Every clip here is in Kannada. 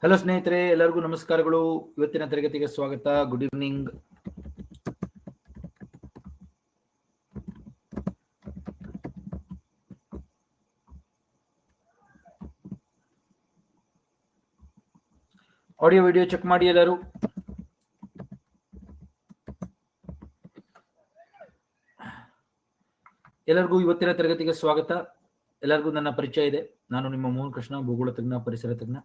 ಹಲೋ ಸ್ನೇಹಿತರೆ, ಎಲ್ಲರಿಗೂ ನಮಸ್ಕಾರಗಳು. ಇವತ್ತಿನ ತರಗತಿಗೆ ಸ್ವಾಗತ. Good evening. Audio video check ಮಾಡಿ ಎಲ್ಲರೂ. ಎಲ್ಲರಿಗೂ ಇವತ್ತಿನ ತರಗತಿಗೆ ಸ್ವಾಗತ. ಎಲ್ಲರಿಗೂ ನನ್ನ ಪರಿಚಯ ಇದೆ. ನಾನು ನಿಮ್ಮ ಮೋಹನ್ ಕೃಷ್ಣ, ಭೂಗೋಳ ತಜ್ಞ, ಪರಿಸರ ತಜ್ಞ.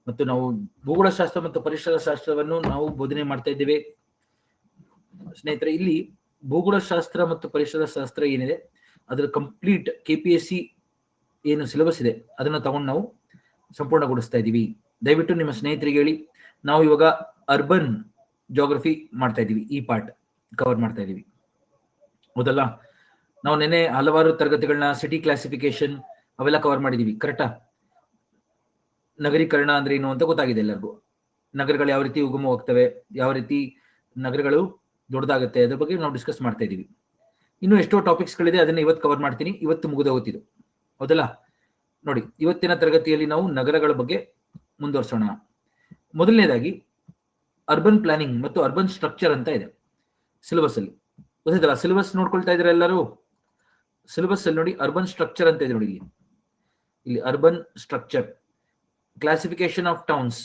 ಮತ್ತು ನಾವು ಭೂಗೋಳಶಾಸ್ತ್ರ ಮತ್ತು ಪರಿಸರ ಶಾಸ್ತ್ರವನ್ನು ನಾವು ಬೋಧನೆ ಮಾಡ್ತಾ ಇದ್ದೇವೆ. ಸ್ನೇಹಿತರೆ, ಇಲ್ಲಿ ಭೂಗೋಳಶಾಸ್ತ್ರ ಮತ್ತು ಪರಿಸರ ಶಾಸ್ತ್ರ ಏನಿದೆ ಅದರ ಕಂಪ್ಲೀಟ್ KPSC ಏನು ಸಿಲೆಬಸ್ ಇದೆ ಅದನ್ನು ತಗೊಂಡು ನಾವು ಸಂಪೂರ್ಣಗೊಳಿಸ್ತಾ ಇದ್ದೀವಿ. ದಯವಿಟ್ಟು ನಿಮ್ಮ ಸ್ನೇಹಿತರಿಗೆ ಹೇಳಿ. ನಾವು ಇವಾಗ ಅರ್ಬನ್ ಜಾಗ್ರಫಿ ಮಾಡ್ತಾ ಇದ್ದೀವಿ. ಈ ಪಾರ್ಟ್ ಕವರ್ ಮಾಡ್ತಾ ಇದ್ದೀವಿ, ಹೌದಲ್ಲ? ನಾವು ನೆನೆ ಹಲವಾರು ತರಗತಿಗಳನ್ನ ಸಿಟಿ ಕ್ಲಾಸಿಫಿಕೇಶನ್ ಅವೆಲ್ಲ ಕವರ್ ಮಾಡಿದೀವಿ, ಕರೆಕ್ಟಾ? ನಗರೀಕರಣ ಅಂದ್ರೆ ಏನು ಅಂತ ಗೊತ್ತಾಗಿದೆ ಎಲ್ಲರಿಗೂ. ನಗರಗಳು ಯಾವ ರೀತಿ ಉಗಮವಾಗ್ತವೆ, ಯಾವ ರೀತಿ ನಗರಗಳು ದೊಡ್ಡದಾಗುತ್ತೆ, ಅದ್ರ ಬಗ್ಗೆ ನಾವು ಡಿಸ್ಕಸ್ ಮಾಡ್ತಾ ಇದೀವಿ. ಇನ್ನು ಎಷ್ಟೋ ಟಾಪಿಕ್ಸ್ಗಳಿದೆ, ಅದನ್ನ ಇವತ್ತು ಕವರ್ ಮಾಡ್ತೀನಿ. ಇವತ್ತು ಮುಗಿದೋಗುತ್ತಿದ್ದು, ಹೌದಲ್ಲ? ನೋಡಿ, ಇವತ್ತಿನ ತರಗತಿಯಲ್ಲಿ ನಾವು ನಗರಗಳ ಬಗ್ಗೆ ಮುಂದುವರ್ಸೋಣ. ಮೊದಲನೇದಾಗಿ ಅರ್ಬನ್ ಪ್ಲಾನಿಂಗ್ ಮತ್ತು ಅರ್ಬನ್ ಸ್ಟ್ರಕ್ಚರ್ ಅಂತ ಇದೆ ಸಿಲೆಬಸ್ ಅಲ್ಲಿ, ಗೊತ್ತಾಯ್ತಲ್ಲ? ಸಿಲೆಬಸ್ ನೋಡ್ಕೊಳ್ತಾ ಇದ್ರೆ ಎಲ್ಲರೂ. ಸಿಲೆಬಸ್ ಅಲ್ಲಿ ನೋಡಿ, ಅರ್ಬನ್ ಸ್ಟ್ರಕ್ಚರ್ ಅಂತ ಇದೆ ನೋಡಿ. ಇಲ್ಲಿ urban structure, classification of towns,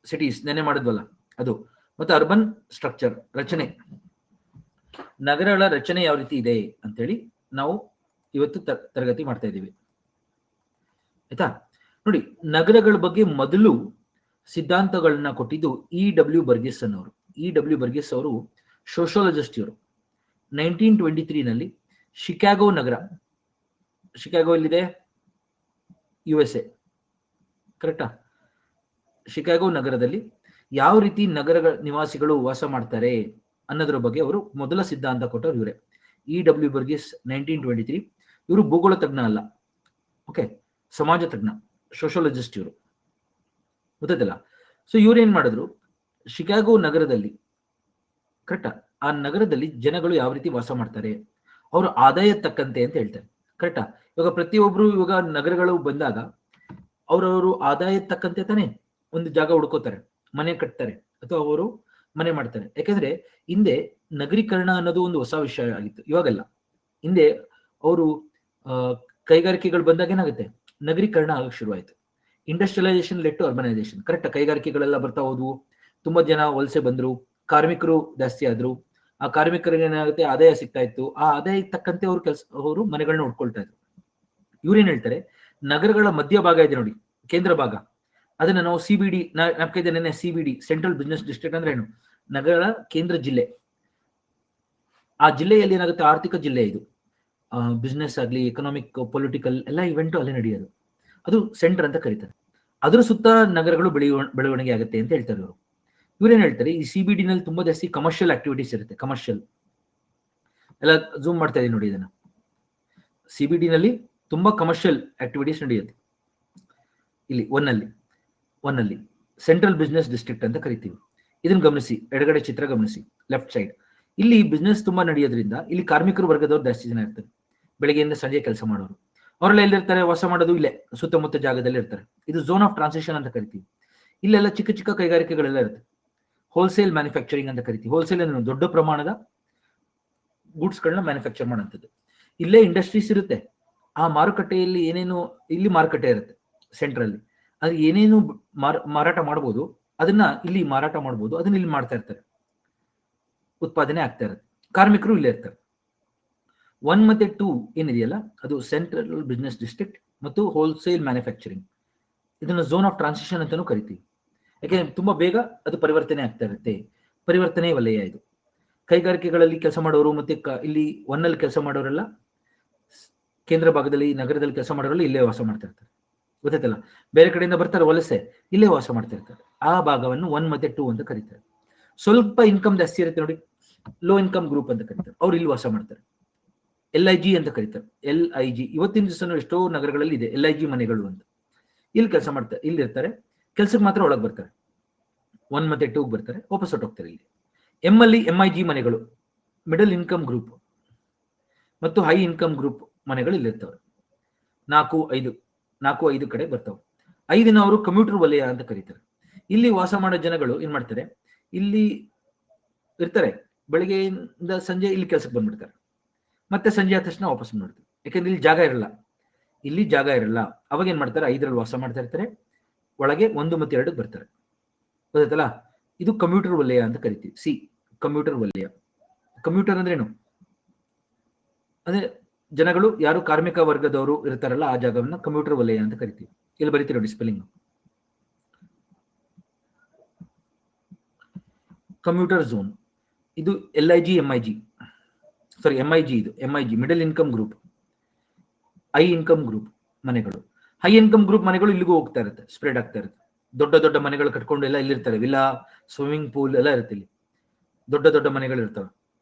cities ನೆನೆ ಮಾಡಿದ್ವಲ್ಲ ಅದು, ಮತ್ತು ಅರ್ಬನ್ ಸ್ಟ್ರಕ್ಚರ್, ರಚನೆ, ನಗರಗಳ ರಚನೆ ಯಾವ ರೀತಿ ಇದೆ ಅಂತೇಳಿ ನಾವು ಇವತ್ತು ತರಗತಿ ಮಾಡ್ತಾ ಇದ್ದೀವಿ, ಆಯ್ತಾ? ನೋಡಿ, ನಗರಗಳ ಬಗ್ಗೆ ಮೊದಲು ಸಿದ್ಧಾಂತಗಳನ್ನ ಕೊಟ್ಟಿದ್ದು E.W. ಬರ್ಗೆಸ್ ಅನ್ನೋರು. E.W. ಬರ್ಗೆಸ್ ಅವರು ಸೋಷಿಯಾಲಜಿಸ್ಟ್. ಇವರು 1923 ನಲ್ಲಿ ಶಿಕಾಗೋ ನಗರ, ಶಿಕಾಗೋ ಎಲ್ಲಿದೆ? USA, ಕರೆಕ್ಟಾ? ಶಿಕಾಗೋ ನಗರದಲ್ಲಿ ಯಾವ ರೀತಿ ನಗರಗಳ ನಿವಾಸಿಗಳು ವಾಸ ಮಾಡ್ತಾರೆ ಅನ್ನೋದ್ರ ಬಗ್ಗೆ ಅವರು ಮೊದಲ ಸಿದ್ಧಾಂತ ಕೊಟ್ಟರು ಇವರೇ, E.W. ಬರ್ಗೆಸ್, 1923. ಇವರು ಭೂಗೋಳ ತಜ್ಞ ಅಲ್ಲ, ಓಕೆ, ಸಮಾಜ ತಜ್ಞ, ಸೋಷಿಯಾಲಜಿಸ್ಟ್ ಇವರು, ಗೊತ್ತಾಯ್ತಲ್ಲ? ಸೊ ಇವ್ರು ಏನ್ ಮಾಡಿದ್ರು, ಶಿಕಾಗೋ ನಗರದಲ್ಲಿ, ಕರೆಕ್ಟಾ, ಆ ನಗರದಲ್ಲಿ ಜನಗಳು ಯಾವ ರೀತಿ ವಾಸ ಮಾಡ್ತಾರೆ, ಅವ್ರ ಆದಾಯ ತಕ್ಕಂತೆ ಅಂತ ಹೇಳ್ತಾರೆ, ಕರೆಕ್ಟಾ? ಇವಾಗ ಪ್ರತಿಯೊಬ್ರು ಇವಾಗ ನಗರಗಳು ಬಂದಾಗ ಅವ್ರವರು ಆದಾಯ ತಕ್ಕಂತೆ ತಾನೇ ಒಂದು ಜಾಗ ಹುಡ್ಕೋತಾರೆ, ಮನೆ ಕಟ್ತಾರೆ, ಅಥವಾ ಅವರು ಮನೆ ಮಾಡ್ತಾರೆ. ಯಾಕಂದ್ರೆ ಹಿಂದೆ ನಗರೀಕರಣ ಅನ್ನೋದು ಒಂದು ಹೊಸ ವಿಷಯ ಆಗಿತ್ತು, ಇವಾಗಲ್ಲ. ಹಿಂದೆ ಅವರು ಕೈಗಾರಿಕೆಗಳು ಬಂದಾಗ ಏನಾಗುತ್ತೆ, ನಗರೀಕರಣ ಆಗಕ್ಕೆ ಶುರುವಾಯಿತು. Industrialisation led to urbanisation, correct? ಕೈಗಾರಿಕೆಗಳೆಲ್ಲ ಬರ್ತಾ ಹೋದ್ವು, ತುಂಬಾ ಜನ ವಲಸೆ ಬಂದ್ರು, ಕಾರ್ಮಿಕರು ಜಾಸ್ತಿ ಆದ್ರು. ಆ ಕಾರ್ಮಿಕರಿಗೆ ಏನಾಗುತ್ತೆ, ಆದಾಯ ಸಿಗ್ತಾ ಇತ್ತು. ಆ ಆದಾಯಕ್ಕೆ ತಕ್ಕಂತೆ ಅವರು ಮನೆಗಳನ್ನ ಉಟ್ಕೊಳ್ತಾ ಇದ್ರು. ಇವ್ರೇನ್ ಹೇಳ್ತಾರೆ, ನಗರಗಳ ಮಧ್ಯ ಭಾಗ ಇದೆ ನೋಡಿ, ಕೇಂದ್ರ ಭಾಗ, ಅದನ್ನ ನಾವು CBD, ನೆನ್ನೆ CBD, ಸೆಂಟ್ರಲ್ ಬಿಸ್ನೆಸ್ ಡಿಸ್ಟ್ರಿಕ್ಟ್ ಅಂದ್ರೆ ಏನು? ನಗರ ಕೇಂದ್ರ ಜಿಲ್ಲೆ. ಆ ಜಿಲ್ಲೆಯಲ್ಲಿ ಏನಾಗುತ್ತೆ, ಆರ್ಥಿಕ ಜಿಲ್ಲೆ ಇದು. ಬಿಸ್ನೆಸ್ ಆಗ್ಲಿ, ಎಕನಾಮಿಕ್, ಪೊಲಿಟಿಕಲ್ ಎಲ್ಲ ಇವೆಂಟು ಅಲ್ಲಿ ನಡೆಯೋದು. ಅದು ಸೆಂಟರ್ ಅಂತ ಕರೀತಾರೆ. ಅದ್ರ ಸುತ್ತ ನಗರಗಳು ಬೆಳವಣಿಗೆ ಆಗುತ್ತೆ ಅಂತ ಹೇಳ್ತಾರೆ ಇವರು. ಇವ್ರೇನ್ ಹೇಳ್ತಾರೆ, ಈ CBD ನಲ್ಲಿ ತುಂಬಾ ಜಾಸ್ತಿ ಕಮರ್ಷಿಯಲ್ ಆಕ್ಟಿವಿಟೀಸ್ ಇರುತ್ತೆ. ಕಮರ್ಷಿಯಲ್ ಎಲ್ಲ ಜೂಮ್ ಮಾಡ್ತಾ ಇದೀನಿ ನೋಡಿ, ಇದನ್ನ. CBD ನಲ್ಲಿ ತುಂಬಾ ಕಮರ್ಷಿಯಲ್ ಆಕ್ಟಿವಿಟೀಸ್ ನಡೆಯುತ್ತೆ. ಇಲ್ಲಿ ಒನ್ನಲ್ಲಿ ಸೆಂಟ್ರಲ್ ಬಿಸ್ನೆಸ್ ಡಿಸ್ಟ್ರಿಕ್ಟ್ ಅಂತ ಕರಿತೀವಿ. ಇದನ್ನ ಗಮನಿಸಿ, ಎಡಗಡೆ ಚಿತ್ರ ಗಮನಿಸಿ, ಲೆಫ್ಟ್ ಸೈಡ್. ಇಲ್ಲಿ ಬಿಸ್ನೆಸ್ ತುಂಬಾ ನಡೆಯೋದ್ರಿಂದ ಇಲ್ಲಿ ಕಾರ್ಮಿಕರು ವರ್ಗದವ್ರು ಜಾಸ್ತಿ ಜನ ಇರ್ತಾರೆ. ಬೆಳಗ್ಗೆಯಿಂದ ಸಂಜೆ ಕೆಲಸ ಮಾಡೋರು, ಅವರೆಲ್ಲ ಎಲ್ಲಿರ್ತಾರೆ? ವಾಸ ಮಾಡೋದು ಇಲ್ಲೇ ಸುತ್ತಮುತ್ತ ಜಾಗದಲ್ಲಿ ಇರ್ತಾರೆ. ಇದು ಝೋನ್ ಆಫ್ ಟ್ರಾನ್ಸಿಷನ್ ಅಂತ ಕರಿತೀವಿ. ಇಲ್ಲೆಲ್ಲ ಚಿಕ್ಕ ಚಿಕ್ಕ ಕೈಗಾರಿಕೆಗಳೆಲ್ಲ ಇರುತ್ತೆ. ಹೋಲ್ಸೇಲ್ ಮ್ಯಾನುಫ್ಯಾಕ್ಚರಿಂಗ್ ಅಂತ ಕರಿತೀವಿ. ಹೋಲ್ಸೇಲ್ ಅಂದ್ರೆ ದೊಡ್ಡ ಪ್ರಮಾಣದ ಗೂಡ್ಸ್ ಗಳನ್ನ ಮ್ಯಾನುಫ್ಯಾಕ್ಚರ್ ಮಾಡೋಂಥದ್ದು. ಇಲ್ಲೇ ಇಂಡಸ್ಟ್ರೀಸ್ ಇರುತ್ತೆ. ಆ ಮಾರುಕಟ್ಟೆಯಲ್ಲಿ ಏನೇನು, ಇಲ್ಲಿ ಮಾರುಕಟ್ಟೆ ಇರುತ್ತೆ ಸೆಂಟ್ರಲ್ಲಿ, ಅದು ಏನೇನು ಮಾರಾಟ ಮಾಡ್ಬೋದು ಅದನ್ನ ಇಲ್ಲಿ ಮಾರಾಟ ಮಾಡ್ಬೋದು, ಅದನ್ನ ಇಲ್ಲಿ ಮಾಡ್ತಾ ಇರ್ತಾರೆ, ಉತ್ಪಾದನೆ ಆಗ್ತಾ ಇರುತ್ತೆ. ಕಾರ್ಮಿಕರು ಇಲ್ಲೇ ಇರ್ತಾರೆ. 1 ಮತ್ತೆ 2 ಏನಿದೆಯಲ್ಲ, ಅದು ಸೆಂಟ್ರಲ್ ಬಿಸ್ನೆಸ್ ಡಿಸ್ಟ್ರಿಕ್ಟ್ ಮತ್ತು ಹೋಲ್ಸೇಲ್ ಮ್ಯಾನುಫ್ಯಾಕ್ಚರಿಂಗ್. ಇದನ್ನ ಝೋನ್ ಆಫ್ ಟ್ರಾನ್ಸಿಷನ್ ಅಂತಾನೂ ಕರಿತೀವಿ. ಯಾಕೆಂದ್ರೆ ತುಂಬಾ ಬೇಗ ಅದು ಪರಿವರ್ತನೆ ಆಗ್ತಾ ಇರುತ್ತೆ. ಪರಿವರ್ತನೆ ವಲಯ ಇದು. ಕೈಗಾರಿಕೆಗಳಲ್ಲಿ ಕೆಲಸ ಮಾಡೋರು ಮತ್ತೆ ಇಲ್ಲಿ 1ನಲ್ಲಿ ಕೆಲಸ ಮಾಡೋರೆಲ್ಲ ಕೇಂದ್ರ ಭಾಗದಲ್ಲಿ, ನಗರದಲ್ಲಿ ಕೆಲಸ ಮಾಡೋರೆಲ್ಲ ಇಲ್ಲೇ ವಾಸ ಮಾಡ್ತಾ ಇರ್ತಾರೆ, ಗೊತ್ತಾಯ್ತಲ್ಲ? ಬೇರೆ ಕಡೆಯಿಂದ ಬರ್ತಾರೆ ವಲಸೆ, ಇಲ್ಲೇ ವಾಸ ಮಾಡ್ತಾ ಇರ್ತಾರೆ. ಆ ಭಾಗವನ್ನು 1 ಮತ್ತೆ 2 ಅಂತ ಕರೀತಾರೆ. ಸ್ವಲ್ಪ ಇನ್ಕಮ್ ಜಾಸ್ತಿ ಇರುತ್ತೆ ನೋಡಿ, ಲೋ ಇನ್ಕಮ್ ಗ್ರೂಪ್ ಅಂತ ಕರೀತಾರೆ, ಅವ್ರು ಇಲ್ಲಿ ವಾಸ ಮಾಡ್ತಾರೆ. LIG ಅಂತ ಕರೀತಾರೆ. LIG ಇವತ್ತಿನ ದಿವಸ ಎಷ್ಟೋ ನಗರಗಳಲ್ಲಿ ಇದೆ LIG ಮನೆಗಳು ಅಂತ. ಇಲ್ಲಿ ಕೆಲಸ ಮಾಡ್ತಾರೆ, ಇಲ್ಲಿ ಇರ್ತಾರೆ, ಕೆಲ್ಸಕ್ಕೆ ಮಾತ್ರ ಒಳಗೆ ಬರ್ತಾರೆ. 1 ಮತ್ತೆ 2 ಬರ್ತಾರೆ, ವಾಪಸ್ ಹೊಟ್ಟೋಗ್ತಾರೆ. ಇಲ್ಲಿ M ಅಲ್ಲಿ MIG ಮನೆಗಳು, ಮಿಡಲ್ ಇನ್ಕಮ್ ಗ್ರೂಪ್ ಮತ್ತು ಹೈ ಇನ್ಕಮ್ ಗ್ರೂಪ್ ಮನೆಗಳು ಇಲ್ಲಿರ್ತವೆ. 4-5 ಕಡೆ ಬರ್ತಾವೆ. 5 ಅವರು ಕಮ್ಯೂಟರ್ ವಲಯ ಅಂತ ಕರೀತಾರೆ. ಇಲ್ಲಿ ವಾಸ ಮಾಡೋ ಜನಗಳು ಏನ್ ಮಾಡ್ತಾರೆ, ಇಲ್ಲಿ ಇರ್ತಾರೆ, ಬೆಳಗ್ಗೆಯಿಂದ ಸಂಜೆ ಇಲ್ಲಿ ಕೆಲಸಕ್ಕೆ ಬಂದ್ಬಿಡ್ತಾರೆ, ಮತ್ತೆ ಸಂಜೆ ಆದ ತಕ್ಷಣ ವಾಪಸ್ ಮಾಡ್ತಾರೆ. ಯಾಕಂದ್ರೆ ಇಲ್ಲಿ ಜಾಗ ಇರಲ್ಲ. ಅವಾಗ ಏನ್ ಮಾಡ್ತಾರೆ, 5ರಲ್ಲಿ ವಾಸ ಮಾಡ್ತಾ ಇರ್ತಾರೆ, ಒಳಗೆ 1 ಮತ್ತು 2 ಬರ್ತಾರೆ. ಗೊತ್ತಾಯ್ತಲ್ಲ, ಇದು ಕಮ್ಯೂಟರ್ ವಲಯ ಅಂತ ಕರಿತೀವಿ. ಸಿ, ಕಮ್ಯೂಟರ್ ವಲಯ. ಕಮ್ಯೂಟರ್ ಅಂದ್ರೆ ಏನು? ಅದೇ ಜನಗಳು ಯಾರು ಕಾರ್ಮಿಕ ವರ್ಗದವರು ಇರ್ತಾರಲ್ಲ ಆ ಜಾಗವನ್ನ ಕಮ್ಯೂಟರ್ ವಲಯ ಅಂತ ಕರಿತೀವಿ. ಇಲ್ಲಿ ಬರೀತೀವಿ ನೋಡಿ ಸ್ಪೆಲ್ಲಿಂಗ್. ಕಮ್ಯೂಟರ್ ಝೋನ್ ಇದು MIG, ಇದು MIG middle income group, high income group ಮನೆಗಳು. ಹೈ ಇನ್ಕಮ್ ಗ್ರೂಪ್ ಮನೆಗಳು ಇಲ್ಲಿಗೂ ಹೋಗ್ತಾ ಇರುತ್ತೆ, ಸ್ಪ್ರೆಡ್ ಆಗ್ತಾ ಇರುತ್ತೆ. ದೊಡ್ಡ ದೊಡ್ಡ ಮನೆಗಳು ಕಟ್ಕೊಂಡು ಎಲ್ಲ ಇಲ್ಲಿರ್ತಾರೆ, ವಿಲ್ಲಾ, ಸ್ವಿಮ್ಮಿಂಗ್ ಪೂಲ್ ಎಲ್ಲ ಇರುತ್ತೆ. ಇಲ್ಲಿ ದೊಡ್ಡ ದೊಡ್ಡ ಮನೆಗಳು ಇರ್ತವೆ.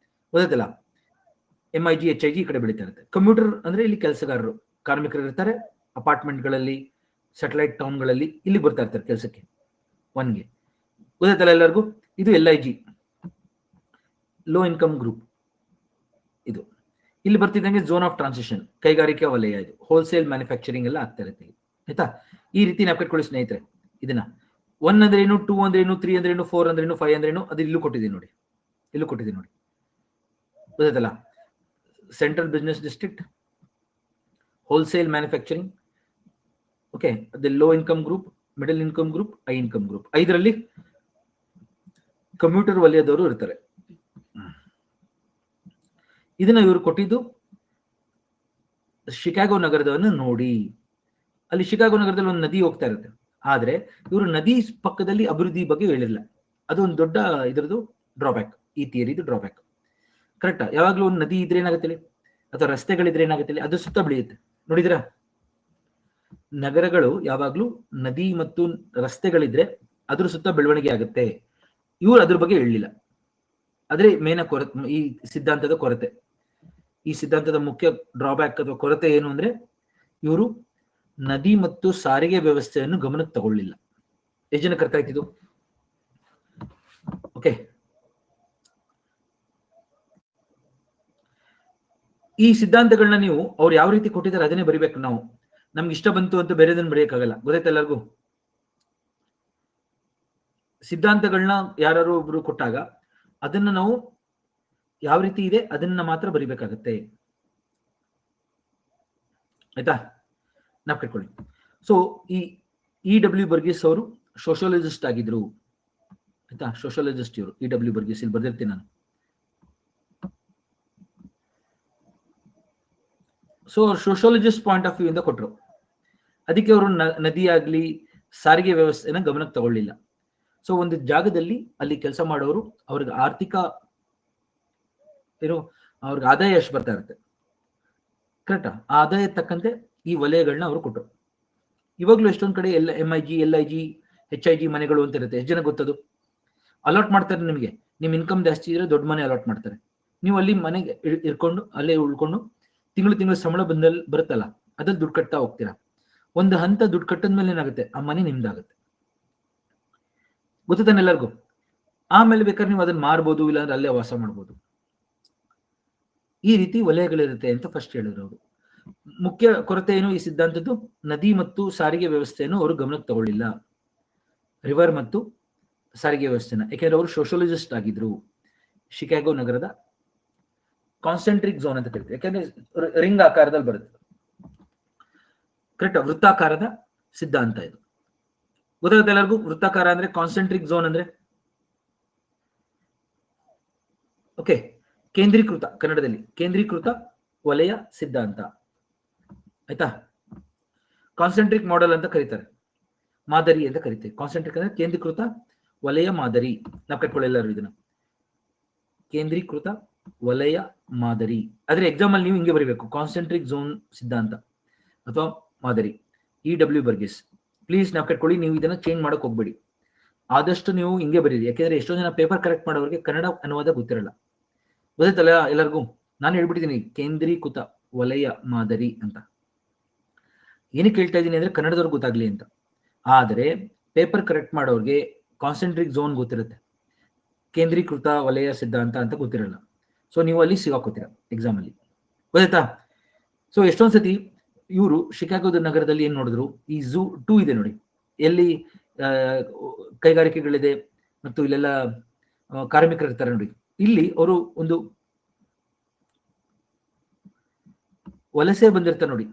ಗೊತ್ತಾಯ್ತಲ್ಲ, MIG HIG ಈ ಕಡೆ ಬೆಳೀತಾ ಇರುತ್ತೆ. ಕಮ್ಯೂಟರ್ ಅಂದ್ರೆ ಇಲ್ಲಿ ಕೆಲಸಗಾರರು, ಕಾರ್ಮಿಕರು ಇರ್ತಾರೆ, ಅಪಾರ್ಟ್ಮೆಂಟ್ಗಳಲ್ಲಿ, ಸ್ಯಾಟಲೈಟ್ ಟೌನ್ಗಳಲ್ಲಿ ಇಲ್ಲಿ ಬರ್ತಾ ಇರ್ತಾರೆ ಕೆಲಸಕ್ಕೆ, 1ಗೆ. ಗೊತ್ತಾಯ್ತಲ್ಲ ಎಲ್ಲರಿಗೂ? ಇದು LIG, ಲೋ ಇನ್ಕಮ್ ಗ್ರೂಪ್. ಇದು ಇಲ್ಲಿ ಬರ್ತಿದ್ದಂಗೆ ಝೋನ್ ಆಫ್ ಟ್ರಾನ್ಸಿಷನ್, ಕೈಗಾರಿಕಾ ವಲಯ. ಇದು ಹೋಲ್ಸೇಲ್ ಮ್ಯಾನುಫ್ಯಾಕ್ಚರಿಂಗ್ ಎಲ್ಲ ಆಗ್ತಾ ಇರುತ್ತೆ, ಆಯ್ತಾ? ಈ ರೀತಿ ನೆನಪಿಟ್ಕೊಳ್ಳಿ ಸ್ನೇಹಿತರೆ. ಇದನ್ನ 1 ಅಂದ್ರೇನು, 2 ಅಂದ್ರೇನು, 3 ಅಂದ್ರೇನು, 4 ಅಂದ್ರೇನು, 5 ಅಂದ್ರೇನು, ಅದು ಇಲ್ಲೂ ಕೊಟ್ಟಿದ್ದೀನಿ ನೋಡಿ. ಗೊತ್ತಾಯ್ತಲ್ಲ? Central business district, wholesale manufacturing, okay, ಅದು low income group, middle income group, high income group. 5ರಲ್ಲಿ ಕಮ್ಯೂಟರ್ ವಲಯದವರು ಇರ್ತಾರೆ. ಇದನ್ನ ಇವರು ಕೊಟ್ಟಿದ್ದು ಶಿಕಾಗೋ ನಗರದವನ್ನು ನೋಡಿ. ಅಲ್ಲಿ ಶಿಕಾಗೋ ನಗರದಲ್ಲಿ ಒಂದು ನದಿ ಹೋಗ್ತಾ ಇರುತ್ತೆ, ಆದ್ರೆ ಇವರು ನದಿ ಪಕ್ಕದಲ್ಲಿ ಅಭಿವೃದ್ಧಿ ಬಗ್ಗೆ ಹೇಳಿರಲಿಲ್ಲ. ಅದು ಒಂದು ದೊಡ್ಡ ಇದರದ್ದು ಡ್ರಾಬ್ಯಾಕ್, ಈ ಥಿಯರಿದು ಡ್ರಾಬ್ಯಾಕ್. ಕರೆಕ್ಟಾ? ಯಾವಾಗ್ಲೂ ಒಂದು ನದಿ ಇದ್ರೆ ಏನಾಗುತ್ತೆ, ಅಥವಾ ರಸ್ತೆಗಳಿದ್ರೆ ಏನಾಗುತ್ತೆ, ಅದು ಸುತ್ತ ಬೆಳೆಯುತ್ತೆ. ನೋಡಿದಿರಾ? ನಗರಗಳು ಯಾವಾಗ್ಲೂ ನದಿ ಮತ್ತು ರಸ್ತೆಗಳಿದ್ರೆ ಅದ್ರ ಸುತ್ತ ಬೆಳವಣಿಗೆ ಆಗುತ್ತೆ. ಇವರು ಅದ್ರ ಬಗ್ಗೆ ಹೇಳಲಿಲ್ಲ. ಆದ್ರೆ ಮೇನ ಕೊರತೆ, ಈ ಸಿದ್ಧಾಂತದ ಕೊರತೆ, ಈ ಸಿದ್ಧಾಂತದ ಮುಖ್ಯ ಡ್ರಾಬ್ಯಾಕ್ ಅಥವಾ ಕೊರತೆ ಏನು ಅಂದ್ರೆ, ಇವರು ನದಿ ಮತ್ತು ಸಾರಿಗೆ ವ್ಯವಸ್ಥೆಯನ್ನು ಗಮನಕ್ಕೆ ತಗೊಳ್ಳಿಲ್ಲ. ಎಷ್ಟು ಜನಕ್ಕೆ ಅರ್ಥ ಆಯ್ತಿದು? ಓಕೆ, ಈ ಸಿದ್ಧಾಂತಗಳನ್ನ ನೀವು ಅವ್ರು ಯಾವ ರೀತಿ ಕೊಟ್ಟಿದ್ದಾರೆ ಅದನ್ನೇ ಬರಿಬೇಕು ನಾವು. ನಮ್ಗೆ ಇಷ್ಟ ಬಂತು ಅಂತ ಬೇರೆದನ್ನ ಬರೆಯಕ್ಕಾಗಲ್ಲ. ಗೊತ್ತಾಯ್ತು ಎಲ್ಲರಿಗೂ? ಸಿದ್ಧಾಂತಗಳನ್ನ ಯಾರು ಒಬ್ರು ಕೊಟ್ಟಾಗ ಅದನ್ನ ನಾವು ಯಾವ ರೀತಿ ಇದೆ ಅದನ್ನ ಮಾತ್ರ ಬರಿಬೇಕಾಗತ್ತೆ, ಆಯ್ತಾ? ನಾವು ಕಟ್ಕೊಳ್ಳಿ. ಸೊ ಈ E.W. ಬರ್ಗೀಸ್ ಅವರು ಸೋಷಿಯಾಲಜಿಸ್ಟ್ ಆಗಿದ್ರು, ಆಯ್ತಾ? ಸೋಷಿಯಾಲಜಿಸ್ಟ್ ಇವರು E.W. ಬರ್ಗೀಸ್, ಇಲ್ಲಿ ಬರ್ದಿರ್ತೀನಿ ನಾನು. So sociologist point of view ಇಂದ ಕೊಟ್ಟರು. ಅದಕ್ಕೆ ಅವರು ನದಿ ಆಗ್ಲಿ ಸಾರಿಗೆ ವ್ಯವಸ್ಥೆನ ಗಮನಕ್ಕೆ ತಗೊಳ್ಳಿಲ್ಲ. ಸೊ ಒಂದು ಜಾಗದಲ್ಲಿ ಅಲ್ಲಿ ಕೆಲಸ ಮಾಡೋರು ಅವ್ರಿಗೆ ಆರ್ಥಿಕ ಅವ್ರಿಗೆ ಆದಾಯ ಎಷ್ಟು ಬರ್ತಾ ಇರುತ್ತೆ, ಕರೆಕ್ಟಾ? ಆ ಆದಾಯ ತಕ್ಕಂತೆ ಈ ವಲಯಗಳನ್ನ ಅವರು ಕೊಟ್ಟರು. ಇವಾಗ್ಲೂ ಎಷ್ಟೊಂದ್ ಕಡೆ MIG, LIG, HIG ಮನೆಗಳು ಅಂತ ಇರುತ್ತೆ. ಎಷ್ಟು ಜನ ಗೊತ್ತದು? ಅಲಾಟ್ ಮಾಡ್ತಾರೆ ನಿಮಗೆ. ನಿಮ್ ಇನ್ಕಮ್ ಜಾಸ್ತಿ ಇದ್ರೆ ದೊಡ್ಡ ಮನೆ ಅಲಾಟ್ ಮಾಡ್ತಾರೆ. ನೀವು ಅಲ್ಲಿ ಮನೆಗೆ ಇರ್ಕೊಂಡು ಅಲ್ಲೇ ಉಳ್ಕೊಂಡು ತಿಂಗಳು ಸಂಬಳ ಬರುತ್ತಲ್ಲ, ಅದ್ರಲ್ಲಿ ದುಡ್ಡು ಕಟ್ತಾ ಹೋಗ್ತೀರಾ. ಒಂದು ಹಂತ ದುಡ್ಡು ಕಟ್ಟದ್ಮೇಲೆ ಏನಾಗುತ್ತೆ, ಆ ಮನೆ ನಿಮ್ದಾಗುತ್ತೆ. ಗೊತ್ತಾನೆ ಎಲ್ಲರಿಗೂ? ಆಮೇಲೆ ಬೇಕಾದ್ರೆ ನೀವು ಅದನ್ನ ಮಾರ್ಬೋದು, ಇಲ್ಲಾಂದ್ರೆ ಅಲ್ಲೇ ವಾಸ ಮಾಡ್ಬೋದು. ಈ ರೀತಿ ವಲಯಗಳಿರುತ್ತೆ ಅಂತ ಫಸ್ಟ್ ಹೇಳಿದ್ರು ಅವರು. ಮುಖ್ಯ ಕೊರತೆ ಏನು ಈ ಸಿದ್ಧಾಂತದ್ದು? ನದಿ ಮತ್ತು ಸಾರಿಗೆ ವ್ಯವಸ್ಥೆಯನ್ನು ಅವರು ಗಮನಕ್ಕೆ ತಗೊಳ್ಳಿಲ್ಲ, ರಿವರ್ ಮತ್ತು ಸಾರಿಗೆ ವ್ಯವಸ್ಥೆನ. ಯಾಕೆಂದ್ರೆ ಅವರು ಸೋಷಿಯಾಲಜಿಸ್ಟ್ ಆಗಿದ್ರು. ಶಿಕಾಗೋ ನಗರದ ಕಾನ್ಸೆಂಟ್ರಿಕ್ ಝೋನ್ ಅಂತ ಕರಿತೀವಿ, ಯಾಕಂದ್ರೆ ರಿಂಗ್ ಆಕಾರದಲ್ಲಿ ಬರುತ್ತೆ, ಕರೆಕ್ಟ್? ವೃತ್ತಾಕಾರದ ಸಿದ್ಧಾಂತ ಇದು. ಗೊತ್ತಾಗುತ್ತೆ ಎಲ್ಲರಿಗೂ? ವೃತ್ತಾಕಾರ ಅಂದ್ರೆ ಕಾನ್ಸೆಂಟ್ರಿಕ್ ಝೋನ್ ಅಂದ್ರೆ ಓಕೆ, ಕೇಂದ್ರೀಕೃತ, ಕನ್ನಡದಲ್ಲಿ ಕೇಂದ್ರೀಕೃತ ವಲಯ ಸಿದ್ಧಾಂತ, ಆಯ್ತಾ? ಕಾನ್ಸೆಂಟ್ರಿಕ್ ಮಾಡೆಲ್ ಅಂತ ಕರೀತಾರೆ, ಮಾದರಿ ಅಂತ ಕರಿತೀವಿ. ಕಾನ್ಸೆಂಟ್ರಿಕ್ ಅಂದ್ರೆ ಕೇಂದ್ರೀಕೃತ ವಲಯ ಮಾದರಿ. ನಾವು ಕಟ್ಕೊಳ್ಳಿ ಎಲ್ಲರೂ ಇದನ್ನ, ಕೇಂದ್ರೀಕೃತ ವಲಯ ಮಾದರಿ. ಆದ್ರೆ ಎಕ್ಸಾಮ್ ಅಲ್ಲಿ ನೀವು ಹಿಂಗೆ ಬರೀಬೇಕು, ಕಾನ್ಸೆಂಟ್ರಿಕ್ ಝೋನ್ ಸಿದ್ಧಾಂತ ಅಥವಾ ಮಾದರಿ, E.W. ಬರ್ಗೀಸ್. ಪ್ಲೀಸ್ ನಾವು ಕಟ್ಕೊಳ್ಳಿ, ನೀವು ಇದನ್ನ ಚೇಂಜ್ ಮಾಡಕ್ ಹೋಗ್ಬೇಡಿ. ಆದಷ್ಟು ನೀವು ಹಿಂಗೆ ಬರೀರಿ, ಯಾಕೆಂದ್ರೆ ಎಷ್ಟೋ ಜನ ಪೇಪರ್ ಕರೆಕ್ಟ್ ಮಾಡೋರಿಗೆ ಕನ್ನಡ ಅನುವಾದ ಗೊತ್ತಿರಲ್ಲ. ಗೊತ್ತಾಯ್ತಲ್ಲ ಎಲ್ಲರಿಗೂ? ನಾನು ಹೇಳ್ಬಿಟ್ಟಿದ್ದೀನಿ ಕೇಂದ್ರೀಕೃತ ವಲಯ ಮಾದರಿ ಅಂತ. ಏನಕ್ಕೆ ಹೇಳ್ತಾ ಇದ್ದೀನಿ ಅಂದ್ರೆ ಕನ್ನಡದವ್ರಿಗೆ ಗೊತ್ತಾಗ್ಲಿ ಅಂತ. ಆದರೆ ಪೇಪರ್ ಕರೆಕ್ಟ್ ಮಾಡೋರಿಗೆ ಕಾನ್ಸೆಂಟ್ರಿಕ್ ಝೋನ್ ಗೊತ್ತಿರುತ್ತೆ, ಕೇಂದ್ರೀಕೃತ ವಲಯ ಸಿದ್ಧಾಂತ ಅಂತ ಗೊತ್ತಿರಲ್ಲ. ಸೊ ನೀವು ಅಲ್ಲಿ ಸಿಗಾಕೋತೀರ ಎಕ್ಸಾಮ್ ಅಲ್ಲಿ. ಗೊತ್ತಾಯ್ತಾ? ಸೊ ಎಷ್ಟೊಂದ್ಸತಿ ಇವರು ಶಿಕಾಗೋದ ನಗರದಲ್ಲಿ ಏನ್ ನೋಡಿದ್ರು, ಈ ಝೂ 2 ಇದೆ ನೋಡಿ, ಎಲ್ಲಿ ಕೈಗಾರಿಕೆಗಳಿದೆ ಮತ್ತು ಇಲ್ಲೆಲ್ಲ ಕಾರ್ಮಿಕರು ಇರ್ತಾರೆ ನೋಡಿ. ಇಲ್ಲಿ ಅವರು ಒಂದು ವಲಸೆ ಬಂದಿರ್ತಾರೆ ನೋಡಿ,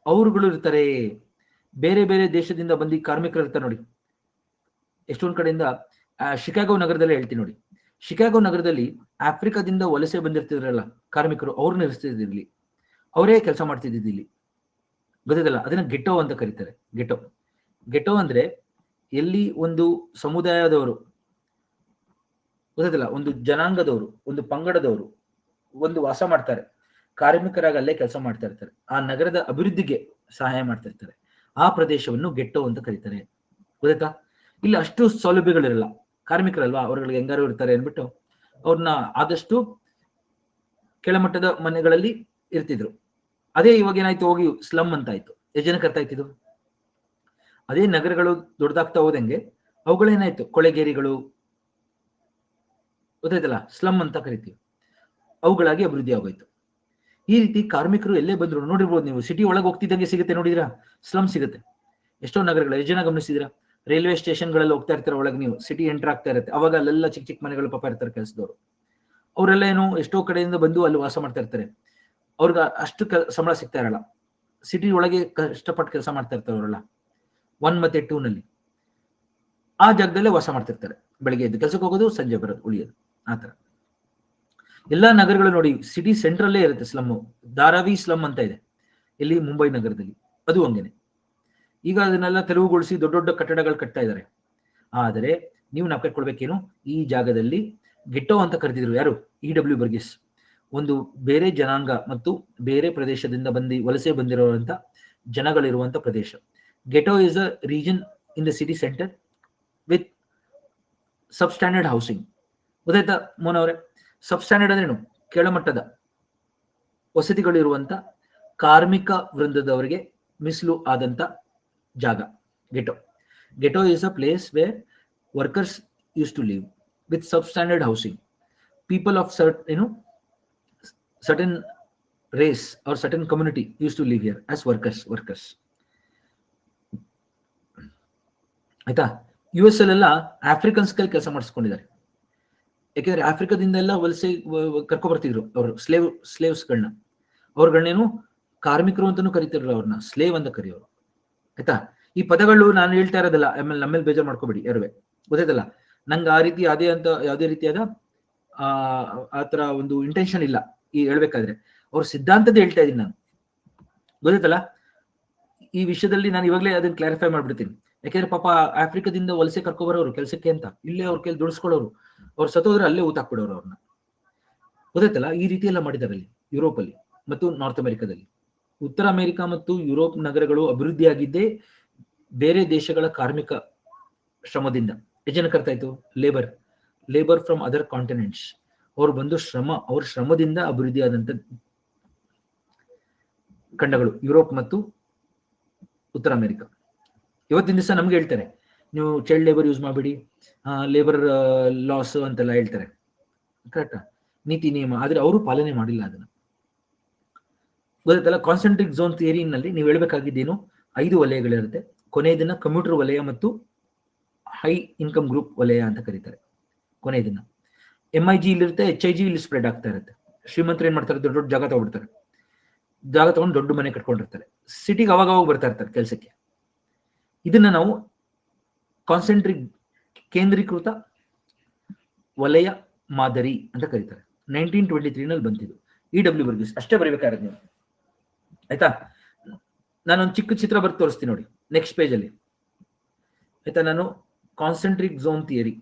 ಅವರುಗಳು ಇರ್ತಾರೆ. ಬೇರೆ ಬೇರೆ ದೇಶದಿಂದ ಬಂದು ಕಾರ್ಮಿಕರು ಇರ್ತಾರೆ ನೋಡಿ. ಎಷ್ಟೊಂದು ಕಡೆಯಿಂದ ಶಿಕಾಗೋ ನಗರದಲ್ಲಿ ಹೇಳ್ತೀನಿ ನೋಡಿ, ಶಿಕಾಗೋ ನಗರದಲ್ಲಿ ಆಫ್ರಿಕಾದಿಂದ ವಲಸೆ ಬಂದಿರ್ತಿದ್ರಲ್ಲ ಕಾರ್ಮಿಕರು, ಅವ್ರನ್ನ ಇರಿಸ್ತಿದ್ದಿರ್ಲಿ, ಅವರೇ ಕೆಲಸ ಮಾಡ್ತಿದ್ದಿದ್ದು ಇಲ್ಲಿ. ಗೊತ್ತಿದಲ್ಲ, ಅದನ್ನ ಗೆಟೋ ಅಂತ ಕರೀತಾರೆ. ಗೆಟೋ ಗೆಟೋ ಅಂದ್ರೆ ಎಲ್ಲಿ ಒಂದು ಸಮುದಾಯದವರು, ಗೊತ್ತಿಲ್ಲ, ಒಂದು ಜನಾಂಗದವರು, ಒಂದು ಪಂಗಡದವರು ಒಂದು ವಾಸ ಮಾಡ್ತಾರೆ, ಕಾರ್ಮಿಕರಾಗಿ ಅಲ್ಲೇ ಕೆಲಸ ಮಾಡ್ತಾ ಇರ್ತಾರೆ, ಆ ನಗರದ ಅಭಿವೃದ್ಧಿಗೆ ಸಹಾಯ ಮಾಡ್ತಾ ಇರ್ತಾರೆ, ಆ ಪ್ರದೇಶವನ್ನು ಗೆಟ್ಟೋ ಅಂತ ಕರೀತಾರೆ. ಗೊತ್ತಾಯ್ತಾ? ಇಲ್ಲಿ ಅಷ್ಟು ಸೌಲಭ್ಯಗಳಿರಲ್ಲ, ಕಾರ್ಮಿಕರಲ್ವಾ, ಅವ್ರಿಗೆ ಹೆಂಗಾರು ಇರ್ತಾರೆ ಅಂದ್ಬಿಟ್ಟು ಅವ್ರನ್ನ ಆದಷ್ಟು ಕೆಳಮಟ್ಟದ ಮನೆಗಳಲ್ಲಿ ಇರ್ತಿದ್ರು. ಅದೇ ಇವಾಗ ಏನಾಯ್ತು, ಹೋಗಿ ಸ್ಲಮ್ ಅಂತ ಆಯ್ತು. ಎಷ್ಟು ಜನಕ್ಕೆ ಅರ್ಥ ಆಯ್ತಿದ್ದು? ಅದೇ ನಗರಗಳು ದೊಡ್ಡದಾಗ್ತಾ ಹೋದಂಗೆ ಅವುಗಳೇನಾಯ್ತು, ಕೊಳೆಗೇರಿಗಳು, ಗೊತ್ತಾಯ್ತಲ್ಲ, ಸ್ಲಮ್ ಅಂತ ಕರಿತೀವಿ, ಅವುಗಳಾಗಿ ಅಭಿವೃದ್ಧಿ ಆಗೋಯ್ತು. ಈ ರೀತಿ ಕಾರ್ಮಿಕರು ಎಲ್ಲೇ ಬಂದ್ರು ನೋಡಿರ್ಬೋದು ನೀವು, ಸಿಟಿ ಒಳಗೆ ಹೋಗ್ತಿದ್ದಂಗೆ ಸಿಗುತ್ತೆ, ನೋಡಿದ್ರಾ, ಸ್ಲಮ್ ಸಿಗುತ್ತೆ. ಎಷ್ಟೋ ನಗರಗಳು, ಎಷ್ಟು ಜನ ಗಮನಿಸಿದಿರಾ? ರೈಲ್ವೆ ಸ್ಟೇಷನ್ಗಳಲ್ಲಿ ಹೋಗ್ತಾ ಇರ್ತಾರೆ ಒಳಗೆ, ನೀವು ಸಿಟಿ ಎಂಟರ್ ಆಗ್ತಾ ಇರುತ್ತೆ, ಅವಾಗ ಅಲ್ಲೆಲ್ಲ ಚಿಕ್ಕ ಚಿಕ್ಕ ಮನೆಗಳು ಪಾಪ ಇರ್ತಾರೆ ಕೆಲಸದವರು. ಅವರೆಲ್ಲ ಏನು ಎಷ್ಟೋ ಕಡೆಯಿಂದ ಬಂದು ಅಲ್ಲಿ ವಾಸ ಮಾಡ್ತಾ ಇರ್ತಾರೆ, ಅವ್ರಿಗೆ ಅಷ್ಟು ಸಂಬಳ ಸಿಗ್ತಾ ಇರಲ್ಲ. ಸಿಟಿ ಒಳಗೆ ಕಷ್ಟಪಟ್ಟು ಕೆಲಸ ಮಾಡ್ತಾ ಇರ್ತಾರೆ ಅವರೆಲ್ಲ, 1 ಮತ್ತೆ 2 ನಲ್ಲಿ ಆ ಜಾಗದಲ್ಲೇ ವಾಸ ಮಾಡ್ತಿರ್ತಾರೆ. ಬೆಳಿಗ್ಗೆ ಎದ್ದು ಕೆಲಸಕ್ಕೆ ಹೋಗೋದು, ಸಂಜೆ ಬರೋದು, ಉಳಿಯೋದು, ಆತರ. ಎಲ್ಲಾ ನಗರಗಳು ನೋಡಿ ಸಿಟಿ ಸೆಂಟ್ರಲ್ಲೇ ಇರುತ್ತೆ ಸ್ಲಮ್. ಧಾರಾವಿ ಸ್ಲಮ್ ಅಂತ ಇದೆ ಇಲ್ಲಿ ಮುಂಬೈ ನಗರದಲ್ಲಿ, ಅದು ಹಂಗೇನೆ. ಈಗ ಅದನ್ನೆಲ್ಲ ತೆರವುಗೊಳಿಸಿ ದೊಡ್ಡ ದೊಡ್ಡ ಕಟ್ಟಡಗಳು ಕಟ್ತಾ ಇದ್ದಾರೆ. ಆದರೆ ನೀವು ನಾಪ್ಕೊಳ್ಬೇಕೇನು, ಈ ಜಾಗದಲ್ಲಿ ಗೆಟ್ಟೋ ಅಂತ ಕರೆದಿದ್ರು ಯಾರು? E.W. ಬರ್ಗೀಸ್. ಒಂದು ಬೇರೆ ಜನಾಂಗ ಮತ್ತು ಬೇರೆ ಪ್ರದೇಶದಿಂದ ವಲಸೆ ಬಂದಿರುವಂತ ಜನಗಳಿರುವಂತ ಪ್ರದೇಶ. Ghetto is a region in the city centre with substandard housing. ಗೊತ್ತಾಯ್ತಾ ಮೋಹನ್ ಅವರೇ? ಸಬ್ಸ್ಟ್ಯಾಂಡರ್ಡ್ ಅಂದ್ರೇನು? ಕೆಳಮಟ್ಟದ ವಸತಿಗಳಿರುವಂತ ಕಾರ್ಮಿಕ ವೃಂದದವರಿಗೆ ಮೀಸಲು ಆದಂತ ಜಾಗ ghetto. Ghetto is a place where workers use to live with substandard housing. People of certain race or certain community used to live here as workers. ಆಯ್ತಾ? US ಅಲ್ಲೆಲ್ಲ ಆಫ್ರಿಕನ್ಸ್ ಕೈ ಕೆಲಸ ಮಾಡಿಸ್ಕೊಂಡಿದ್ದಾರೆ. ಯಾಕೆಂದ್ರೆ ಆಫ್ರಿಕಾದಿಂದ ಎಲ್ಲ ವಲಸೆ ಕರ್ಕೊ ಬರ್ತಿದ್ರು ಅವರು ಸ್ಲೇವ್ಸ್ಗಳನ್ನ. ಅವ್ರಗಳನ್ನೇನು ಕಾರ್ಮಿಕರು ಅಂತಾನು ಕರಿತಿರಲ್ಲ, ಅವ್ರನ್ನ ಸ್ಲೇವ್ ಅಂತ ಕರೆಯೋರು. ಆಯ್ತಾ? ಈ ಪದಗಳು ನಾನು ಹೇಳ್ತಾ ಇರೋದಲ್ಲ, ನಮ್ಮೇಲೆ ಬೇಜಾರು ಮಾಡ್ಕೋಬೇಡಿ ಯಾರುವೆ. ಗೊತ್ತಾಯ್ತಲ್ಲ, ನಂಗೆ ಆ ರೀತಿ ಯಾವುದೇ ರೀತಿಯಾದ ಆತರ ಒಂದು ಇಂಟೆನ್ಷನ್ ಇಲ್ಲ ಈ ಹೇಳ್ಬೇಕಾದ್ರೆ. ಅವ್ರ ಸಿದ್ಧಾಂತದ ಹೇಳ್ತಾ ಇದ್ದೀನಿ ನಾನು, ಗೊತ್ತಾಯ್ತಲ್ಲ. ಈ ವಿಷಯದಲ್ಲಿ ನಾನು ಇವಾಗಲೇ ಅದನ್ನ ಕ್ಲಾರಿಫೈ ಮಾಡ್ಬಿಡ್ತೀನಿ. ಯಾಕೆಂದ್ರೆ ಪಾಪ ಆಫ್ರಿಕಾದಿಂದ ವಲಸೆ ಕರ್ಕೊಬರೋರು ಕೆಲಸಕ್ಕೆ ಅಂತ ಇಲ್ಲೇ ಅವ್ರ ಕೈಲಿ ದುಡಿಸ್ಕೊಳ್ಳೋರು, ಅವ್ರು ಸತ್ತೋದ್ರೆ ಅಲ್ಲೇ ಊತ ಹಾಕ್ಬಿಡೋರು ಅವ್ರನ್ನ. ಗೊತ್ತಾಯ್ತಲ್ಲ, ಈ ರೀತಿ ಎಲ್ಲ ಮಾಡಿದ್ದಾರೆ ಅಲ್ಲಿ ಯುರೋಪ್ ಅಲ್ಲಿ ಮತ್ತು ನಾರ್ತ್ ಅಮೆರಿಕಾದಲ್ಲಿ. ಉತ್ತರ ಅಮೆರಿಕ ಮತ್ತು ಯುರೋಪ್ ನಗರಗಳು ಅಭಿವೃದ್ಧಿಯಾಗಿದ್ದೇ ಬೇರೆ ದೇಶಗಳ ಕಾರ್ಮಿಕ ಶ್ರಮದಿಂದ. ಎಷ್ಟು ಜನಕ್ಕೆ ಅರ್ಥ ಆಯ್ತು? Labour from other continents. ಅವ್ರು ಬಂದು ಅವ್ರ ಶ್ರಮದಿಂದ ಅಭಿವೃದ್ಧಿ ಆದಂತ ಖಂಡಗಳು ಯುರೋಪ್ ಮತ್ತು ಉತ್ತರ ಅಮೆರಿಕ. ಇವತ್ತಿನ ದಿವಸ ನಮ್ಗೆ ಹೇಳ್ತಾರೆ, ನೀವು ಚೈಲ್ಡ್ ಲೇಬರ್ ಯೂಸ್ ಮಾಡಬೇಡಿ, ಲೇಬರ್ ಲಾಸ್ ಅಂತೆಲ್ಲ ಹೇಳ್ತಾರೆ. ಕರೆಕ್ಟಾ? ನೀತಿ ನಿಯಮ. ಆದ್ರೆ ಅವರು ಪಾಲನೆ ಮಾಡಿಲ್ಲ ಅದನ್ನ. ಗೊತ್ತಾಯ್ತಲ್ಲ, ಕಾನ್ಸೆಂಟ್ರಿಕ್ ಝೋನ್ ಥಿಯರಿನಲ್ಲಿ ನೀವು ಹೇಳ್ಬೇಕಾಗಿದ್ದೇನು, 5 ವಲಯಗಳಿರುತ್ತೆ. ಕೊನೆಯದನ್ನ ಕಮ್ಯೂಟರ್ ವಲಯ ಮತ್ತು ಹೈ ಇನ್ಕಮ್ ಗ್ರೂಪ್ ವಲಯ ಅಂತ ಕರೀತಾರೆ. ಕೊನೆಯದನ್ನ MIG ಇಲ್ಲಿರುತ್ತೆ, HIG ಇಲ್ಲಿ ಸ್ಪ್ರೆಡ್ ಆಗ್ತಾ ಇರುತ್ತೆ. ಶ್ರೀಮಂತರು ಏನ್ ಮಾಡ್ತಾರೆ, ದೊಡ್ಡ ದೊಡ್ಡ ಜಾಗ ತಗೊಂಡ್ಬಿಡ್ತಾರೆ, ಜಾಗ ತಗೊಂಡು ದೊಡ್ಡ ಮನೆ ಕಟ್ಕೊಂಡಿರ್ತಾರೆ, ಸಿಟಿಗೆ ಅವಾಗ ಬರ್ತಾ ಇರ್ತಾರೆ ಕೆಲಸಕ್ಕೆ. ಇದನ್ನ ನಾವು ಕಾನ್ಸೆಂಟ್ರಿಕ್ ಕೇಂದ್ರೀಕೃತ ವಲಯ ಮಾದರಿ ಅಂತ ಕರೀತಾರೆ. 1923 ನಲ್ಲಿ ಬಂತಿದ್ದು. E.W. ಬರ್ಗೀಸ್ ಅಷ್ಟೇ ಬರೀಬೇಕಾದ್ರೆ ನೀವು. ಆಯ್ತಾ? ನಾನೊಂದು ಚಿಕ್ಕ ಚಿತ್ರ ಬರ್ದು ತೋರಿಸ್ತೀನಿ ನೋಡಿ ನೆಕ್ಸ್ಟ್ ಪೇಜ್ ಅಲ್ಲಿ. ಆಯ್ತಾ? ನಾನು ಕಾನ್ಸೆಂಟ್ರಿಕ್ ಝೋನ್ ಥಿಯರಿ,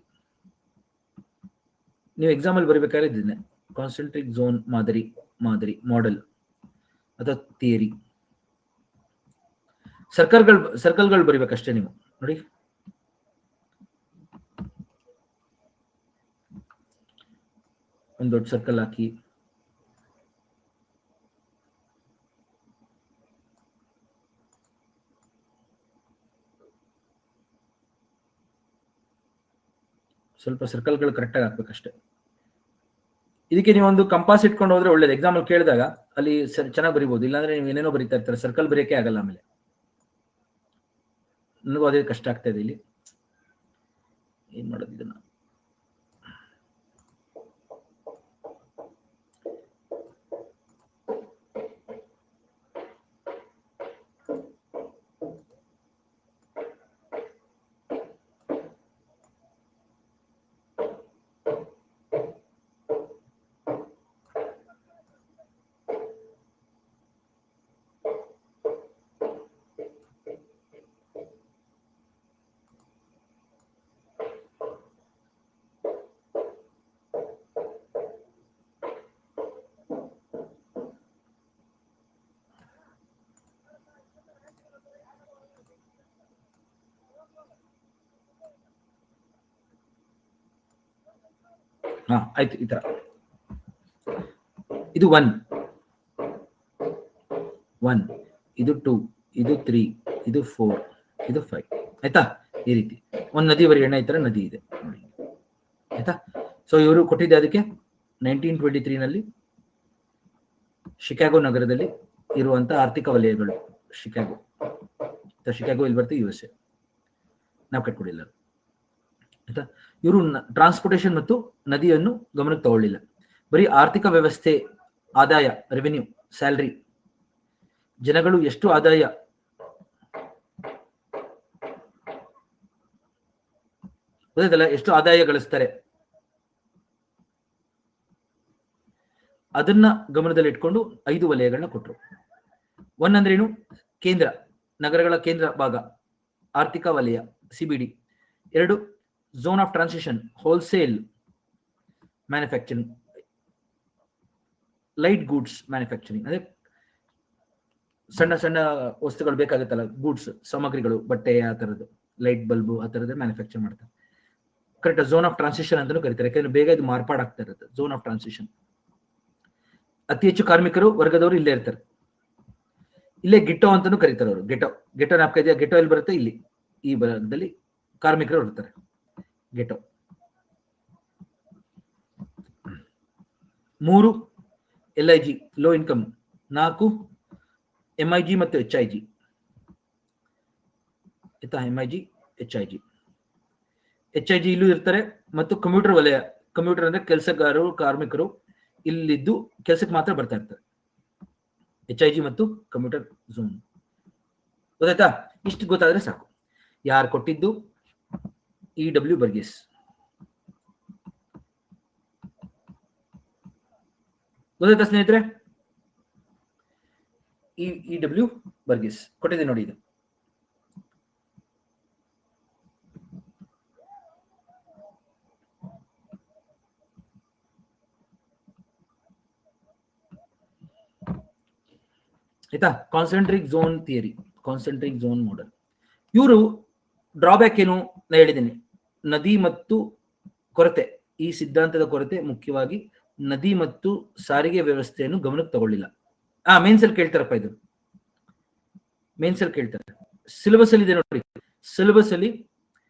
ನೀವು ಎಕ್ಸಾಮ್ ಅಲ್ಲಿ ಬರೀಬೇಕಾದ್ರೆ ಇದನ್ನೇ ಕಾನ್ಸೆಂಟ್ರಿಕ್ ಝೋನ್ ಮಾದರಿ ಮಾಡೆಲ್ ಅಥವಾ ಥಿಯರಿ. ಸರ್ಕಲ್ಗಳು ಬರೀಬೇಕಷ್ಟೇ ನೀವು ನೋಡಿ. ಒಂದು ದೊಡ್ಡ ಸರ್ಕಲ್ ಹಾಕಿ ಸ್ವಲ್ಪ ಸರ್ಕಲ್ಗಳು ಕರೆಕ್ಟಾಗಿ ಹಾಕ್ಬೇಕಷ್ಟೇ. ಇದಕ್ಕೆ ನೀವು ಒಂದು ಕಂಪಾಸ್ ಇಟ್ಕೊಂಡು ಹೋದ್ರೆ ಒಳ್ಳೇದು. ಎಕ್ಸಾಮ್ ಅಲ್ಲಿ ಕೇಳಿದಾಗ ಅಲ್ಲಿ ಚೆನ್ನಾಗಿ ಬರಿಬಹುದು. ಇಲ್ಲಾಂದ್ರೆ ನೀವು ಏನೇನೋ ಬರೀತಾ ಇರ್ತಾರೆ, ಸರ್ಕಲ್ ಬರೆಯಕ್ಕೆ ಆಗಲ್ಲ. ಆಮೇಲೆ ನನಗೂ ಅದೇ ಕಷ್ಟ ಆಗ್ತಾ ಇದೆ ಇಲ್ಲಿ. ಏನ್ ಮಾಡೋದು ಇದನ್ನ? ಆಯ್ತು. ಈ ತರ ಇದು 1, ಇದು 2, ಇದು 3, ಇದು 4, ಇದು 5. ಆಯ್ತಾ? ಈ ರೀತಿ ಒಂದು ನದಿ ಬರೆಯೋಣ. ಈ ತರ ನದಿ ಇದೆ ಆಯ್ತಾ? ಸೊ ಇವರು ಕೊಟ್ಟಿದ್ದೆ ಅದಕ್ಕೆ 1923 ನಲ್ಲಿ ಶಿಕಾಗೋ ನಗರದಲ್ಲಿ ಇರುವಂತ ಆರ್ಥಿಕ ವಲಯಗಳು. ಶಿಕಾಗೋ ಇಲ್ಲಿ ಬರ್ತದೆ, USA. ನಾವು ಕಟ್ಕೊಡಿಲ್ಲ ಆಯ್ತಾ? ಇವರು ಟ್ರಾನ್ಸ್ಪೋರ್ಟೇಷನ್ ಮತ್ತು ನದಿಯನ್ನು ಗಮನಕ್ಕೆ ತಗೊಳ್ಳಿಲ್ಲ. ಬರೀ ಆರ್ಥಿಕ ವ್ಯವಸ್ಥೆ, ಆದಾಯ, ರೆವೆನ್ಯೂ, ಸ್ಯಾಲರಿ, ಜನಗಳು ಎಷ್ಟು ಆದಾಯ ಗೊತ್ತಾಯ್ತಲ್ಲ, ಎಷ್ಟು ಆದಾಯ ಗಳಿಸ್ತಾರೆ ಅದನ್ನ ಗಮನದಲ್ಲಿ ಇಟ್ಕೊಂಡು 5 ವಲಯಗಳನ್ನ ಕೊಟ್ಟರು. 1 ಅಂದ್ರೇನು? ಕೇಂದ್ರ, ನಗರಗಳ ಕೇಂದ್ರ ಭಾಗ, ಆರ್ಥಿಕ ವಲಯ, CBD. 2 zone of transition, wholesale manufacturing, light goods manufacturing, ಅಂದ್ರೆ ಸಣ್ಣ ಸಣ್ಣ ವಸ್ತುಗಳು ಬೇಕಾಗುತ್ತಲ್ಲ, ಗೂಡ್ಸ್, ಸಾಮಗ್ರಿಗಳು, ಬಟ್ಟೆ, ಆ ತರದ್ದು, ಲೈಟ್ ಬಲ್ಬು, ಆ ತರದ್ದು ಮ್ಯಾನುಫ್ಯಾಕ್ಚರ್ ಮಾಡ್ತಾರೆ. ಕರೆಕ್ಟ್. ಝೋನ್ ಆಫ್ ಟ್ರಾನ್ಸಿಷನ್ ಅಂತಾನೂ ಕರೀತಾರೆ, ಯಾಕಂದ್ರೆ ಬೇಗ ಇದು ಮಾರ್ಪಾಡಾಗ್ತಾ ಇರುತ್ತೆ. Zone of transition. ಅತಿ ಹೆಚ್ಚು ಕಾರ್ಮಿಕರು ವರ್ಗದವರು ಇಲ್ಲೇ ಇರ್ತಾರೆ. ಇಲ್ಲೇ ಗಿಟ್ಟೋ ಅಂತಾನೂ ಕರೀತಾರೆ ಅವರು. ಗೆಟೋ ನಾಪ್ಕ ಇದೆಯಾ? ಗೆಟೋ ಎಲ್ಲಿ ಬರುತ್ತೆ? ಇಲ್ಲಿ ಈ ಭಾಗದಲ್ಲಿ ಕಾರ್ಮಿಕರು ಇರ್ತಾರೆ. ಗೆಟೋ. 3 LIG, ಲೋ ಇನ್ಕಮ್. 4 MIG ಮತ್ತು HIG. ಆಯ್ತಾ? MIG, HIG ಇಲ್ಲೂ ಇರ್ತಾರೆ. ಮತ್ತು ಕಂಪ್ಯೂಟರ್ ವಲಯ. ಕಂಪ್ಯೂಟರ್ ಅಂದ್ರೆ ಕೆಲಸಗಾರರು, ಕಾರ್ಮಿಕರು ಇಲ್ಲಿದ್ದು ಕೆಲಸಕ್ಕೆ ಮಾತ್ರ ಬರ್ತಾ ಇರ್ತಾರೆ. HIG ಮತ್ತು ಕಂಪ್ಯೂಟರ್ ಝೋನ್. ಗೊತ್ತಾಯ್ತಾ? ಇಷ್ಟು ಗೊತ್ತಾದ್ರೆ ಸಾಕು. ಯಾರು ಕೊಟ್ಟಿದ್ದು? EW ಬರ್ಗೇಸ್. ಗೊತ್ತಾಯ್ತಾ ಸ್ನೇಹಿತರೆ? EW ಬರ್ಗೇಸ್ ಕೊಟ್ಟಿದೆ ನೋಡಿ. ಇದು ಆಯ್ತಾ? Concentric zone theory, concentric zone model. ಇವರು ಡ್ರಾಬ್ಯಾಕ್ ಏನು ನಾ ಹೇಳಿದ್ದೀನಿ, ನದಿ ಮತ್ತು ಕೊರತೆ. ಈ ಸಿದ್ಧಾಂತದ ಕೊರತೆ ಮುಖ್ಯವಾಗಿ ನದಿ ಮತ್ತು ಸಾರಿಗೆ ವ್ಯವಸ್ಥೆಯನ್ನು ಗಮನಕ್ಕೆ ತಗೊಳ್ಳಿಲ್ಲ. ಮೇನ್ಸ್ ಅಲ್ಲಿ ಕೇಳ್ತಾರಪ್ಪ, ಇದು ಮೇನ್ಸ್ ಅಲ್ಲಿ ಕೇಳ್ತಾರೆ. ಸಿಲೆಬಸ್ ಅಲ್ಲಿ ಇದೆ ನೋಡಿ. ಸಿಲೆಬಸ್ ಅಲ್ಲಿ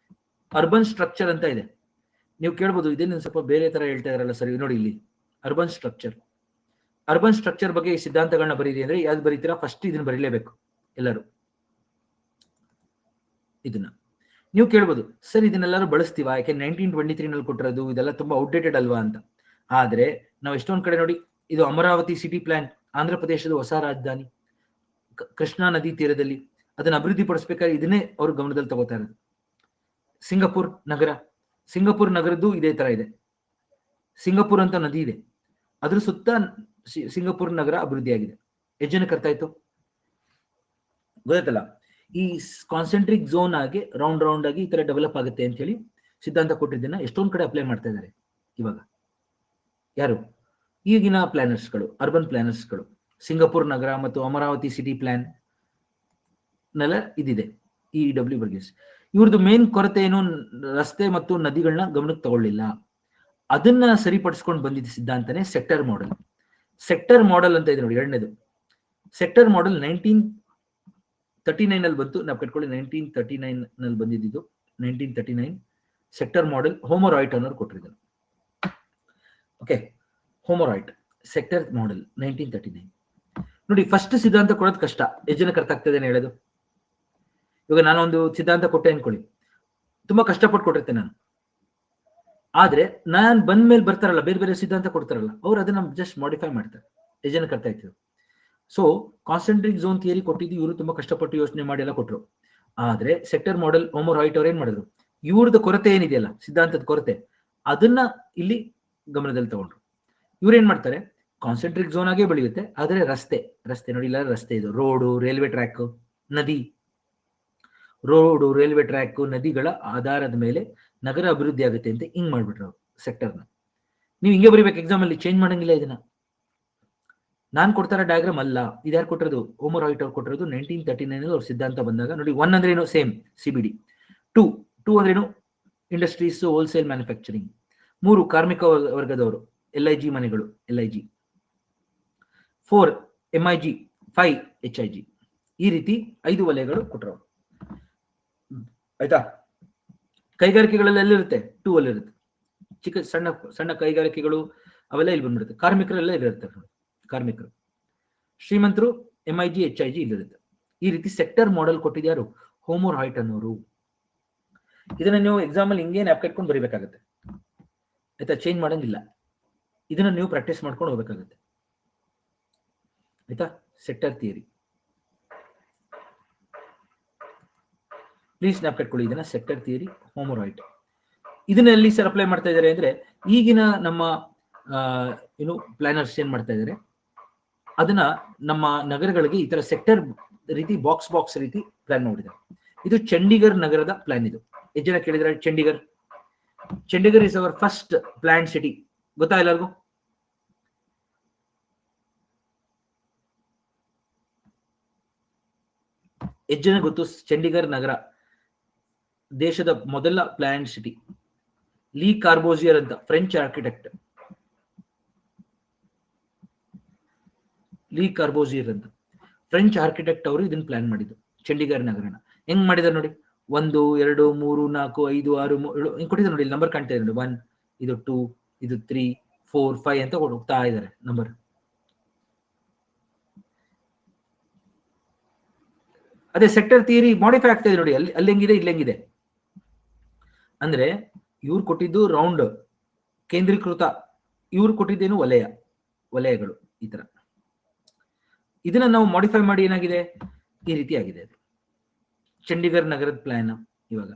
ಅರ್ಬನ್ ಸ್ಟ್ರಕ್ಚರ್ ಅಂತ ಇದೆ. ನೀವು ಕೇಳ್ಬೋದು, ಇದೇನು ಸ್ವಲ್ಪ ಬೇರೆ ತರ ಹೇಳ್ತಾ ಇದಾರಲ್ಲ ಸರ್. ನೋಡಿ ಇಲ್ಲಿ ಅರ್ಬನ್ ಸ್ಟ್ರಕ್ಚರ್ ಬಗ್ಗೆ ಈ ಸಿದ್ಧಾಂತಗಳನ್ನ ಬರೀರಿ ಅಂದ್ರೆ ಯಾವ್ದು ಬರೀತೀರಾ? ಫಸ್ಟ್ ಇದನ್ನ ಬರೀಲೇಬೇಕು ಎಲ್ಲರೂ. ಇದನ್ನ ನೀವು ಕೇಳ್ಬೋದು, ಸರ್ ಇದನ್ನೆಲ್ಲರೂ ಬಳಸ್ತೀವಾ? ಯಾಕೆ 1923 ನಲ್ಲಿ ಕೊಟ್ಟಿರೋದು ಇದೆಲ್ಲ ತುಂಬಾ ಔಟ್ಡೇಟೆಡ್ ಅಲ್ವಾ ಅಂತ. ಆದ್ರೆ ನಾವು ಎಷ್ಟೊಂದ್ ಕಡೆ ನೋಡಿ, ಇದು ಅಮರಾವತಿ ಸಿಟಿ ಪ್ಲಾನ್, ಆಂಧ್ರ ಪ್ರದೇಶದ ಹೊಸ ರಾಜಧಾನಿ, ಕೃಷ್ಣಾ ನದಿ ತೀರದಲ್ಲಿ ಅದನ್ನ ಅಭಿವೃದ್ಧಿ ಪಡಿಸ್ಬೇಕಾದ್ರೆ ಇದನ್ನೇ ಅವರು ಗಮನದಲ್ಲಿ ತಗೋತಾ ಇರೋದು. ಸಿಂಗಪುರ್ ನಗರದ್ದು ಇದೇ ತರ ಇದೆ. ಸಿಂಗಪುರ್ ಅಂತ ನದಿ ಇದೆ, ಅದ್ರ ಸುತ್ತ ಸಿಂಗಪುರ್ ನಗರ ಅಭಿವೃದ್ಧಿ ಆಗಿದೆ. ಎಷ್ಟು ಜನಕ್ಕೆ ಅರ್ಥ ಆಯ್ತು? ಗೊತ್ತಾಯ್ತಲ್ಲ? ಈ ಕಾನ್ಸೆಂಟ್ರಿಕ್ ಝೋನ್ ಆಗಿ ರೌಂಡ್ ಆಗಿ ಈ ತರ ಡೆವಲಪ್ ಆಗುತ್ತೆ ಅಂತ ಹೇಳಿ ಸಿದ್ಧಾಂತ ಕೊಟ್ಟಿದ್ದನ್ನ ಎಷ್ಟೊಂದ್ ಕಡೆ ಅಪ್ಲೈ ಮಾಡ್ತಾ ಇದ್ದಾರೆ ಇವಾಗ. ಯಾರು? ಈಗಿನ ಪ್ಲಾನರ್ಸ್ಗಳು, ಅರ್ಬನ್ ಪ್ಲಾನರ್ಸ್ಗಳು. ಸಿಂಗಪುರ್ ನಗರ ಮತ್ತು ಅಮರಾವತಿ ಸಿಟಿ ಪ್ಲಾನ್ ನೆಲ್ಲ ಇದಿದೆ. EW ಬರ್ಗೇಸ್ ಇವ್ರದ್ದು ಮೇನ್ ಕೊರತೆ ಏನು? ರಸ್ತೆ ಮತ್ತು ನದಿಗಳನ್ನ ಗಮನಕ್ಕೆ ತಗೊಳ್ಳಿಲ್ಲ. ಅದನ್ನ ಸರಿಪಡಿಸ್ಕೊಂಡು ಬಂದಿದ್ದ ಸಿದ್ಧಾಂತನೇ ಸೆಕ್ಟರ್ ಮಾಡೆಲ್ ಅಂತ ಇದೆ ನೋಡಿ. ಎರಡನೇದು ಸೆಕ್ಟರ್ ಮಾಡೆಲ್ 1939 ಅಲ್ಲಿ ಬಂತು. ನಾವು ಕಟ್ಕೊಳ್ಳಿ, 1939 ನಲ್ಲಿ ಬಂದಿದ್ದು. 1939 ಸೆಕ್ಟರ್ ಮಾಡೆಲ್ ಹೋಮೋ ರಾಯ್ಟ್ ಅನ್ನೋರು ಕೊಟ್ಟಿದ್ದಾರೆ. Okay, homo right sector model 1939. ನೋಡಿ, ಫಸ್ಟ್ ಸಿದ್ಧಾಂತ ಕೊಡೋದು ಕಷ್ಟ. ಎಷ್ಟು ಜನಕ್ಕೆ ಅರ್ಥ ಆಗ್ತದೆ ಹೇಳೋದು? ಇವಾಗ ನಾನು ಒಂದು ಸಿದ್ಧಾಂತ ಕೊಟ್ಟೆ ಅನ್ಕೊಳ್ಳಿ, ತುಂಬಾ ಕಷ್ಟಪಟ್ಟು ಕೊಟ್ಟಿರ್ತೇನೆ ನಾನು. ಆದ್ರೆ ನಾನ್ ಬಂದ್ಮೇಲೆ ಬರ್ತಾರಲ್ಲ, ಬೇರೆ ಬೇರೆ ಸಿದ್ಧಾಂತ ಕೊಡ್ತಾರಲ್ಲ, ಅವ್ರು ಅದನ್ನ ಜಸ್ಟ್ ಮಾಡಿಫೈ ಮಾಡ್ತಾರೆ. ಎಷ್ಟು ಜನಕ್ಕೆ ಅರ್ಥ ಆಯ್ತು? ಸೊ ಕಾನ್ಸೆಂಟ್ರಿಕ್ ಝೋನ್ ಥಿಯರಿ ಕೊಟ್ಟಿದ್ದು ಇವರು ತುಂಬಾ ಕಷ್ಟಪಟ್ಟು ಯೋಚನೆ ಮಾಡಿ ಎಲ್ಲ ಕೊಟ್ಟರು. ಆದ್ರೆ ಸೆಕ್ಟರ್ ಮಾಡೆಲ್ ಓಮರ್ ಹಾಯ್ಟ್ ಅವ್ರು ಏನ್ ಮಾಡಿದ್ರು, ಇವ್ರದ್ದು ಕೊರತೆ ಏನಿದೆಯಲ್ಲ, ಸಿದ್ಧಾಂತದ ಕೊರತೆ, ಅದನ್ನ ಇಲ್ಲಿ ಗಮನದಲ್ಲಿ ತಗೊಂಡ್ರು. ಇವ್ರು ಏನ್ ಮಾಡ್ತಾರೆ, ಕಾನ್ಸೆಂಟ್ರಿಕ್ ಝೋನ್ ಆಗೇ ಬೆಳೆಯುತ್ತೆ, ಆದ್ರೆ ರಸ್ತೆ ನೋಡಿ, ಇಲ್ಲ ರಸ್ತೆ, ಇದು ರೋಡು, ರೈಲ್ವೆ ಟ್ರ್ಯಾಕ್, ನದಿ, ರೋಡು, ರೈಲ್ವೆ ಟ್ರ್ಯಾಕ್, ನದಿಗಳ ಆಧಾರದ ಮೇಲೆ ನಗರ ಅಭಿವೃದ್ಧಿ ಆಗುತ್ತೆ ಅಂತ ಹಿಂಗ್ ಮಾಡ್ಬಿಟ್ರು ಅವ್ರು ಸೆಕ್ಟರ್ನ. ನೀವು ಹಿಂಗೆ ಬರೀಬೇಕು ಎಕ್ಸಾಮ್ ಅಲ್ಲಿ, ಚೇಂಜ್ ಮಾಡಂಗಿಲ್ಲ ಇದನ್ನ. ನಾನ್ ಕೊಡ್ತಾರ ಡಯಾಗ್ರಾಮ್ ಅಲ್ಲ, ಇದ್ಯಾರು ಕೊಟ್ಟಿರೋದು, ಓಮರ್ ಹಾಯ್ಟ್ ಅವ್ರು ಕೊಟ್ಟಿರೋದು 1939 ಅವ್ರ ಸಿದ್ಧಾಂತ ಬಂದಾಗ. ನೋಡಿ, 1 ಅಂದ್ರೆ ಏನು, ಸೇಮ್ CBD. 2 ಅಂದ್ರೆ ಏನು, ಇಂಡಸ್ಟ್ರೀಸ್, ಹೋಲ್ಸೇಲ್ ಮ್ಯಾನುಫ್ಯಾಕ್ಚರಿಂಗ್. 3 ಕಾರ್ಮಿಕ ವರ್ಗದವರು, LIG ಮನೆಗಳು, LIG. 4 MIG, 5 HIG. ಈ ರೀತಿ 5 ವಲಯಗಳು ಕೊಟ್ಟರು. ಆಯ್ತಾ? ಕೈಗಾರಿಕೆಗಳೆಲ್ಲ ಎಲ್ಲಿರುತ್ತೆ, 2 ಅಲ್ಲಿ ಇರುತ್ತೆ. ಚಿಕ್ಕ ಸಣ್ಣ ಸಣ್ಣ ಕೈಗಾರಿಕೆಗಳು ಅವೆಲ್ಲ ಇಲ್ಲಿ ಬಂದ್ಬಿಡುತ್ತೆ. ಕಾರ್ಮಿಕರೆಲ್ಲ ಇಲ್ಲಿರ್ತಾರೆ. ಕಾರ್ಮಿಕರು, ಶ್ರೀಮಂತರು MIG, HIG ಇಲ್ಲಿರುತ್ತೆ. ಈ ರೀತಿ ಸೆಕ್ಟರ್ ಮಾಡೆಲ್ ಕೊಟ್ಟಿದ್ಯಾರು, ಓಮರ್ ಹಾಯ್ಟ್ ಅನ್ನೋರು. ಇದನ್ನ ನೀವು ಎಕ್ಸಾಮ್ ಅಲ್ಲಿ ಹಿಂಗೇನು ಆಪ್ ಕಟ್ಕೊಂಡು ಬರೀಬೇಕಾಗುತ್ತೆ. ಆಯ್ತಾ? ಚೇಂಜ್ ಮಾಡಂಗಿಲ್ಲ. ಇದನ್ನ ನೀವು ಪ್ರಾಕ್ಟೀಸ್ ಮಾಡ್ಕೊಂಡು ಹೋಗ್ಬೇಕಾಗುತ್ತೆ. ಆಯ್ತಾ? ಸೆಕ್ಟರ್ ಥಿಯರಿ ಪ್ಲೀಸ್ ಜ್ಞಾಪಕ ಇಟ್ಕೊಳ್ಳಿ. ಇದನ್ನ ಸೆಕ್ಟರ್ ಥಿಯರಿ, ಓಮರ್ ಹಾಯ್ಟ್. ಇದನ್ನ ಎಲ್ಲಿ ಸರ್ ಅಪ್ಲೈ ಮಾಡ್ತಾ ಇದ್ದಾರೆ ಅಂದ್ರೆ, ಈಗಿನ ನಮ್ಮ ಏನು ಪ್ಲಾನರ್ಸ್ ಏನ್ ಮಾಡ್ತಾ ಇದ್ದಾರೆ, ಅದನ್ನ ನಮ್ಮ ನಗರಗಳಿಗೆ ಈ ತರ ಸೆಕ್ಟರ್ ರೀತಿ ಬಾಕ್ಸ್ ರೀತಿ ಪ್ಲಾನ್ ಮಾಡಿದ್ದಾರೆ. ಇದು ಚಂಡೀಗರ್ ನಗರದ ಪ್ಲಾನ್. ಇದು ಎಷ್ಟು ಜನ ಕೇಳಿದ್ರೆ, Chandigarh is our first plan city. ಗೊತ್ತಾ ಎಲ್ಲರಿಗೂ? ಎಷ್ಟು ಜನ ಗೊತ್ತು ಚಂಡೀಗರ್ ನಗರ ದೇಶದ ಮೊದಲ ಪ್ಲಾನ್ ಸಿಟಿ? ಲೀ ಕಾರ್ಬೋಸಿಯರ್ ಅಂತ ಫ್ರೆಂಚ್ ಆರ್ಕಿಟೆಕ್ಟ್, ಲೀ ಕಾರ್ಬೋಸಿಯರ್ ಅಂತ ಫ್ರೆಂಚ್ ಆರ್ಕಿಟೆಕ್ಟ್ ಅವರು ಇದನ್ನ ಪ್ಲಾನ್ ಮಾಡಿದ್ದು, ಚಂಡೀಗರ್ ನಗರನ. ಹೆಂಗ್ ಮಾಡಿದಾರೆ ನೋಡಿ, 1 2 3 4 5 6 7 ಹಿಂಗ್ ಕೊಟ್ಟಿದ್ದಾರೆ ನೋಡಿ, ನಂಬರ್ ಕಾಣ್ತಾ ಇದೆ ನೋಡಿ. 1, ಇದು 2, ಇದು 3, 4, 5 ಅಂತ ಹೋಗ್ತಾ ಇದ್ದಾರೆ ನಂಬರ್. ಅದೇ ಸೆಕ್ಟರ್ ಥಿಯರಿ ಮಾಡಿಫೈ ಆಗ್ತಾ ಇದೆ ನೋಡಿ, ಅಲ್ಲಿ ಹೆಂಗಿದೆ, ಇಲ್ಲಿ ಹೆಂಗಿದೆ ಅಂದ್ರೆ, ಇವ್ರು ಕೊಟ್ಟಿದ್ದು ರೌಂಡ್ ಕೇಂದ್ರೀಕೃತ, ಇವ್ರು ಕೊಟ್ಟಿದ್ದೇನು ವಲಯಗಳು, ಈ ತರ. ಇದನ್ನ ನಾವು ಮಾಡಿಫೈ ಮಾಡಿ ಏನಾಗಿದೆ, ಈ ರೀತಿ ಆಗಿದೆ ಅದು ಚಂಡೀಗರ್ ನಗರದ ಪ್ಲಾನ್. ಇವಾಗ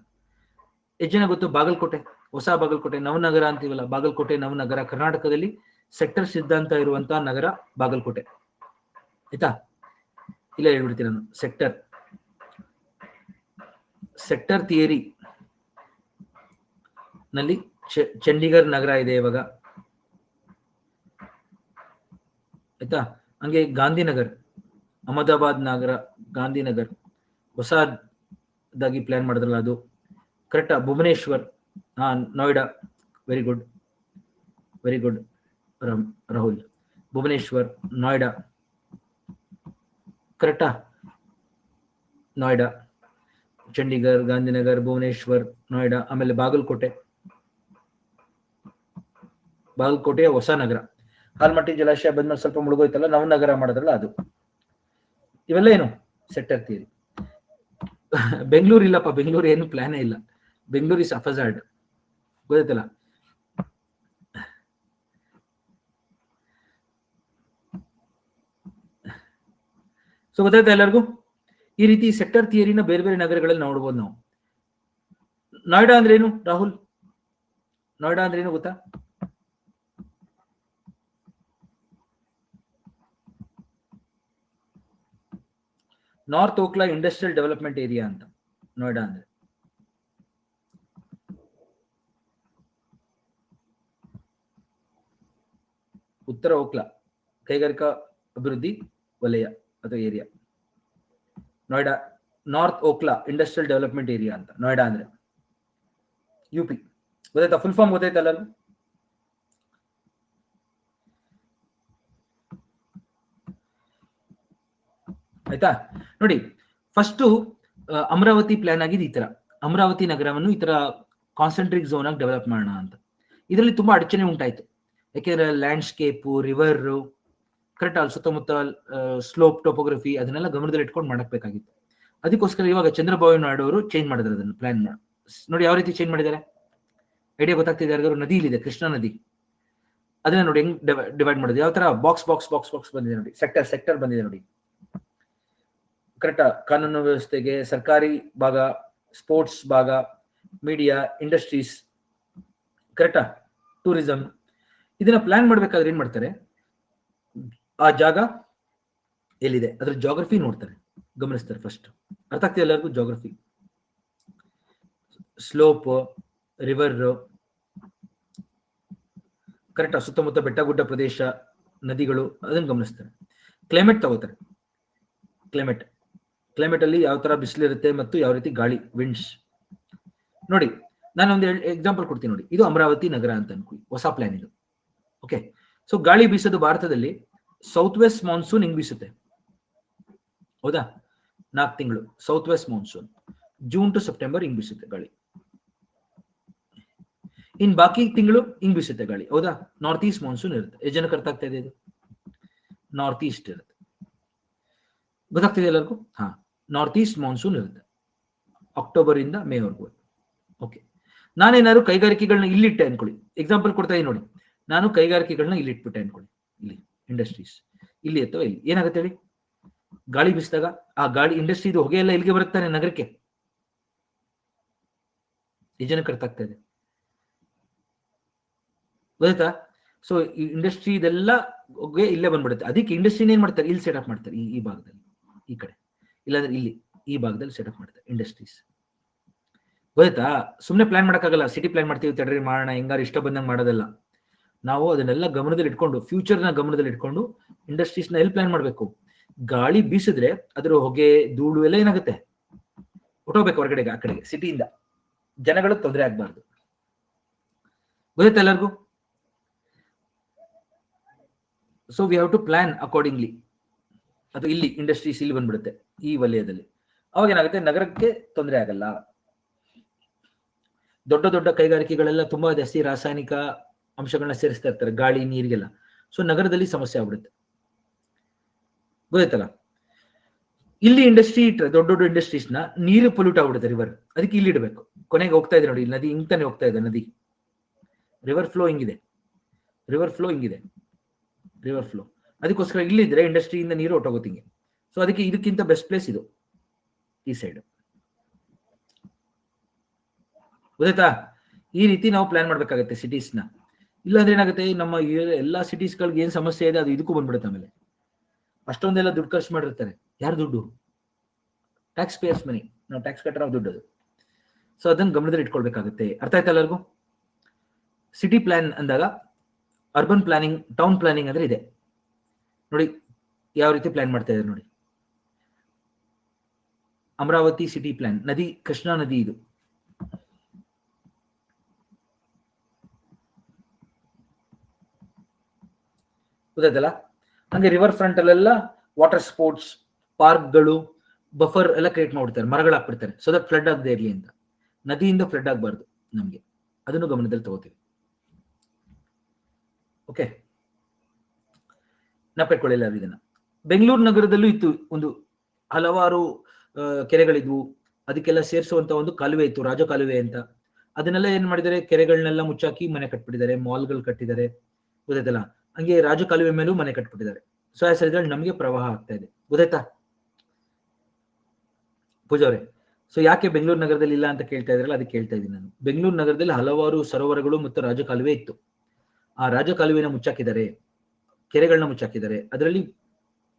ಎಷ್ಟು ಜನ ಗೊತ್ತು, ಬಾಗಲಕೋಟೆ, ಹೊಸ ಬಾಗಲಕೋಟೆ, ನವನಗರ ಅಂತೀವಲ್ಲ, ಬಾಗಲಕೋಟೆ ನವನಗರ, ಕರ್ನಾಟಕದಲ್ಲಿ ಸೆಕ್ಟರ್ ಸಿದ್ಧಾಂತ ಇರುವಂತಹ ನಗರ ಬಾಗಲಕೋಟೆ. ಆಯ್ತಾ? ಇಲ್ಲ ಹೇಳ್ಬಿಡ್ತೀನಿ ನಾನು, ಸೆಕ್ಟರ್ ಥಿಯರಿ ನಲ್ಲಿ ಚಂಡೀಗರ್ ನಗರ ಇದೆ ಇವಾಗ. ಆಯ್ತಾ? ಹಂಗೆ ಗಾಂಧಿನಗರ್, ಅಹಮದಾಬಾದ್ ನಗರ, ಗಾಂಧಿನಗರ್ ಹೊಸದಾಗಿ ಪ್ಲಾನ್ ಮಾಡಿದ್ರಲ್ಲ ಅದು ಕರೆಕ್ಟಾ. Bhubaneswar, Noida, very good Rahul. ಭುವನೇಶ್ವರ್, ನೋಯ್ಡಾ, ಕರೆಕ್ಟಾ. ನೋಯ್ಡಾ, ಚಂಡೀಗರ್, ಗಾಂಧಿನಗರ್, ಭುವನೇಶ್ವರ್, ನೋಯ್ಡಾ. ಆಮೇಲೆ ಬಾಗಲಕೋಟೆಯ ಹೊಸ ನಗರ, ಆಲ್ಮಟ್ಟಿ ಜಲಾಶಯ ಬಂದ್ಮೇಲೆ ಸ್ವಲ್ಪ ಮುಳುಗೋಯ್ತಲ್ಲ, ನವನಗರ ಮಾಡಿದ್ರಲ್ಲ ಅದು. ಇವೆಲ್ಲ ಏನು ಸೆಕ್ಟರ್ ಥಿಯರಿ. ಬೆಂಗಳೂರು ಇಲ್ಲಪ್ಪ, ಬೆಂಗಳೂರು ಏನು ಪ್ಲಾನೇ ಇಲ್ಲ. ಬೆಂಗಳೂರು ಇಸ್ ಅಫಜಾರ್ಡ್, ಗೊತ್ತಲ್ಲ. ಸೊ ಗೊತ್ತಾಯ್ತಾ ಎಲ್ಲರಿಗೂ? ಈ ರೀತಿ ಸೆಕ್ಟರ್ ಥಿಯರಿನ ಬೇರೆ ಬೇರೆ ನಗರಗಳಲ್ಲಿ ನೋಡ್ಬೋದು ನಾವು. ನೋಯ್ಡಾ ಅಂದ್ರೆ ಏನು ರಾಹುಲ್? ನೋಯ್ಡಾ ಅಂದ್ರೆ ಏನು ಗೊತ್ತಾ? North Okhla industrial development area ಅಂತ ನೋಯ್ಡಾ ಅಂದ್ರೆ. ಉತ್ತರ ಓಕ್ಲಾ ಕೈಗಾರಿಕಾ ಅಭಿವೃದ್ಧಿ ವಲಯ ಅಥವಾ area. Noida, north Okhla industrial development area ಅಂತ ನೋಯ್ಡಾ ಅಂದ್ರೆ. UP ಗೊತ್ತಾಯ್ತಾ? ಫುಲ್ ಫಾರ್ಮ್ ಗೊತ್ತಾಯ್ತಾ ಎಲ್ಲರೂ? ಆಯ್ತಾ? ನೋಡಿ, ಫಸ್ಟ್ ಅಮರಾವತಿ ಪ್ಲಾನ್ ಆಗಿದೆ ಈ ತರ. ಅಮರಾವತಿ ನಗರವನ್ನು ಈ ತರ ಕಾನ್ಸಂಟ್ರಿಕ್ ಝೋನ್ ಆಗಿ ಡೆವಲಪ್ ಮಾಡೋಣ ಅಂತ. ಇದರಲ್ಲಿ ತುಂಬಾ ಅಡಚಣೆ ಉಂಟಾಯ್ತು. ಯಾಕೆಂದ್ರೆ ಲ್ಯಾಂಡ್ಸ್ಕೇಪ್, ರಿವರ್, ಕರೆಕ್ಟ್, ಅಲ್ಲಿ ಸುತ್ತಮುತ್ತ ಸ್ಲೋಪ್, ಟೋಪೋಗ್ರಫಿ, ಅದನ್ನೆಲ್ಲ ಗಮನದಲ್ಲಿ ಇಟ್ಕೊಂಡು ಮಾಡಬೇಕಾಗಿತ್ತು. ಅದಕ್ಕೋಸ್ಕರ ಇವಾಗ ಚಂದ್ರಬಾಬು ನಾಯ್ಡು ಅವರು ಚೇಂಜ್ ಮಾಡಿದ್ರು ಅದನ್ನು ಪ್ಲಾನ್ ಮಾಡಿ. ನೋಡಿ ಯಾವ ರೀತಿ ಚೇಂಜ್ ಮಾಡಿದ್ದಾರೆ. ಐಡಿಯಾ ಗೊತ್ತಾಗ್ತಿದೆ ಯಾರಿಗಾದ್ರು? ನದಿ ಇಲ್ಲಿದೆ, ಕೃಷ್ಣಾ ನದಿ. ಅದನ್ನ ನೋಡಿ ಹೆಂಗ್ ಡಿವೈಡ್ ಮಾಡೋದು, ಯಾವ ತರ ಬಾಕ್ಸ್ ಬಾಕ್ಸ್ ಬಾಕ್ಸ್ ಬಾಕ್ಸ್ ಬಂದಿದೆ ನೋಡಿ, ಸೆಕ್ಟರ್ ಸೆಕ್ಟರ್ ಬಂದಿದೆ ನೋಡಿ. ಕರೆಕ್ಟಾ? ಕಾನೂನು ವ್ಯವಸ್ಥೆಗೆ ಸರ್ಕಾರಿ ಭಾಗ, ಸ್ಪೋರ್ಟ್ಸ್ ಭಾಗ, ಮೀಡಿಯಾ, ಇಂಡಸ್ಟ್ರೀಸ್, ಕರೆಕ್ಟಾ? ಟೂರಿಸಂ. ಇದನ್ನ ಪ್ಲಾನ್ ಮಾಡ್ಬೇಕಾದ್ರೆ ಏನ್ ಮಾಡ್ತಾರೆ, ಆ ಜಾಗ ಎಲ್ಲಿದೆ ಅದ್ರ ಜಾಗ್ರಫಿ ನೋಡ್ತಾರೆ, ಗಮನಿಸ್ತಾರೆ ಫಸ್ಟ್. ಅರ್ಥ ಆಗ್ತಿದೆ ಎಲ್ಲರಿಗೂ? ಜಾಗ್ರಫಿ, ಸ್ಲೋಪ್, ರಿವರ್, ಕರೆಕ್ಟಾ? ಸುತ್ತಮುತ್ತ ಬೆಟ್ಟ ಗುಡ್ಡ ಪ್ರದೇಶ, ನದಿಗಳು, ಅದನ್ನ ಗಮನಿಸ್ತಾರೆ. ಕ್ಲೈಮೇಟ್ ತಗೋತಾರೆ. ಕ್ಲೈಮೇಟ್ ಅಲ್ಲಿ ಯಾವ ತರ ಬಿಸಿಲಿರುತ್ತೆ ಮತ್ತು ಯಾವ ರೀತಿ ಗಾಳಿ, ವಿಂಡ್ಸ್. ನೋಡಿ ನಾನು ಒಂದು ಎಕ್ಸಾಂಪಲ್ ಕೊಡ್ತೀನಿ ನೋಡಿ. ಇದು ಅಮರಾವತಿ ನಗರ ಅಂತ ಅನ್ಕೊಳ್ಳಿ, ಹೊಸ ಪ್ಲಾನ್ ಇದು. ಓಕೆ, ಸೊ ಗಾಳಿ ಬೀಸೋದು ಭಾರತದಲ್ಲಿ ಸೌತ್ ವೆಸ್ಟ್ ಮಾನ್ಸೂನ್ ಹಿಂಗ್ ಬೀಸುತ್ತೆ, ಹೌದಾ? 4 ತಿಂಗಳು south west monsoon, June to September ಹಿಂಗ್ ಬೀಸುತ್ತೆ ಗಾಳಿ. ಇನ್ ಬಾಕಿ ತಿಂಗಳು ಹಿಂಗ್ ಬೀಸುತ್ತೆ ಗಾಳಿ, ಹೌದಾ? ನಾರ್ತ್ ಈಸ್ಟ್ ಮಾನ್ಸೂನ್ ಇರುತ್ತೆ. ಎಷ್ಟು ಜನಕ್ಕೆ ಅರ್ಥ ಆಗ್ತಾ ಇದೆ? ಇದು ನಾರ್ತ್ ಈಸ್ಟ್ ಇರುತ್ತೆ, ಗೊತ್ತಾಗ್ತಿದೆ ಎಲ್ಲರಿಗೂ? ಹಾ, ನಾರ್ತ್ ಈಸ್ಟ್ ಮಾನ್ಸೂನ್ ಇರುತ್ತೆ ಅಕ್ಟೋಬರ್ ಇಂದ ಮೇ ವರೆಗೂ. ಓಕೆ, ನಾನೇನಾದ್ರು ಕೈಗಾರಿಕೆಗಳನ್ನ ಇಲ್ಲಿಟ್ಟೆ ಅನ್ಕೊಳ್ಳಿ, ಎಕ್ಸಾಂಪಲ್ ಕೊಡ್ತಾ ಇದೀನಿ ನೋಡಿ. ನಾನು ಕೈಗಾರಿಕೆಗಳನ್ನ ಇಲ್ಲಿ ಇಟ್ಬಿಟ್ಟೆ ಅನ್ಕೊಳ್ಳಿ, ಇಲ್ಲಿ ಇಂಡಸ್ಟ್ರೀಸ್ ಇಲ್ಲಿ ಅಥವಾ ಇಲ್ಲಿ, ಏನಾಗುತ್ತೆ ಹೇಳಿ? ಗಾಳಿ ಬೀಸಿದಾಗ ಆ ಗಾಳಿ ಇಂಡಸ್ಟ್ರಿ ಇದು ಹೊಗೆ ಎಲ್ಲ ಇಲ್ಲಿಗೆ ಬರುತ್ತಾನೆ ನಗರಕ್ಕೆ. ಎಷ್ಟು ಜನಕ್ಕೆ ಅರ್ಥ ಆಗ್ತಾ ಇದೆ? ಗೊತ್ತಾಯ್ತಾ? ಸೊ ಈ ಇಂಡಸ್ಟ್ರಿ ಇದೆಲ್ಲ ಹೊಗೆ ಇಲ್ಲೇ ಬಂದ್ಬಿಡುತ್ತೆ. ಅದಕ್ಕೆ ಇಂಡಸ್ಟ್ರಿನ ಏನ್ ಮಾಡ್ತಾರೆ, ಇಲ್ಲಿ ಸೆಟಪ್ ಮಾಡ್ತಾರೆ, ಈ ಭಾಗದಲ್ಲಿ, ಈ ಕಡೆ, ಇಲ್ಲಾಂದ್ರೆ ಇಲ್ಲಿ ಈ ಭಾಗದಲ್ಲಿ ಸೆಟಪ್ ಮಾಡ್ತಾರೆ ಇಂಡಸ್ಟ್ರೀಸ್. ಗೊತ್ತಾಯ್ತಾ? ಸುಮ್ಮನೆ ಪ್ಲಾನ್ ಮಾಡೋಕ್ಕಾಗಲ್ಲ. ಸಿಟಿ ಪ್ಲಾನ್ ಮಾಡ್ತೀವಿ, ತಡ್ರಿ ಮಾಡೋಣ, ಹೆಂಗಾರು ಇಷ್ಟ ಬಂದಂಗೆ ಮಾಡೋದಲ್ಲ. ನಾವು ಅದನ್ನೆಲ್ಲ ಗಮನದಲ್ಲಿ ಇಟ್ಕೊಂಡು, ಫ್ಯೂಚರ್ನ ಗಮನದಲ್ಲಿ ಇಟ್ಕೊಂಡು ಇಂಡಸ್ಟ್ರೀಸ್ನ ಎಲ್ಲಿ ಪ್ಲಾನ್ ಮಾಡಬೇಕು. ಗಾಳಿ ಬೀಸಿದ್ರೆ ಅದ್ರ ಹೊಗೆ, ಧೂಳು ಎಲ್ಲ ಏನಾಗುತ್ತೆ, ಹೊಟ್ಟೋಗ್ಬೇಕು ಹೊರಗಡೆಗೆ, ಆ ಕಡೆಗೆ, ಸಿಟಿಯಿಂದ. ಜನಗಳು ತೊಂದರೆ ಆಗ್ಬಾರ್ದು. ಗೊತ್ತಾಯ್ತಾ ಎಲ್ಲರಿಗೂ? So we have to plan accordingly. ಅದು ಇಲ್ಲಿ ಇಂಡಸ್ಟ್ರೀಸ್ ಇಲ್ಲಿ ಬಂದ್ಬಿಡುತ್ತೆ ಈ ವಲಯದಲ್ಲಿ. ಅವಾಗ ಏನಾಗುತ್ತೆ, ನಗರಕ್ಕೆ ತೊಂದರೆ ಆಗಲ್ಲ. ದೊಡ್ಡ ದೊಡ್ಡ ಕೈಗಾರಿಕೆಗಳೆಲ್ಲ ತುಂಬಾ ಜಾಸ್ತಿ ರಾಸಾಯನಿಕ ಅಂಶಗಳನ್ನ ಸೇರಿಸ್ತಾ ಇರ್ತಾರೆ ಗಾಳಿ, ನೀರಿಗೆಲ್ಲ. ಸೊ ನಗರದಲ್ಲಿ ಸಮಸ್ಯೆ ಆಗ್ಬಿಡುತ್ತೆ. ಗೊತ್ತಾಯ್ತಲ್ಲ? ಇಲ್ಲಿ ಇಂಡಸ್ಟ್ರಿ ಇಟ್ಟರೆ, ದೊಡ್ಡ ದೊಡ್ಡ ಇಂಡಸ್ಟ್ರೀಸ್ನ, ನೀರು ಪೊಲ್ಯೂಟ್ ಆಗ್ಬಿಡುತ್ತೆ, ರಿವರ್. ಅದಕ್ಕೆ ಇಲ್ಲಿ ಇಡಬೇಕು. ಕೊನೆಗೆ ಹೋಗ್ತಾ ಇದೆ ನೋಡಿ, ನದಿ ಹಿಂಗ್ತಾನೆ ಹೋಗ್ತಾ ಇದೆ. ನದಿ ರಿವರ್ ಫ್ಲೋ ಹಿಂಗಿದೆ, ರಿವರ್ ಫ್ಲೋ. ಅದಕ್ಕೋಸ್ಕರ ಇಲ್ಲಿದ್ರೆ ಇಂಡಸ್ಟ್ರಿಯಿಂದ ನೀರು ಹೊಟ್ಟೋಗುತ್ತೆ ಹಿಂಗೆ. ಸೊ ಅದಕ್ಕೆ ಇದಕ್ಕಿಂತ ಬೆಸ್ಟ್ ಪ್ಲೇಸ್ ಇದು, ಈ ಸೈಡ್. ಗೊತ್ತಾಯ್ತಾ? ಈ ರೀತಿ ನಾವು ಪ್ಲಾನ್ ಮಾಡ್ಬೇಕಾಗತ್ತೆ ಸಿಟೀಸ್ನ. ಇಲ್ಲಾಂದ್ರೆ ಏನಾಗುತ್ತೆ, ನಮ್ಮ ಎಲ್ಲಾ ಸಿಟೀಸ್ಗಳಿಗೆ ಏನ್ ಸಮಸ್ಯೆ ಇದೆ ಅದು ಇದಕ್ಕೂ ಬಂದ್ಬಿಡುತ್ತೆ. ಆಮೇಲೆ ಅಷ್ಟೊಂದೆಲ್ಲ ದುಡ್ಡು ಖರ್ಚು ಮಾಡಿರ್ತಾರೆ. ಯಾರು ದುಡ್ಡು? ಟ್ಯಾಕ್ಸ್ ಪೇಯರ್ಸ್ ಮನಿ, ನಾವು ಟ್ಯಾಕ್ಸ್ ಕಟ್ಟರೋ ದುಡ್ಡು ಅದು. ಸೊ ಅದನ್ನ ಗಮನದಲ್ಲಿ ಇಟ್ಕೊಳ್ಬೇಕಾಗುತ್ತೆ. ಅರ್ಥ ಆಯ್ತಾ ಎಲ್ಲರಿಗೂ? ಸಿಟಿ ಪ್ಲಾನ್ ಅಂದಾಗ ಅರ್ಬನ್ ಪ್ಲಾನಿಂಗ್, ಟೌನ್ ಪ್ಲಾನಿಂಗ್ ಅಂದ್ರೆ ಇದೆ ನೋಡಿ. ಯಾವ ರೀತಿ ಪ್ಲಾನ್ ಮಾಡ್ತಾ ಇದ್ದಾರೆ ನೋಡಿ. ಅಮರಾವತಿ ಸಿಟಿ ಪ್ಲಾನ್, ನದಿ ಕೃಷ್ಣಾ ನದಿ ಇದು. ಗೊತ್ತಾಯ್ತಲ್ಲ? ಹಂಗೆ ರಿವರ್ ಫ್ರಂಟ್ ಅಲ್ಲೆಲ್ಲ ವಾಟರ್ ಸ್ಪೋರ್ಟ್ಸ್ ಪಾರ್ಕ್ಗಳು, ಬಫರ್ ಎಲ್ಲ ಕ್ರಿಯೇಟ್ ಮಾಡ್ಬಿಡ್ತಾರೆ, ಮರಗಳು ಹಾಕ್ಬಿಡ್ತಾರೆ, ಸೊ ದಟ್ ಫ್ಲಡ್ ಆಗದೆ ಇರಲಿ ಅಂತ. ನದಿಯಿಂದ ಫ್ಲಡ್ ಆಗಬಾರ್ದು ನಮ್ಗೆ, ಅದನ್ನು ಗಮನದಲ್ಲಿ ತಗೋತೀವಿ. ಓಕೆ, ನಾಪಿಟ್ಕೊಳ್ಳಿಲ್ಲ ಇದನ್ನ. ಬೆಂಗಳೂರು ನಗರದಲ್ಲೂ ಇತ್ತು ಒಂದು ಹಲವಾರು ಕೆರೆಗಳಿದ್ವು. ಅದಕ್ಕೆಲ್ಲ ಸೇರಿಸುವಂತ ಒಂದು ಕಾಲುವೆ ಇತ್ತು, ರಾಜ ಕಾಲುವೆ ಅಂತ. ಅದನ್ನೆಲ್ಲ ಏನ್ ಮಾಡಿದ್ದಾರೆ, ಕೆರೆಗಳನ್ನೆಲ್ಲ ಮುಚ್ಚಾಕಿ ಮನೆ ಕಟ್ಬಿಟ್ಟಿದ್ದಾರೆ, ಮಾಲ್ಗಳು ಕಟ್ಟಿದ್ದಾರೆ. ಗೊತ್ತಾಯ್ತಲ್ಲ? ಹಂಗೆ ರಾಜ ಕಾಲುವೆ ಮೇಲೂ ಮನೆ ಕಟ್ಬಿಟ್ಟಿದ್ದಾರೆ. ಸೊ ಆಸ್ ರಿಸಲ್ಟ್ ನಮಗೆ ಪ್ರವಾಹ ಆಗ್ತಾ ಇದೆ. ಗೊತ್ತಾಯ್ತಾ ಪೂಜಾ ಅವರೇ? ಸೊ ಯಾಕೆ ಬೆಂಗಳೂರು ನಗರದಲ್ಲಿ ಇಲ್ಲ ಅಂತ ಕೇಳ್ತಾ ಇದ್ರಲ್ಲ, ಅದಕ್ಕೆ ಕೇಳ್ತಾ ಇದ್ದೀನಿ ನಾನು. ಬೆಂಗಳೂರು ನಗರದಲ್ಲಿ ಹಲವಾರು ಸರೋವರಗಳು ಮತ್ತು ರಾಜ ಕಾಲುವೆ ಇತ್ತು. ಆ ರಾಜ ಕಾಲುವೆನ ಮುಚ್ಚಾಕಿದ್ದಾರೆ, ಕೆರೆಗಳನ್ನ ಮುಚ್ಚಾಕಿದ್ದಾರೆ, ಅದರಲ್ಲಿ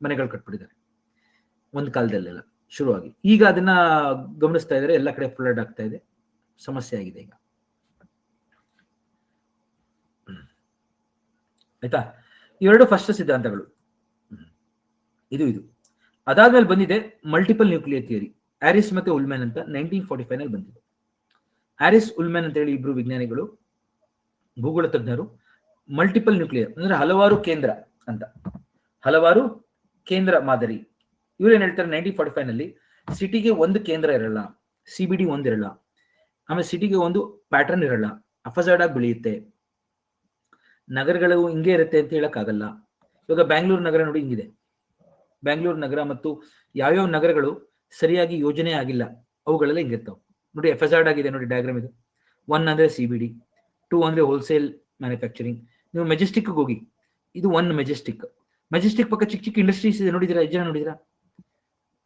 ಮನೆಗಳು ಕಟ್ಬಿಟ್ಟಿದ್ದಾರೆ ಒಂದು ಕಾಲದಲ್ಲೆಲ್ಲ ಶುರುವಾಗಿ. ಈಗ ಅದನ್ನ ಗಮನಿಸ್ತಾ ಇದ್ದಾರೆ, ಎಲ್ಲ ಕಡೆ ಫ್ಲಡ್ ಆಗ್ತಾ ಇದೆ, ಸಮಸ್ಯೆ ಆಗಿದೆ ಈಗ. ಆಯ್ತಾ? ಇವೆರಡು ಫಸ್ಟ್ ಸಿದ್ಧಾಂತಗಳು, ಇದು. ಅದಾದ್ಮೇಲೆ ಬಂದಿದೆ ಮಲ್ಟಿಪಲ್ ನ್ಯೂಕ್ಲಿಯರ್ ಥಿಯರಿ, ಹ್ಯಾರಿಸ್ ಮತ್ತೆ ಉಲ್ಮ್ಯಾನ್ ಅಂತ 1945 ನಲ್ಲಿ ಬಂದಿದೆ. ಹ್ಯಾರಿಸ್ ಉಲ್ಮ್ಯಾನ್ ಅಂತ ಹೇಳಿ ಇಬ್ರು ವಿಜ್ಞಾನಿಗಳು, ಭೂಗೋಳ ತಜ್ಞರು. ಮಲ್ಟಿಪಲ್ ನ್ಯೂಕ್ಲಿಯರ್ ಅಂದ್ರೆ ಹಲವಾರು ಕೇಂದ್ರ ಅಂತ, ಹಲವಾರು ಕೇಂದ್ರ ಮಾದರಿ. ಇವ್ರು ಏನ್ ಹೇಳ್ತಾರೆ, 1945 ನಲ್ಲಿ ಸಿಟಿಗೆ ಒಂದು ಕೇಂದ್ರ ಇರಲ್ಲ, CBD ಒಂದಿರಲ್ಲ. ಆಮೇಲೆ ಸಿಟಿಗೆ ಒಂದು ಪ್ಯಾಟರ್ನ್ ಇರಲ್ಲ, ಅಫಜಾಡ್ ಆಗಿ ಬೆಳೆಯುತ್ತೆ. ನಗರಗಳು ಹಿಂಗೆ ಇರುತ್ತೆ ಅಂತ ಹೇಳಕ್ ಆಗಲ್ಲ. ಇವಾಗ ಬ್ಯಾಂಗ್ಳೂರು ನಗರ ನೋಡಿ ಹಿಂಗಿದೆ. ಬ್ಯಾಂಗ್ಳೂರು ನಗರ ಮತ್ತು ಯಾವ್ಯಾವ ನಗರಗಳು ಸರಿಯಾಗಿ ಯೋಜನೆ ಆಗಿಲ್ಲ ಅವುಗಳೆಲ್ಲ ಹಿಂಗಿರ್ತಾವ ನೋಡಿ. ಎಫಜಾರ್ಡ್ ಆಗಿದೆ ನೋಡಿ ಡಯಾಗ್ರಾಮ್ ಇದು. 1 ಅಂದ್ರೆ CBD, 2 ಅಂದ್ರೆ ಹೋಲ್ಸೇಲ್ ಮ್ಯಾನುಫ್ಯಾಕ್ಚರಿಂಗ್. ನೀವು ಮೆಜೆಸ್ಟಿಕ್ ಹೋಗಿ, ಇದು 1 ಮೆಜೆಸ್ಟಿಕ್. ಮೆಜೆಸ್ಟಿಕ್ ಪಕ್ಕ ಚಿಕ್ಕ ಚಿಕ್ಕ ಇಂಡಸ್ಟ್ರೀಸ್ ಇದೆ, ನೋಡಿದಿರಾ? ಎಷ್ಟು ಜನ ನೋಡಿದಿರಾ?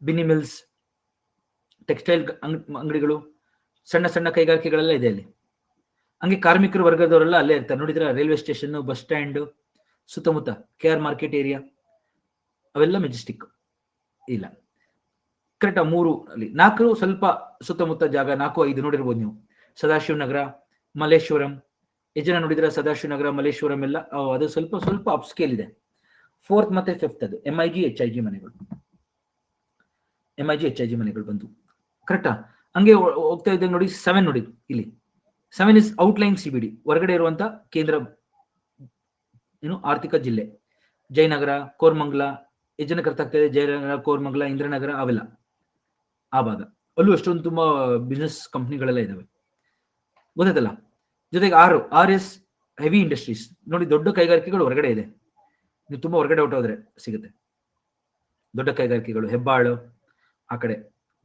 ಬಿನಿ ಮಿಲ್ಸ್, ಟೆಕ್ಸ್ಟೈಲ್ ಅಂಗಡಿಗಳು, ಸಣ್ಣ ಸಣ್ಣ ಕೈಗಾರಿಕೆಗಳೆಲ್ಲ ಇದೆ ಅಲ್ಲಿ. ಹಂಗೆ ಕಾರ್ಮಿಕರ ವರ್ಗದವರೆಲ್ಲ ಅಲ್ಲೇ ಇರ್ತಾರೆ, ನೋಡಿದ್ರ? ರೈಲ್ವೆ ಸ್ಟೇಷನ್, ಬಸ್ ಸ್ಟ್ಯಾಂಡ್ ಸುತ್ತಮುತ್ತ, KR ಮಾರ್ಕೆಟ್ ಏರಿಯಾ, ಅವೆಲ್ಲ ಮೆಜೆಸ್ಟಿಕ್. ಇಲ್ಲ, ಕರೆಕ್ಟ್ 3 ಅಲ್ಲಿ 4 ಸ್ವಲ್ಪ ಸುತ್ತಮುತ್ತ ಜಾಗ, 4-5 ನೋಡಿರ್ಬೋದು ನೀವು. ಸದಾಶಿವ ನಗರ, ಮಲ್ಲೇಶ್ವರಂ, ಎಷ್ಟು ಜನ ನೋಡಿದ್ರ? ಸದಾಶಿವ ನಗರ, ಮಲ್ಲೇಶ್ವರಂ ಎಲ್ಲ ಅದು ಸ್ವಲ್ಪ ಸ್ವಲ್ಪ ಅಪ್ಸ್ಕೇಲ್ ಇದೆ. 4th ಮತ್ತೆ 5th ಅದು MIG HIG ಮನೆಗಳು, MIG HIG ಮನೆಗಳು ಬಂದು, ಕರೆಕ್ಟಾ? ಹಂಗೆ ಹೋಗ್ತಾ ಇದ್ದಾಗ ನೋಡಿ 7 ನೋಡಿ ಇಲ್ಲಿ. 7 ಇಸ್ ಔಟ್ಲೈನ್ CBD, ಹೊರಗಡೆ ಇರುವಂತ ಕೇಂದ್ರ ಏನು ಆರ್ಥಿಕ ಜಿಲ್ಲೆ. ಜಯನಗರ, ಕೋರ್ಮಂಗಲ, ಎಷ್ಟು ಜನಕ್ಕೆ ಅರ್ಥ ಆಗ್ತಾ ಇದೆ? ಜಯನಗರ, ಕೋರ್ಮಂಗಲ, ಇಂದ್ರನಗರ ಅವೆಲ್ಲ ಆ ಭಾಗ. ಅಲ್ಲೂ ಅಷ್ಟೊಂದು ತುಂಬಾ ಬಿಸ್ನೆಸ್ ಕಂಪ್ನಿಗಳೆಲ್ಲ ಇದಾವೆ, ಗೊತ್ತಾಯ್ತಲ್ಲ? ಜೊತೆಗೆ 6 ಹೆವಿ ಇಂಡಸ್ಟ್ರೀಸ್ ನೋಡಿ, ದೊಡ್ಡ ಕೈಗಾರಿಕೆಗಳು ಹೊರಗಡೆ ಇದೆ. ನೀವು ತುಂಬಾ ಹೊರಗಡೆ ಹೊಟ್ಟೋದ್ರೆ ಸಿಗುತ್ತೆ ದೊಡ್ಡ ಕೈಗಾರಿಕೆಗಳು, ಹೆಬ್ಬಾಳು ಆ ಕಡೆ,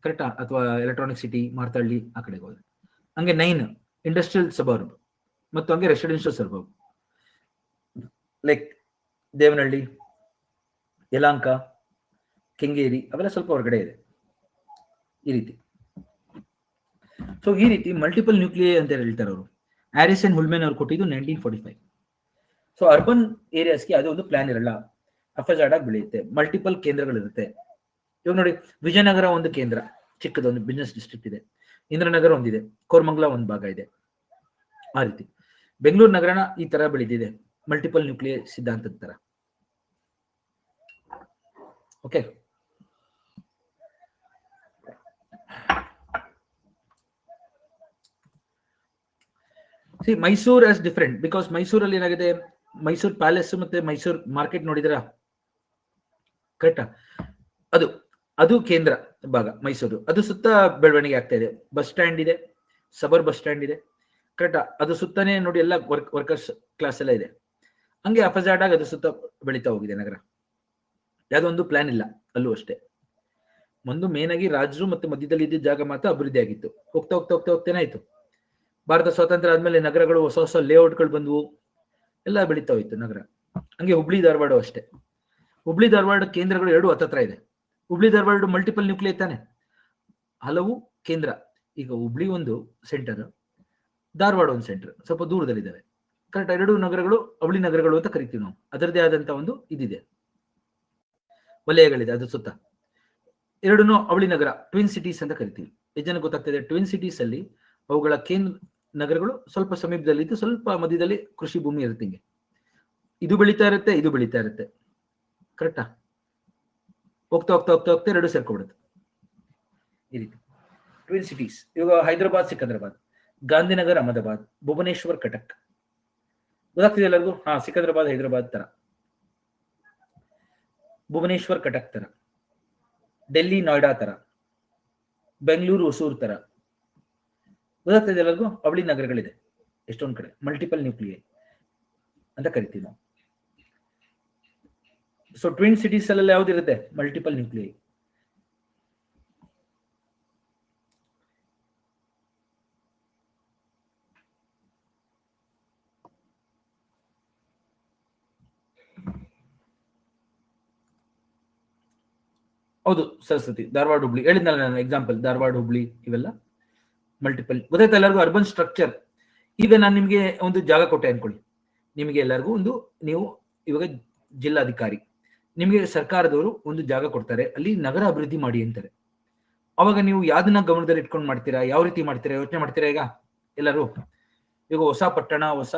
ಕರೆಕ್ಟಾ? ಅಥವಾ ಎಲೆಕ್ಟ್ರಾನಿಕ್ ಸಿಟಿ, ಮಾರ್ತಳ್ಳಿ ಆ ಕಡೆಗೆ ಹೋದ್ರೆ. ಹಂಗೆ 9 ಇಂಡಸ್ಟ್ರಿಯಲ್ ಸಬರ್ಬ್ ಮತ್ತು ಹಂಗೆ residential suburb, like Devanahalli, Yelahanka, Kengeri ಅವೆಲ್ಲ ಸ್ವಲ್ಪ ಹೊರಗಡೆ ಇದೆ ಈ ರೀತಿ. ಸೊ ಈ ರೀತಿ ಮಲ್ಟಿಪಲ್ ನ್ಯೂಕ್ಲಿಯೈ ಅಂತ ಹೇಳ್ತಾರೆ ಅವರು. ಹ್ಯಾರಿಸ್ ಅಂಡ್ ಹುಲ್ಮೆನ್ ಅವ್ರು ಕೊಟ್ಟಿದ್ದು 1945. ಸೊ ಅರ್ಬನ್ ಏರಿಯಾಸ್ಗೆ ಅದು ಒಂದು ಪ್ಲಾನ್ ಇರಲ್ಲ, ಅಫಜಾರ್ಡ್ ಆಗಿ ಬೆಳೆಯುತ್ತೆ, ಮಲ್ಟಿಪಲ್ ಕೇಂದ್ರಗಳಿರುತ್ತೆ. ಇವಾಗ ನೋಡಿ, ವಿಜಯನಗರ ಒಂದು ಕೇಂದ್ರ, ಚಿಕ್ಕದೊಂದು ಬಿಸ್ನೆಸ್ ಡಿಸ್ಟ್ರಿಕ್ಟ್ ಇದೆ. ಇಂದ್ರನಗರ ಒಂದಿದೆ, ಕೋರ್ಮಂಗಲ ಒಂದು ಭಾಗ ಇದೆ. ಆ ರೀತಿ ಬೆಂಗಳೂರು ನಗರನ ಈ ತರ ಬೆಳೆದಿದೆ, ಮಲ್ಟಿಪಲ್ ನ್ಯೂಕ್ಲಿಯೈ ಸಿದ್ಧಾಂತದ ತರ. Okay, C Mysore as different, because ಮೈಸೂರಲ್ಲಿ ಏನಾಗಿದೆ, ಮೈಸೂರು ಪ್ಯಾಲೇಸ್ ಮತ್ತೆ ಮೈಸೂರು ಮಾರ್ಕೆಟ್ ನೋಡಿದ್ರ? ಕರೆಕ್ಟಾ? ಅದು ಕೇಂದ್ರ ಭಾಗ ಮೈಸೂರು. ಅದು ಸುತ್ತ ಬೆಳವಣಿಗೆ ಆಗ್ತಾ ಇದೆ, ಬಸ್ ಸ್ಟ್ಯಾಂಡ್ ಇದೆ, ಸಬರ್ ಬಸ್ ಸ್ಟ್ಯಾಂಡ್ ಇದೆ, ಕರೆಕ್ಟಾ? ಅದು ಸುತ್ತನೇ ನೋಡಿ ಎಲ್ಲ ವರ್ಕರ್ಸ್ ಕ್ಲಾಸ್ ಎಲ್ಲ ಇದೆ. ಹಂಗೆ ಅಪಜಾರ್ಡ್ ಆಗಿ ಅದು ಸುತ್ತ ಬೆಳೀತಾ ಹೋಗಿದೆ ನಗರ. ಯಾವುದೊಂದು ಪ್ಲಾನ್ ಇಲ್ಲ ಅಲ್ಲೂ ಅಷ್ಟೇ. ಒಂದು ಮೇನ್ ಆಗಿ ರಾಜರು ಮತ್ತೆ ಮಧ್ಯದಲ್ಲಿ ಇದ್ದ ಜಾಗ ಮಾತ್ರ ಅಭಿವೃದ್ಧಿ ಆಗಿತ್ತು. ಹೋಗ್ತಾ ಹೋಗ್ತಾ ಹೋಗ್ತಾ ಹೋಗ್ತೇನೆ ಆಯ್ತು. ಭಾರತ ಸ್ವಾತಂತ್ರ್ಯ ಆದ್ಮೇಲೆ ನಗರಗಳು ಹೊಸ ಹೊಸ ಲೇಔಟ್ಗಳು ಬಂದವು, ಎಲ್ಲ ಬೆಳೀತಾ ಹೋಯ್ತು ನಗರ. ಹಂಗೆ ಹುಬ್ಳಿ ಧಾರವಾಡ ಅಷ್ಟೇ. ಹುಬ್ಳಿ ಧಾರವಾಡ ಕೇಂದ್ರಗಳು 2 ಹತ್ತತ್ರ ಇದೆ. ಹುಬ್ಳಿ ಧಾರವಾಡ ಮಲ್ಟಿಪಲ್ ನ್ಯೂಕ್ಲಿಯೈ ತಾನೆ, ಹಲವು ಕೇಂದ್ರ. ಈಗ ಹುಬ್ಳಿ ಒಂದು ಸೆಂಟರ್, ಧಾರವಾಡ ಒಂದು ಸೆಂಟರ್, ಸ್ವಲ್ಪ ದೂರದಲ್ಲಿದ್ದಾವೆ. ಕರೆಕ್ಟ್? 2 ನಗರಗಳು ಅವಳಿ ನಗರಗಳು ಅಂತ ಕರಿತೀವಿ ನಾವು. ಅದರದೇ ಆದಂತ ಒಂದು ಇದಿದೆ, ವಲಯಗಳಿದೆ ಅದ್ರ ಸುತ್ತ. 2 ಅವಳಿ ನಗರ, ಟ್ವಿನ್ ಸಿಟೀಸ್ ಅಂತ ಕರಿತೀವಿ. ಎಷ್ಟು ಜನ ಗೊತ್ತಾಗ್ತದೆ? ಟ್ವಿನ್ ಸಿಟೀಸ್ ಅಲ್ಲಿ ಅವುಗಳ ಕೇಂದ್ರ ನಗರಗಳು ಸ್ವಲ್ಪ ಸಮೀಪದಲ್ಲಿ ಇದ್ದು, ಸ್ವಲ್ಪ ಮಧ್ಯದಲ್ಲಿ ಕೃಷಿ ಭೂಮಿ ಇರುತ್ತೆ. ಹಿಂಗೆ ಇದು ಬೆಳೀತಾ ಇರುತ್ತೆ, ಇದು ಬೆಳೀತಾ ಇರುತ್ತೆ, ಕರೆಕ್ಟಾ? ಹೋಗ್ತಾ ಹೋಗ್ತಾ ಹೋಗ್ತಾ ಹೋಗ್ತಾ 2 ಸೇರ್ಕೊಬಿಡುತ್ತೆ ಈ ರೀತಿ ಟ್ವಿನ್ ಸಿಟೀಸ್. ಇವಾಗ ಹೈದರಾಬಾದ್ ಸಿಕಂದ್ರಾಬಾದ್, ಗಾಂಧಿನಗರ್ ಅಹಮದಾಬಾದ್, ಭುವನೇಶ್ವರ್ ಕಟಕ್. ಗೊತ್ತಾಗ್ತಿದೆ ಎಲ್ಲರಿಗೂ? ಸಿಕಂದ್ರಾಬಾದ್ ಹೈದರಾಬಾದ್ ತರ, ಭುವನೇಶ್ವರ್ ಕಟಕ್ ತರ, ಡೆಲ್ಲಿ ನೋಯ್ಡಾ ತರ, ಬೆಂಗಳೂರು ಹೊಸೂರು ತರ. ಗೊತ್ತಾಗ್ತಿದೆ ಎಲ್ಲರಿಗೂ? ಅವಳಿ ನಗರಗಳಿದೆ ಎಷ್ಟೊಂದ್ ಕಡೆ, ಮಲ್ಟಿಪಲ್ ನ್ಯೂಕ್ಲಿಯೈ ಅಂತ ಕರಿತೀವಿ ನಾವು. ಸೊ ಟ್ವಿನ್ ಸಿಟೀಸ್ ಅಲ್ಲೆಲ್ಲ ಯಾವ್ದಿರುತ್ತೆ? Multiple nuclei. ಹೌದು ಸರಸ್ವತಿ, ಧಾರವಾಡ ಹುಬ್ಳಿ ಹೇಳಿದ್ನಲ್ಲ ನಾನು ಎಕ್ಸಾಂಪಲ್, ಧಾರವಾಡ ಹುಬ್ಳಿ ಇವೆಲ್ಲ ಮಲ್ಟಿಪಲ್. ಗೊತ್ತಾಯ್ತಾ ಎಲ್ಲರಿಗೂ? Urban structure. ಈಗ ನಾನು ನಿಮ್ಗೆ ಒಂದು ಜಾಗ ಕೊಟ್ಟೆ ಅನ್ಕೊಳ್ಳಿ, ನಿಮಗೆ ಎಲ್ಲರಿಗೂ ಒಂದು, ನೀವು ಇವಾಗ ಜಿಲ್ಲಾಧಿಕಾರಿ, ನಿಮಗೆ ಸರ್ಕಾರದವರು ಒಂದು ಜಾಗ ಕೊಡ್ತಾರೆ, ಅಲ್ಲಿ ನಗರ ಅಭಿವೃದ್ಧಿ ಮಾಡಿ ಅಂತಾರೆ. ಅವಾಗ ನೀವು ಯಾವ್ದನ್ನ ಗಮನದಲ್ಲಿ ಇಟ್ಕೊಂಡು ಮಾಡ್ತೀರಾ? ಯಾವ ರೀತಿ ಮಾಡ್ತೀರಾ? ಯೋಚನೆ ಮಾಡ್ತೀರಾ? ಈಗ ಎಲ್ಲರೂ ಈಗ ಹೊಸ ಪಟ್ಟಣ, ಹೊಸ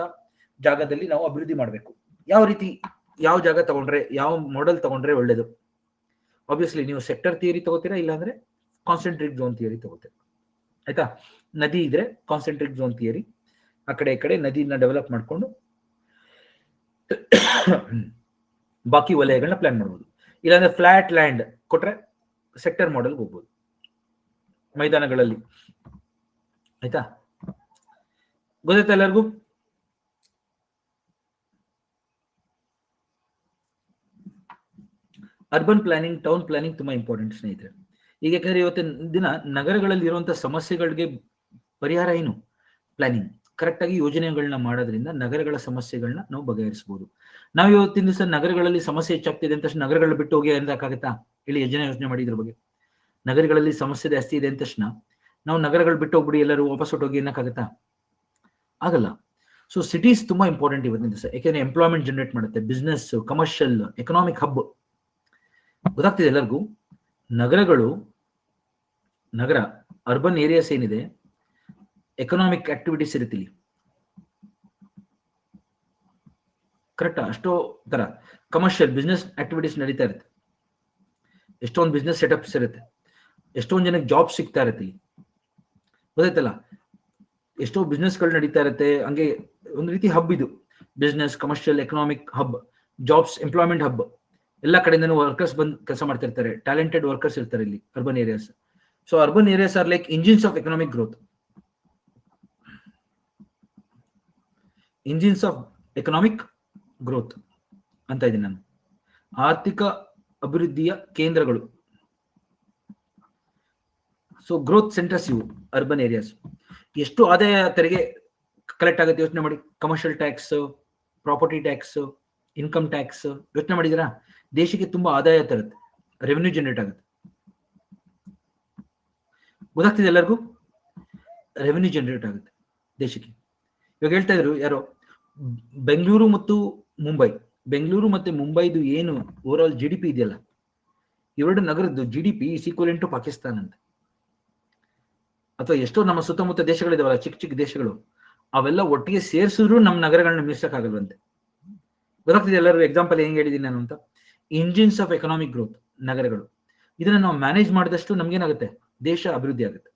ಜಾಗದಲ್ಲಿ ನಾವು ಅಭಿವೃದ್ಧಿ ಮಾಡಬೇಕು, ಯಾವ ರೀತಿ, ಯಾವ ಜಾಗ ತಗೊಂಡ್ರೆ, ಯಾವ ಮಾಡೆಲ್ ತಗೊಂಡ್ರೆ ಒಳ್ಳೇದು? ಆಬ್ವಿಯಸ್ಲಿ ನೀವು ಸೆಕ್ಟರ್ ಥಿಯರಿ ತಗೋತೀರಾ, ಇಲ್ಲಾಂದ್ರೆ ಕಾನ್ಸಂಟ್ರೇಟ್ ಝೋನ್ ಥಿಯರಿ ತಗೋತೀರಾ. ಆಯ್ತಾ? ನದಿ ಇದ್ರೆ ಕಾನ್ಸಂಟ್ರೇಟ್ ಝೋನ್ ಥಿಯರಿ, ಆ ಕಡೆ ಈ ಕಡೆ ನದಿನ ಡೆವಲಪ್ ಮಾಡ್ಕೊಂಡು ಬಾಕಿ ವಲಯಗಳನ್ನ ಪ್ಲಾನ್ ಮಾಡ್ಬೋದು. ಇಲ್ಲಾಂದ್ರೆ ಫ್ಲಾಟ್ ಲ್ಯಾಂಡ್ ಕೊಟ್ರೆ ಸೆಕ್ಟರ್ ಮಾಡೆಲ್ ಹೋಗ್ಬೋದು ಮೈದಾನಗಳಲ್ಲಿ. ಆಯ್ತಾ? ಗೊತ್ತಾಯ್ತಾ ಎಲ್ಲರಿಗೂ? ಅರ್ಬನ್ ಪ್ಲಾನಿಂಗ್, ಟೌನ್ ಪ್ಲಾನಿಂಗ್ ತುಂಬಾ ಇಂಪಾರ್ಟೆಂಟ್ ಸ್ನೇಹಿತರೆ. ಈಗ ಯಾಕಂದ್ರೆ ಇವತ್ತಿನ ದಿನ ನಗರಗಳಲ್ಲಿ ಇರುವಂತಹ ಸಮಸ್ಯೆಗಳಿಗೆ ಪರಿಹಾರ ಏನು? ಪ್ಲಾನಿಂಗ್. ಕರೆಕ್ಟ್ ಆಗಿ ಯೋಜನೆಗಳನ್ನ ಮಾಡೋದ್ರಿಂದ ನಗರಗಳ ಸಮಸ್ಯೆಗಳನ್ನ ನಾವು ಬಗೆಹರಿಸಬಹುದು. ನಾವು ಇವತ್ತಿನ ದಿವಸ ನಗರಗಳಲ್ಲಿ ಸಮಸ್ಯೆ ಹೆಚ್ಚಾಗ್ತಿದೆ ಅಂತ ತಕ್ಷಣ ನಗರಗಳು ಬಿಟ್ಟು ಹೋಗಿ ಅನ್ನಕ್ಕಾಗತ್ತಾ? ಇಲ್ಲಿ ಯೋಜನೆ ಮಾಡಿ ಇದ್ರ ಬಗ್ಗೆ. ನಗರಗಳಲ್ಲಿ ಸಮಸ್ಯೆ ಜಾಸ್ತಿ ಇದೆ ಅಂದ ತಕ್ಷಣ ನಾವು ನಗರಗಳು ಬಿಟ್ಟು ಹೋಗ್ಬಿಡಿ ಎಲ್ಲರೂ ವಾಪಸ್ ಹೊಟ್ಟೋಗಿ ಅನ್ನಕ್ಕಾಗತ್ತಾ? ಆಗಲ್ಲ. ಸೊ ಸಿಟೀಸ್ ತುಂಬಾ ಇಂಪಾರ್ಟೆಂಟ್ ಇವತ್ತಿನ ದಿವಸ, ಯಾಕೆಂದ್ರೆ ಎಂಪ್ಲಾಯ್ಮೆಂಟ್ ಜನರೇಟ್ ಮಾಡುತ್ತೆ, ಬಿಸ್ನೆಸ್, ಕಮರ್ಷಿಯಲ್, ಎಕನಾಮಿಕ್ ಹಬ್. ಗೊತ್ತಾಗ್ತಿದೆ ಎಲ್ಲರಿಗೂ? ನಗರ ಅರ್ಬನ್ ಏರಿಯಾಸ್ ಏನಿದೆ, ಎಕನಾಮಿಕ್ ಆಕ್ಟಿವಿಟೀಸ್ ಇರುತ್ತೆ ಇಲ್ಲಿ. ಕರೆಕ್ಟಾ? ಅಷ್ಟೋ ತರ ಕಮರ್ಷಿಯಲ್ ಬಿಸ್ನೆಸ್ ಆಕ್ಟಿವಿಟೀಸ್ ನಡೀತಾ ಇರುತ್ತೆ, ಎಷ್ಟೊಂದು ಬಿಸ್ನೆಸ್ ಸೆಟಪ್ಸ್ ಇರುತ್ತೆ, ಎಷ್ಟೊಂದು ಜನಕ್ಕೆ ಜಾಬ್ ಸಿಗ್ತಾ ಇರುತ್ತೆ ಇಲ್ಲಿ. ಗೊತ್ತಾಯ್ತಲ್ಲ? ಎಷ್ಟೋ ಬಿಸ್ನೆಸ್ಗಳು ನಡೀತಾ ಇರುತ್ತೆ. ಹಂಗೆ ಒಂದು ರೀತಿ ಹಬ್ ಇದು, business, commercial, economic hub, jobs, employment hub. ಎಲ್ಲ ಕಡೆಯಿಂದನೂ ವರ್ಕರ್ಸ್ ಬಂದು ಕೆಲಸ ಮಾಡ್ತಿರ್ತಾರೆ, ಟ್ಯಾಲೆಂಟೆಡ್ ವರ್ಕರ್ಸ್ ಇರ್ತಾರೆ ಇಲ್ಲಿ urban areas. So urban areas are like engines of economic growth. Engines of economic growth ಅಂತ ಇದ್ದೀನಿ ನಾನು. ಆರ್ಥಿಕ ಅಭಿವೃದ್ಧಿಯ ಕೇಂದ್ರಗಳು. ಸೊ ಗ್ರೋತ್ ಸೆಂಟರ್ಸ್ ಇವು ಅರ್ಬನ್ ಏರಿಯಾಸ್. ಎಷ್ಟು ಆದಾಯ ತೆರಿಗೆ ಕಲೆಕ್ಟ್ ಆಗುತ್ತೆ ಯೋಚನೆ ಮಾಡಿ. Commercial tax, property tax, income tax ಯೋಚನೆ ಮಾಡಿದಿರಾ? ದೇಶಕ್ಕೆ ತುಂಬಾ ಆದಾಯ ತರುತ್ತೆ, ರೆವೆನ್ಯೂ ಜನರೇಟ್ ಆಗುತ್ತೆ. ಗೊತ್ತಾಗ್ತಿದೆ ಎಲ್ಲರಿಗೂ? ರೆವೆನ್ಯೂ ಜನರೇಟ್ ಆಗುತ್ತೆ ದೇಶಕ್ಕೆ. ಇವಾಗ ಹೇಳ್ತಾ ಇದ್ರು ಯಾರೋ, ಬೆಂಗಳೂರು ಮತ್ತು ಮುಂಬೈದು ಏನು ಓವರ್ ಆಲ್ GDP ಇದೆಯಲ್ಲ, ಇವೆರಡು ನಗರದ್ದು GDP is equivalent to Pakistan ಅಂತ. ಅಥವಾ ಎಷ್ಟೋ ನಮ್ಮ ಸುತ್ತಮುತ್ತ ದೇಶಗಳಿದಾವಲ್ಲ, ಚಿಕ್ಕ ಚಿಕ್ಕ ದೇಶಗಳು, ಅವೆಲ್ಲ ಒಟ್ಟಿಗೆ ಸೇರಿಸಿದ್ರು ನಮ್ಮ ನಗರಗಳನ್ನ ಮೀರ್ಸಕ್ಕಾಗಲ್ವಂತೆ. ಗೊತ್ತಾಗ್ತಿದೆ ಎಲ್ಲರೂ? ಎಕ್ಸಾಂಪಲ್ ಹೆಂಗ್ ಹೇಳಿದೀನಿ ನಾನು ಅಂತ. ಇಂಜಿನ್ಸ್ ಆಫ್ ಎಕನಾಮಿಕ್ ಗ್ರೋತ್ ನಗರಗಳು. ಇದನ್ನ ನಾವು ಮ್ಯಾನೇಜ್ ಮಾಡಿದಷ್ಟು ನಮ್ಗೇನಾಗುತ್ತೆ? ದೇಶ ಅಭಿವೃದ್ಧಿ ಆಗುತ್ತೆ.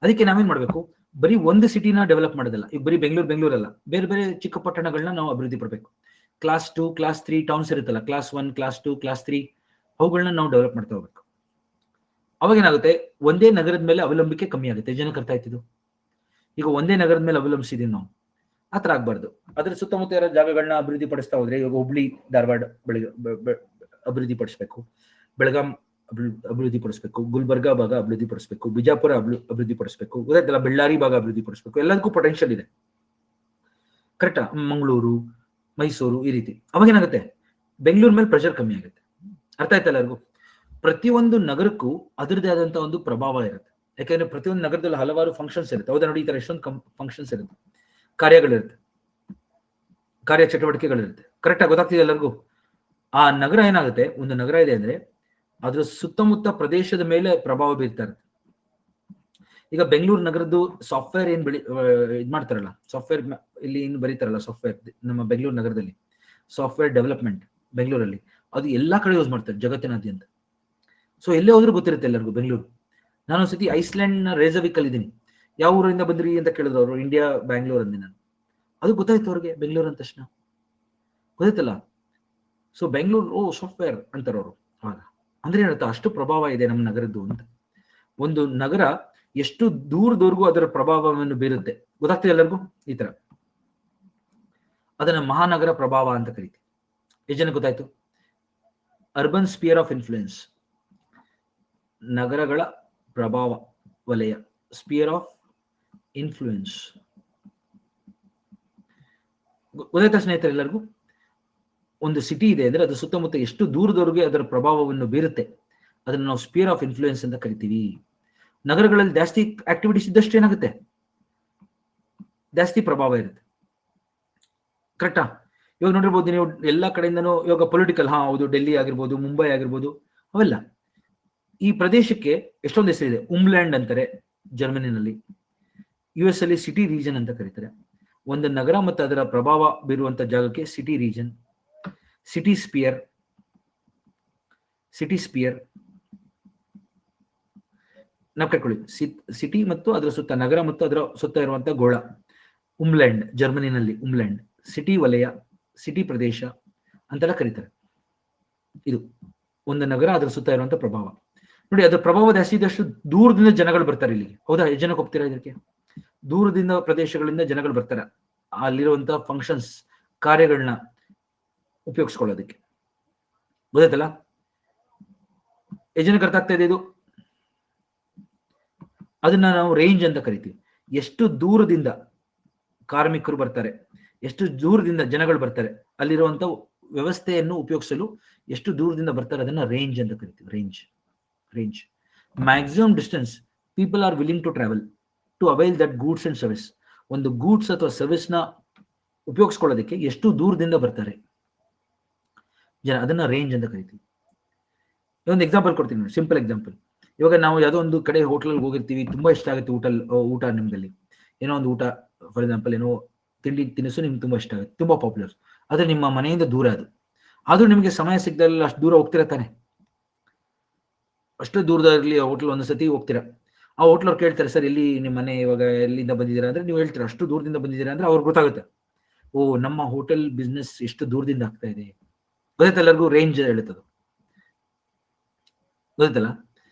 ಅದಕ್ಕೆ ನಾವೇನ್ ಮಾಡ್ಬೇಕು? ಬರೀ ಒಂದು ಸಿಟಿನ ಡೆವಲಪ್ ಮಾಡೋದಲ್ಲ. ಈಗ ಬರೀ ಬೆಂಗಳೂರಲ್ಲ, ಬೇರೆ ಬೇರೆ ಚಿಕ್ಕ ಪಟ್ಟಣಗಳನ್ನ ನಾವು ಅಭಿವೃದ್ಧಿ ಪಡಬೇಕು. ಕ್ಲಾಸ್ 2, ಕ್ಲಾಸ್ 3 ಟೌನ್ಸ್ ಇರುತ್ತಲ್ಲ, ಕ್ಲಾಸ್ 1, ಕ್ಲಾಸ್ 2, ಕ್ಲಾಸ್ 3, ಅವುಗಳನ್ನ ನಾವು ಡೆವಲಪ್ ಮಾಡ್ತಾ ಹೋಗ್ಬೇಕು. ಅವಾಗ ಏನಾಗುತ್ತೆ? ಒಂದೇ ನಗರದ ಮೇಲೆ ಅವಲಂಬಿಕೆ ಕಮ್ಮಿ ಆಗುತ್ತೆ. ಜನಕ್ಕೆ ಅರ್ಥ ಆಯ್ತಿದ್ದು? ಈಗ ಒಂದೇ ನಗರದ ಮೇಲೆ ಅವಲಂಬಿಸಿದೀವಿ ನಾವು, ಆತರ ಆಗ್ಬಾರ್ದು. ಅದ್ರ ಸುತ್ತಮುತ್ತ ಇರೋ ಜಾಗಗಳನ್ನ ಅಭಿವೃದ್ಧಿ ಪಡಿಸ್ತಾ ಹೋದ್ರೆ, ಇವಾಗ ಹುಬ್ಳಿ, ಧಾರವಾಡ ಅಭಿವೃದ್ಧಿ ಪಡಿಸ್ಬೇಕು, ಬೆಳಗಾಂ ಅಭಿವೃದ್ಧಿ ಪಡಿಸ್ಬೇಕು, ಗುಲ್ಬರ್ಗಾ ಭಾಗ ಅಭಿವೃದ್ಧಿ ಪಡಿಸ್ಬೇಕು, ಬಿಜಾಪುರ ಅಭಿವೃದ್ಧಿ ಪಡಿಸ್ಬೇಕು, ಗೊತ್ತಾಯ್ತಲ್ಲ? ಬಳ್ಳಾರಿ ಭಾಗ ಅಭಿವೃದ್ಧಿ ಪಡಿಸ್ಬೇಕು. ಎಲ್ಲದಕ್ಕೂ ಪೊಟೆನ್ಷಿಯಲ್ ಇದೆ. ಕರೆಕ್ಟಾ? ಮಂಗಳೂರು, ಮೈಸೂರು, ಈ ರೀತಿ. ಅವಾಗ ಏನಾಗುತ್ತೆ? ಬೆಂಗಳೂರು ಮೇಲೆ ಪ್ರೆಷರ್ ಕಮ್ಮಿ ಆಗುತ್ತೆ. ಅರ್ಥ ಆಯ್ತಾ ಎಲ್ಲರಿಗೂ? ಪ್ರತಿಯೊಂದು ನಗರಕ್ಕೂ ಅದರದೇ ಆದಂತಹ ಒಂದು ಪ್ರಭಾವ ಇರುತ್ತೆ. ಯಾಕೆಂದ್ರೆ ಪ್ರತಿಯೊಂದು ನಗರದಲ್ಲಿ ಹಲವಾರು ಫಂಕ್ಷನ್ಸ್ ಇರುತ್ತೆ. ಹೌದಾ? ನೋಡಿ, ಈ ತರ ಎಷ್ಟೊಂದು ಫಂಕ್ಷನ್ಸ್ ಇರುತ್ತೆ, ಕಾರ್ಯಗಳಿರುತ್ತೆ, ಕಾರ್ಯ ಚಟುವಟಿಕೆಗಳಿರುತ್ತೆ. ಕರೆಕ್ಟಾಗಿ ಗೊತ್ತಾಗ್ತಿದೆ ಎಲ್ಲರಿಗೂ? ಆ ನಗರ ಏನಾಗುತ್ತೆ? ಒಂದು ನಗರ ಇದೆ ಅಂದ್ರೆ ಅದ್ರ ಸುತ್ತಮುತ್ತ ಪ್ರದೇಶದ ಮೇಲೆ ಪ್ರಭಾವ ಬೀರ್ತಾ ಇರುತ್ತೆ. ಈಗ ಬೆಂಗಳೂರು ನಗರದ್ದು ಸಾಫ್ಟ್ವೇರ್ ಏನ್ ಇದ್ ಮಾಡ್ತಾರಲ್ಲ, ಸಾಫ್ಟ್ವೇರ್ ಇಲ್ಲಿ ಏನು ಬರೀತಾರಲ್ಲ, ಸಾಫ್ಟ್ವೇರ್ ನಮ್ಮ ಬೆಂಗಳೂರು ನಗರದಲ್ಲಿ ಸಾಫ್ಟ್ವೇರ್ ಡೆವಲಪ್ಮೆಂಟ್ ಬೆಂಗಳೂರಲ್ಲಿ, ಅದು ಎಲ್ಲಾ ಕಡೆ ಯೂಸ್ ಮಾಡ್ತಾರೆ ಜಗತ್ತಿನಾದ್ಯಂತ. ಸೊ ಎಲ್ಲೇ ಹೋದ್ರೂ ಗೊತ್ತಿರುತ್ತೆ ಎಲ್ಲರಿಗೂ ಬೆಂಗಳೂರು. ನಾನು ಒಂದ್ಸತಿ ಐಸ್ಲ್ಯಾಂಡ್ ನ ರೇಜವಿಕ್ ಅಲ್ಲಿ ಇದ್ದೀನಿ. ಯಾವ ಊರಿಂದ ಬಂದ್ರಿ ಅಂತ ಕೇಳಿದ್ರು ಅವರು. ಇಂಡಿಯಾ, ಬ್ಯಾಂಗ್ಳೂರ್ ಅಂದೆ ನಾನು. ಅದು ಗೊತ್ತಾಯ್ತು ಅವ್ರಿಗೆ, ಬೆಂಗಳೂರು ಅಂದ ತಕ್ಷಣ ಗೊತ್ತಾಯ್ತಲ್ಲ. ಸೊ ಬೆಂಗಳೂರು, ಓ ಸಾಫ್ಟ್ವೇರ್ ಅಂತಾರೆ ಅವರು. ಆಗ ಅಂದ್ರೆ ಏನಂತ, ಅಷ್ಟು ಪ್ರಭಾವ ಇದೆ ನಮ್ಮ ನಗರದ್ದು ಅಂತ. ಒಂದು ನಗರ ಎಷ್ಟು ದೂರದವರೆಗೂ ಅದರ ಪ್ರಭಾವವನ್ನು ಬೀರುತ್ತೆ. ಗೊತ್ತಾಗ್ತದೆ ಎಲ್ಲರಿಗೂ? ಈ ತರ ಅದನ್ನ ಮಹಾನಗರ ಪ್ರಭಾವ ಅಂತ ಕರೀತೀವಿ. ಎಷ್ಟು ಜನ ಗೊತ್ತಾಯ್ತು? ಅರ್ಬನ್ ಸ್ಪಿಯರ್ ಆಫ್ ಇನ್ಫ್ಲುಯೆನ್ಸ್, ನಗರಗಳ ಪ್ರಭಾವ ವಲಯ, ಸ್ಪಿಯರ್ ಆಫ್ ಇನ್ಫ್ಲುಯೆನ್ಸ್. ಗೊತ್ತಾಯ್ತಾ ಸ್ನೇಹಿತರೆ ಎಲ್ಲರಿಗೂ? ಒಂದು ಸಿಟಿ ಇದೆ ಅಂದ್ರೆ ಅದು ಸುತ್ತಮುತ್ತ ಎಷ್ಟು ದೂರದವರೆಗೆ ಅದರ ಪ್ರಭಾವವನ್ನು ಬೀರುತ್ತೆ, ಅದನ್ನ ನಾವು ಸ್ಪಿಯರ್ ಆಫ್ ಇನ್ಫ್ಲುಯೆನ್ಸ್ ಅಂತ ಕರಿತೀವಿ. ನಗರಗಳಲ್ಲಿ ಜಾಸ್ತಿ ಆಕ್ಟಿವಿಟೀಸ್ ಇದ್ದಷ್ಟು ಏನಾಗುತ್ತೆ? ಜಾಸ್ತಿ ಪ್ರಭಾವ ಇರುತ್ತೆ. ಕರೆಕ್ಟಾ? ಇವಾಗ ನೋಡಿರ್ಬೋದು ನೀವು ಎಲ್ಲಾ ಕಡೆಯಿಂದನೂ. ಇವಾಗ ಪೊಲಿಟಿಕಲ್, ಹೌದು, ಡೆಲ್ಲಿ ಆಗಿರ್ಬೋದು, ಮುಂಬೈ ಆಗಿರ್ಬೋದು, ಅವೆಲ್ಲ ಈ ಪ್ರದೇಶಕ್ಕೆ ಎಷ್ಟೊಂದು ಹೆಸರಿದೆ. ಉಮ್ಲ್ಯಾಂಡ್ ಅಂತಾರೆ ಜರ್ಮನಿನಲ್ಲಿ. US ಅಲ್ಲಿ ಸಿಟಿ ರೀಜನ್ ಅಂತ ಕರೀತಾರೆ. ಒಂದು ನಗರ ಮತ್ತು ಅದರ ಪ್ರಭಾವ ಬೀರುವಂತ ಜಾಗಕ್ಕೆ ಸಿಟಿ ರೀಜನ್, ಸಿಟಿ ಸ್ಪಿಯರ್ ನಾವು ಕಟ್ಕೊಳ್ಳಿ. ಸಿಟಿ ಮತ್ತು ಅದರ ಸುತ್ತ, ನಗರ ಮತ್ತು ಅದರ ಸುತ್ತ ಇರುವಂತಹ ಗೋಳ, ಉಮ್ಲ್ಯಾಂಡ್ ಜರ್ಮನಿನಲ್ಲಿ. ಉಮ್ಲ್ಯಾಂಡ್ ಸಿಟಿ ವಲಯ, ಸಿಟಿ ಪ್ರದೇಶ ಅಂತೆಲ್ಲ ಕರೀತಾರೆ. ಇದು ಒಂದು ನಗರ, ಅದರ ಸುತ್ತ ಇರುವಂತಹ ಪ್ರಭಾವ. ನೋಡಿ, ಅದರ ಪ್ರಭಾವ ಜಾಸ್ತಿ ಇದ್ದಷ್ಟು ದೂರದಿಂದ ಜನಗಳು ಬರ್ತಾರೆ ಇಲ್ಲಿಗೆ. ಹೌದಾ? ಎಷ್ಟು ಜನಕ್ಕೆ ಹೋಗ್ತೀರಾ ಇದಕ್ಕೆ? ದೂರದಿಂದ ಪ್ರದೇಶಗಳಿಂದ ಜನಗಳು ಬರ್ತಾರೆ ಅಲ್ಲಿರುವಂತಹ ಫಂಕ್ಷನ್ಸ್, ಕಾರ್ಯಗಳನ್ನ ಉಪಯೋಗಿಸ್ಕೊಳ್ಳೋದಕ್ಕೆ. ಗೊತ್ತಾಯ್ತಲ್ಲ? ಎಷ್ಟು ಜನಕ್ಕೆ ಅರ್ಥ ಆಗ್ತಾ ಇದೆ ಇದು? ಅದನ್ನ ನಾವು ರೇಂಜ್ ಅಂತ ಕರಿತೀವಿ. ಎಷ್ಟು ದೂರದಿಂದ ಕಾರ್ಮಿಕರು ಬರ್ತಾರೆ, ಎಷ್ಟು ದೂರದಿಂದ ಜನಗಳು ಬರ್ತಾರೆ, ಅಲ್ಲಿರುವಂತ ವ್ಯವಸ್ಥೆಯನ್ನು ಉಪಯೋಗಿಸಲು ಎಷ್ಟು ದೂರದಿಂದ ಬರ್ತಾರೆ, ಅದನ್ನ ರೇಂಜ್ ಅಂತ ಕರಿತೀವಿ. Range maximum distance people are willing to travel to avail that goods and service. ಒಂದು ಗೂಡ್ಸ್ ಅಥವಾ ಸರ್ವಿಸ್ ನ ಉಪಯೋಗಿಸ್ಕೊಳ್ಳೋದಕ್ಕೆ ಎಷ್ಟು ದೂರದಿಂದ ಬರ್ತಾರೆ ಜನ, ಅದನ್ನ ರೇಂಜ್ ಅಂತ ಕರಿತೀವಿ. ಒಂದು ಎಕ್ಸಾಂಪಲ್ ಕೊಡ್ತೀನಿ ನೋಡಿ, ಸಿಂಪಲ್ ಎಕ್ಸಾಂಪಲ್. ಇವಾಗ ನಾವು ಯಾವುದೋ ಒಂದು ಕಡೆ ಹೋಟೆಲ್ ಹೋಗಿರ್ತೀವಿ, ತುಂಬಾ ಇಷ್ಟ ಆಗುತ್ತೆ ಊಟ ನಿಮ್ದಲ್ಲಿ, ಏನೋ ಒಂದು ಊಟ, ಫಾರ್ ಎಕ್ಸಾಂಪಲ್ ಏನೋ ತಿಂಡಿ ತಿನಿಸು ನಿಮ್ಗೆ ತುಂಬಾ ಇಷ್ಟ ಆಗುತ್ತೆ, ತುಂಬಾ ಪಾಪ್ಯುಲರ್, ಆದ್ರೆ ನಿಮ್ಮ ಮನೆಯಿಂದ ದೂರ ಅದು. ಆದ್ರೂ ನಿಮಗೆ ಸಮಯ ಸಿಗ್ದಲ್ಲ ಅಷ್ಟು ದೂರ ಹೋಗ್ತೀರಾ ತಾನೆ, ಅಷ್ಟು ದೂರದಲ್ಲಿ ಹೋಟ್ಲ್ ಒಂದ್ಸತಿ ಹೋಗ್ತೀರಾ. ಆ ಹೋಟ್ಲ್ ಅವ್ರು ಕೇಳ್ತಾರೆ, ಸರ್ ಎಲ್ಲಿ ನಿಮ್ಮ ಮನೆ, ಇವಾಗ ಎಲ್ಲಿಂದ ಬಂದಿದ್ದೀರಾ ಅಂದ್ರೆ ನೀವು ಹೇಳ್ತೀರಾ ಅಷ್ಟು ದೂರದಿಂದ ಬಂದಿದ್ದೀರಾ ಅಂದ್ರೆ ಅವ್ರಿಗೆ ಗೊತ್ತಾಗುತ್ತೆ, ಓ ನಮ್ಮ ಹೋಟೆಲ್ ಬಿಸ್ನೆಸ್ ಎಷ್ಟು ದೂರದಿಂದ ಆಗ್ತಾ ಇದೆ. ಗೊತ್ತಾಯ್ತು ಎಲ್ಲರಿಗೂ, ರೇಂಜ್ ಹೇಳುತ್ತದು, ಗೊತ್ತಲ್ಲ.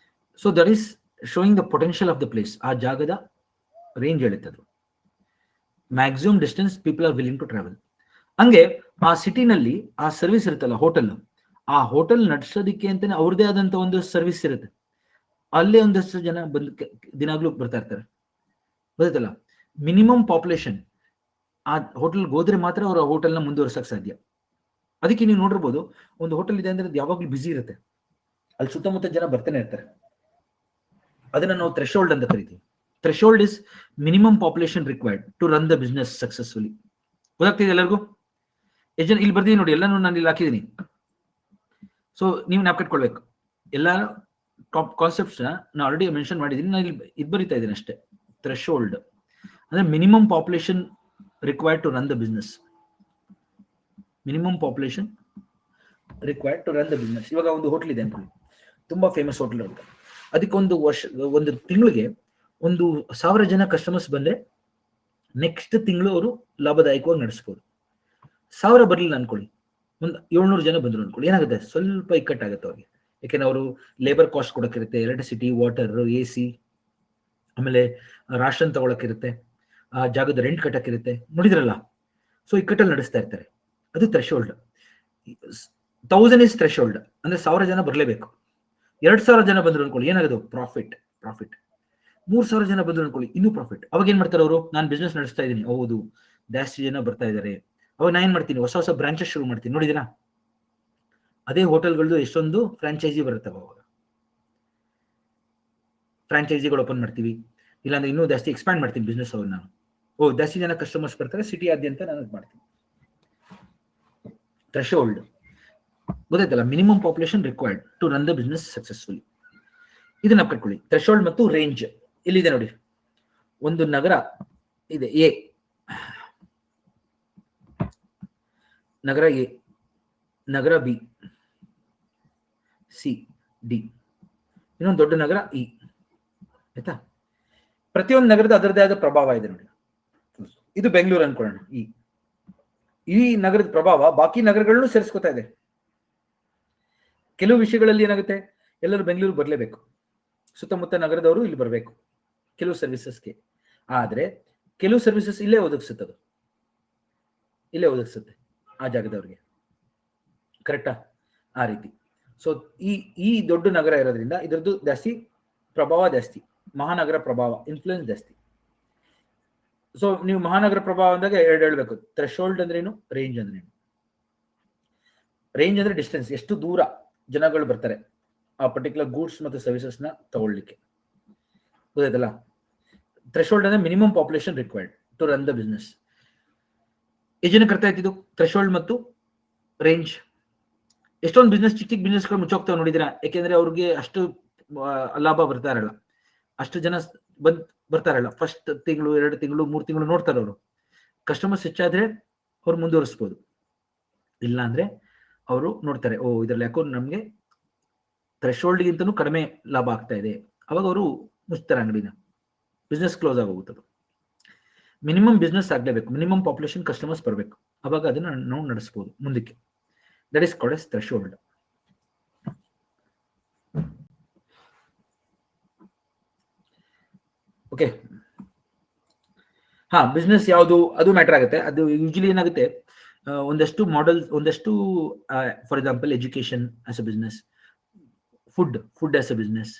So that is showing the potential of the place. ಆ ಜಾಗದ ರೇಂಜ್ ಹೇಳುತ್ತದು. Maximum distance people are willing to travel. ಹಂಗೆ ಆ ಸಿಟಿನಲ್ಲಿ ಆ ಸರ್ವಿಸ್ ಇರುತ್ತಲ್ಲ, ಹೋಟೆಲ್, ಆ ಹೋಟೆಲ್ ನಡೆಸೋದಿಕ್ಕೆ ಅಂತಾನೆ ಅವ್ರದೇ ಆದಂತ ಒಂದು ಸರ್ವಿಸ್ ಇರುತ್ತೆ. ಅಲ್ಲೇ ಒಂದಷ್ಟು ಜನ ಬಂದು ದಿನಾಗ್ಲೂ ಬರ್ತಾ ಇರ್ತಾರೆ, ಗೊತ್ತಲ್ಲ. ಮಿನಿಮಮ್ ಪಾಪ್ಯುಲೇಷನ್ ಆ ಹೋಟೆಲ್ಗೆ ಹೋದ್ರೆ ಮಾತ್ರ ಅವ್ರ ಹೋಟೆಲ್ನ ಮುಂದುವರ್ಸಕ್ ಸಾಧ್ಯ. ಅದಕ್ಕೆ ನೀವು ನೋಡಿರ್ಬೋದು, ಒಂದು ಹೋಟೆಲ್ ಇದೆ ಅಂದ್ರೆ ಅದು ಯಾವಾಗ್ಲೂ ಬಿಸಿ ಇರುತ್ತೆ, ಅಲ್ಲಿ ಸುತ್ತಮುತ್ತ ಜನ ಬರ್ತಾನೆ ಇರ್ತಾರೆ. ಅದನ್ನ ನಾವು ಥ್ರೆಶೋಲ್ಡ್ ಅಂತ ಕರಿತೀವಿ. Threshold is minimum population required to run the business successfully. ಗೊತ್ತಾಗ್ತಿದೆ ಎಲ್ಲರಿಗೂ? ಎಷ್ಟು ಜನ ಇಲ್ಲಿ ಬರ್ತೀನಿ ನೋಡಿ, ಎಲ್ಲಾನು ನಾನು ಇಲ್ಲಿ ಹಾಕಿದ್ದೀನಿ. ಸೊ ನೀವು ಜ್ಞಾಪಕಿಟ್ಕೊಳ್ಬೇಕು, ಎಲ್ಲ ಟಾಪ್ ಕಾನ್ಸೆಪ್ಟ್ಸ್ ನಾನು ಆಲ್ರೆಡಿ ಮೆನ್ಷನ್ ಮಾಡಿದ್ದೀನಿ, ನಾನು ಇಲ್ಲಿ ಇದು ಬರಿತಾ ಇದ್ದೀನಿ ಅಷ್ಟೇ. ಥ್ರೆಶೋಲ್ಡ್ ಅಂದ್ರೆ minimum population required to run the business. Minimum population required to run the business. ಇವಾಗ ಒಂದು ಹೋಟೆಲ್ ಇದೆ ಅನ್ಕೊಳ್ಳಿ, ತುಂಬಾ ಫೇಮಸ್ ಹೋಟೆಲ್ ಅಂತ. ಅದಕ್ಕೆ ಒಂದು ತಿಂಗಳಿಗೆ 1,000 ಜನ ಕಸ್ಟಮರ್ಸ್ ಬಂದ್ರೆ ನೆಕ್ಸ್ಟ್ ತಿಂಗಳು ಅವರು ಲಾಭದಾಯಕವಾಗಿ ನಡೆಸ್ಬೋದು. 1000 ಬರ್ಲಿಲ್ಲ ಅನ್ಕೊಳ್ಳಿ, ಒಂದು 700 ಜನ ಬಂದ್ರು ಅನ್ಕೊಳ್ಳಿ, ಏನಾಗುತ್ತೆ, ಸ್ವಲ್ಪ ಇಕ್ಕಟ್ಟಾಗುತ್ತೆ ಅವ್ರಿಗೆ. ಯಾಕೆಂದ್ರೆ ಅವರು ಲೇಬರ್ ಕಾಸ್ಟ್ ಕೊಡಕ್ಕಿರುತ್ತೆ, ಎಲೆಕ್ಟ್ರಿಸಿಟಿ, ವಾಟರ್, AC, ಆಮೇಲೆ ರಾಷನ್ ತಗೊಳಕ್ಕಿರುತ್ತೆ, ಆ ಜಾಗದ ರೆಂಟ್ ಕಟ್ಟಕ್ಕಿರುತ್ತೆ, ನೋಡಿದ್ರಲ್ಲ. ಸೊ ಇಕ್ಕಟ್ಟಲ್ಲಿ ನಡೆಸ್ತಾ ಇರ್ತಾರೆ. ಅದು ಥ್ರೆಶೋಲ್ಡ್. 1000 ಇಸ್ ಥ್ರೆಶೋಲ್ಡ್ ಅಂದ್ರೆ 1000 ಜನ ಬರಲೇಬೇಕು. 2000 ಜನ ಬಂದ್ರು ಅನ್ಕೊಳ್ಳಿ, ಏನಾಗೋದು, ಪ್ರಾಫಿಟ್. 3000 ಜನ ಬಂದ್ರು ಅನ್ಕೊಳ್ಳಿ, ಇನ್ನೂ ಪ್ರಾಫಿಟ್. ಅವಾಗ ಏನ್ ಮಾಡ್ತಾರೆ ಅವರು, ನಾನು ಬಿಸ್ನೆಸ್ ನಡೆಸ್ತಾ ಇದ್ದೀನಿ, ಹೌದು ಜಾಸ್ತಿ ಜನ ಬರ್ತಾ ಇದಾರೆ, ಅವಾಗ ನಾನು ಏನ್ ಮಾಡ್ತೀನಿ, ಹೊಸ ಬ್ರಾಂಚಸ್ ಶುರು ಮಾಡ್ತೀನಿ. ನೋಡಿದಿರಾ, ಅದೇ ಹೋಟೆಲ್ಗಳದ್ದು ಎಷ್ಟೊಂದು ಫ್ರಾಂಚೈಸಿ ಬರುತ್ತವೆ. ಅವಾಗ ಫ್ರಾಂಚೈಸಿಗಳು ಓಪನ್ ಮಾಡ್ತೀವಿ, ಇಲ್ಲಾಂದ್ರೆ ಇನ್ನೂ ಜಾಸ್ತಿ ಎಕ್ಸ್ಪ್ಯಾಂಡ್ ಮಾಡ್ತೀನಿ ಬಿಸ್ನೆಸ್ ಅವ್ರು. ನಾನು ಜಾಸ್ತಿ ಜನ ಕಸ್ಟಮರ್ಸ್ ಬರ್ತಾರೆ ಸಿಟಿ ಆದ್ಯಂತ ನಾನು ಮಾಡ್ತೀನಿ. ಥ್ರೆಶೋಲ್ಡ್ ಗೊತ್ತಾಯ್ತಲ್ಲ, minimum population required to run the business successfully. ಇದನ್ನ ಕಟ್ಕೊಳ್ಳಿ. ಥ್ರೆಶೋಲ್ಡ್ ಮತ್ತು ರೇಂಜ್ ಇಲ್ಲಿದೆ ನೋಡಿ. ಒಂದು ನಗರ ಇದೆ A, Nagar A, Nagar B, C, D, ಇನ್ನೊಂದು ದೊಡ್ಡ ನಗರ ಇ. ಆಯ್ತಾ? ಪ್ರತಿಯೊಂದು ನಗರದ ಅದರದೇ ಆದ ಪ್ರಭಾವ ಇದೆ ನೋಡಿ. ಇದು ಬೆಂಗಳೂರು ಅನ್ಕೊಳ್ಳೋಣ. ಈ ನಗರದ ಪ್ರಭಾವ ಬಾಕಿ ನಗರಗಳನ್ನು ಸೇರಿಸ್ಕೊತಾ ಇದೆ. ಕೆಲವು ವಿಷಯಗಳಲ್ಲಿ ಏನಾಗುತ್ತೆ, ಎಲ್ಲರೂ ಬೆಂಗಳೂರು ಬರಲೇಬೇಕು, ಸುತ್ತಮುತ್ತ ನಗರದವರು ಇಲ್ಲಿ ಬರಬೇಕು ಕೆಲವು ಸರ್ವಿಸಸ್ಗೆ. ಆದ್ರೆ ಕೆಲವು ಸರ್ವಿಸಸ್ ಇಲ್ಲೇ ಒದಗಿಸುತ್ತೆ ಆ ಜಾಗದವ್ರಿಗೆ. ಕರೆಕ್ಟಾ? ಆ ರೀತಿ. ಸೊ ಈ ದೊಡ್ಡ ನಗರ ಇರೋದ್ರಿಂದ ಇದರದ್ದು ಜಾಸ್ತಿ ಪ್ರಭಾವ, ಜಾಸ್ತಿ ಮಹಾನಗರ ಪ್ರಭಾವ, ಇನ್ಫ್ಲೂಯೆನ್ಸ್ ಜಾಸ್ತಿ. ಸೊ ನೀವು ಮಹಾನಗರ ಪ್ರಭಾವ ಅಂದಾಗ ಎರಡು ಹೇಳ್ಬೇಕು, ಥ್ರೆಶೋಲ್ಡ್ ಅಂದ್ರೇನು, ರೇಂಜ್ ಅಂದ್ರೇನು. ರೇಂಜ್ ಅಂದ್ರೆ ಡಿಸ್ಟೆನ್ಸ್, ಎಷ್ಟು ದೂರ ಜನಗಳು ಬರ್ತಾರೆ ಆ ಪರ್ಟಿಕ್ಯುಲರ್ ಗೂಡ್ಸ್ ಮತ್ತು ಸರ್ವಿಸಸ್ ನ ತಗೊಳ್ಳಿಕ್ಕೆ, ಗೊತ್ತಾಯ್ತಲ್ಲ. ಥ್ರೆಶೋಲ್ಡ್ ಅಂದ್ರೆ minimum population required to run the business. ಎಷ್ಟು ಜನಕ್ಕೆ ಅರ್ಥ ಆಯ್ತಿದ್ದು ಥ್ರೆಶೋಲ್ಡ್ ಮತ್ತು ರೇಂಜ್? ಎಷ್ಟೊಂದು ಬಿಸ್ನೆಸ್, ಚಿಕ್ಕ ಬಿಸ್ನೆಸ್ಗಳು ಮುಚ್ಚೋಗ್ತಾವೆ ನೋಡಿದಿರಾ, ಯಾಕೆಂದ್ರೆ ಅವ್ರಿಗೆ ಅಷ್ಟು ಲಾಭ ಬರ್ತಾ ಇರಲ್ಲ, ಅಷ್ಟು ಜನ ಬರ್ತಾ ಇರಲ್ಲ. ಫಸ್ಟ್ ತಿಂಗಳು, 2 ತಿಂಗಳು, 3 ತಿಂಗಳು ನೋಡ್ತಾರೆ ಅವರು. ಕಸ್ಟಮರ್ಸ್ ಹೆಚ್ಚಾದ್ರೆ ಅವ್ರು ಮುಂದುವರಿಸ್ಬೋದು, ಇಲ್ಲ ಅಂದ್ರೆ ಅವರು ನೋಡ್ತಾರೆ, ಇದ್ರಲ್ಲಿ ಯಾಕೋ ನಮ್ಗೆ ಥ್ರೆಶೋಲ್ಡ್ಗಿಂತನೂ ಕಡಿಮೆ ಲಾಭ ಆಗ್ತಾ ಇದೆ, ಅವಾಗ ಅವರು ಮುಚ್ತಾರೆ ಅಂಗಡಿನ, ಬಿಸ್ನೆಸ್ ಕ್ಲೋಸ್ ಆಗೋಗುತ್ತದೆ. ಮಿನಿಮಮ್ ಬಿಸ್ನೆಸ್ ಆಗ್ಲೇಬೇಕು, ಮಿನಿಮಮ್ ಪಾಪ್ಯುಲೇಷನ್ ಕಸ್ಟಮರ್ಸ್ ಬರಬೇಕು, ಅವಾಗ ಅದನ್ನ ನಾವು ನಡೆಸಬಹುದು ಮುಂದಕ್ಕೆ. That is called as threshold. Okay, business ಯಾವುದು ಅದು ಮ್ಯಾಟರ್ ಆಗುತ್ತೆ. ಅದು ಯೂಶಲಿ ಏನಾಗುತ್ತೆ, ಒಂದಷ್ಟು ಮಾಡೆಲ್ಸ್, ಒಂದಷ್ಟು for example education as a business, food as a business,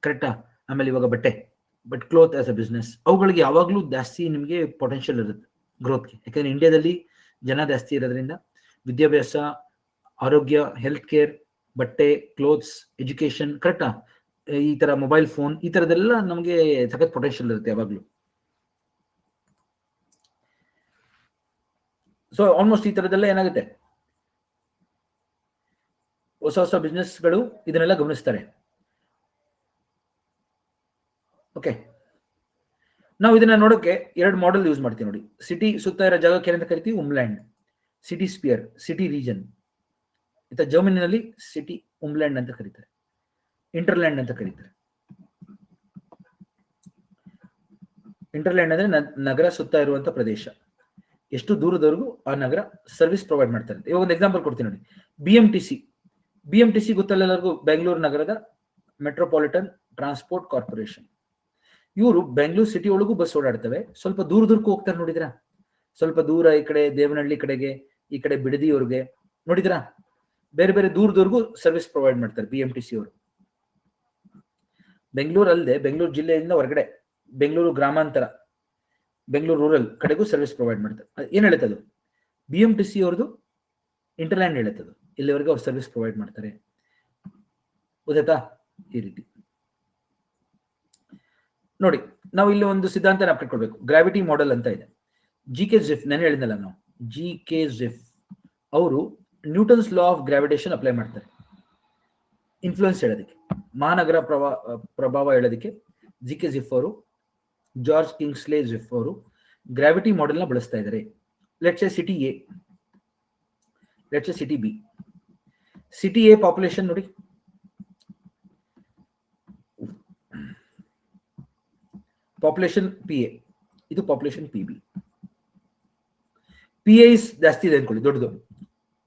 ಕರೆಕ್ಟಾ? ಆಮೇಲೆ ಇವಾಗ but cloth as a business, ಅವುಗಳಿಗೆ ಯಾವಾಗಲೂ ಜಾಸ್ತಿ ನಿಮಗೆ ಪೊಟೆನ್ಷಿಯಲ್ ಇರುತ್ತೆ. ಗ್ರೋತ್ಗೆ. ಯಾಕಂದ್ರೆ ಇಂಡಿಯಾದಲ್ಲಿ ಜನ ಜಾಸ್ತಿ ಇರೋದ್ರಿಂದ ವಿದ್ಯಾಭ್ಯಾಸ, ಆರೋಗ್ಯ, ಹೆಲ್ತ್ ಕೇರ್, ಬಟ್ಟೆ, ಕ್ಲೋತ್ಸ್, ಎಜುಕೇಶನ್, ಕರೆಕ್ಟಾ, ಈ ತರ ಮೊಬೈಲ್ ಫೋನ್, ಈ ತರದೆಲ್ಲ ನಮಗೆ ಸಖತ್ ಪೊಟೆನ್ಶಿಯಲ್ ಇರುತ್ತೆ ಯಾವಾಗ್ಲೂ. ಸೊ ಆಲ್ಮೋಸ್ಟ್ ಈ ತರದೆಲ್ಲ ಏನಾಗುತ್ತೆ, ಹೊಸ ಹೊಸ ಬಿಸ್ನೆಸ್ಗಳು ಇದನ್ನೆಲ್ಲ ಗಮನಿಸ್ತಾರೆ. ಓಕೆ, ನಾವು ಇದನ್ನ ನೋಡೋಕೆ ಎರಡು ಮಾಡೆಲ್ ಯೂಸ್ ಮಾಡ್ತೀವಿ ನೋಡಿ. ಸಿಟಿ ಸುತ್ತ ಇರೋ ಜಾಗಕ್ಕೆ ಏನಂತ ಕರಿತೀವಿ? ಉಮ್ಲ್ಯಾಂಡ್, ಸಿಟಿ ಸ್ಪಿಯರ್, ಸಿಟಿ ರೀಜನ್. ಇಂಥ ಜರ್ಮನಿನಲ್ಲಿ ಸಿಟಿ ಉಮ್ಲ್ಯಾಂಡ್ ಅಂತ ಕರೀತಾರೆ, ಇಂಟರ್ಲ್ಯಾಂಡ್ ಅಂತ ಕರೀತಾರೆ. ಇಂಟರ್ಲ್ಯಾಂಡ್ ಅಂದ್ರೆ ನಗರ ಸುತ್ತ ಇರುವಂತ ಪ್ರದೇಶ, ಎಷ್ಟು ದೂರದವರೆಗೂ ಆ ನಗರ ಸರ್ವಿಸ್ ಪ್ರೊವೈಡ್ ಮಾಡ್ತಾರೆ. ಇವಾಗ ಒಂದು ಎಕ್ಸಾಂಪಲ್ ಕೊಡ್ತೀನಿ ನೋಡಿ. BMTC ಗೊತ್ತಲ್ಲ ಎಲ್ಲರಿಗೂ, ಬೆಂಗಳೂರು ನಗರದ ಮೆಟ್ರೋಪಾಲಿಟನ್ ಟ್ರಾನ್ಸ್ಪೋರ್ಟ್ ಕಾರ್ಪೊರೇಷನ್. ಇವರು ಬೆಂಗಳೂರು ಸಿಟಿ ಒಳಗೂ ಬಸ್ ಓಡಾಡ್ತವೆ, ಸ್ವಲ್ಪ ದೂರಕ್ಕೂ ಹೋಗ್ತಾರೆ. ನೋಡಿದ್ರಾ? ಸ್ವಲ್ಪ ದೂರ ಈ ಕಡೆ ದೇವನಹಳ್ಳಿ ಕಡೆಗೆ, ಈ ಕಡೆ ಬಿಡದಿಯವ್ರಿಗೆ, ನೋಡಿದ್ರಾ? ಬೇರೆ ಬೇರೆ ದೂರದವರೆಗೂ ಸರ್ವಿಸ್ ಪ್ರೊವೈಡ್ ಮಾಡ್ತಾರೆ BMTC ಅವರು. ಬೆಂಗಳೂರು ಅಲ್ಲದೆ ಬೆಂಗಳೂರು ಜಿಲ್ಲೆಯಿಂದ ಹೊರಗಡೆ, ಬೆಂಗಳೂರು ಗ್ರಾಮಾಂತರ, ಬೆಂಗಳೂರು ರೂರಲ್ ಕಡೆಗೂ ಸರ್ವಿಸ್ ಪ್ರೊವೈಡ್ ಮಾಡ್ತಾರೆ. ಏನ್ ಹೇಳುತ್ತದು? BMTC ಅವ್ರದ್ದು ಇಂಟರ್ಲ್ಯಾಂಡ್ ಹೇಳುತ್ತದು, ಇಲ್ಲಿವರೆಗೂ ಅವ್ರು ಸರ್ವಿಸ್ ಪ್ರೊವೈಡ್ ಮಾಡ್ತಾರೆ. ಗೊತ್ತಾಯ್ತಾ? ಈ ರೀತಿ ನೋಡಿ, ನಾವು ಇಲ್ಲಿ ಒಂದು ಸಿದ್ಧಾಂತ ನೆನಪಿಟ್ಕೊಳ್ಬೇಕು. ಗ್ರಾವಿಟಿ ಮಾಡೆಲ್ ಅಂತ ಇದೆ. GK ಜಿಫ್, ನಾನು ಹೇಳಿದ್ನಲ್ಲ, ನಾವು GK ಜಿಫ್ ಅವರು Newton's law of gravitation apply ಮಾಡ್ತಾರೆ ಇನ್ಫ್ಲೂಯೆನ್ಸ್ ಹೇಳೋದಕ್ಕೆ, ಮಹಾನಗರ ಪ್ರಭಾವ ಹೇಳೋದಕ್ಕೆ. GK ಜಿಫ್ ಅವರು, ಜಾರ್ಜ್ ಕಿಂಗ್ಸ್ಲೆ ಜಿಫ್ ಅವರು ಗ್ರಾವಿಟಿ ಮಾಡೆಲ್ ನ ಬಳಸ್ತಾ ಇದ್ದಾರೆ. Let's say city A, let's say city B. City A population ನೋಡಿ, ಪಾಪ್ಯುಲೇಷನ್ PA, ಇದು ಪಾಪ್ಯುಲೇಷನ್ PB. PA ಜಾಸ್ತಿ ಇದೆ ಅನ್ಕೊಳ್ಳಿ, ದೊಡ್ಡದು.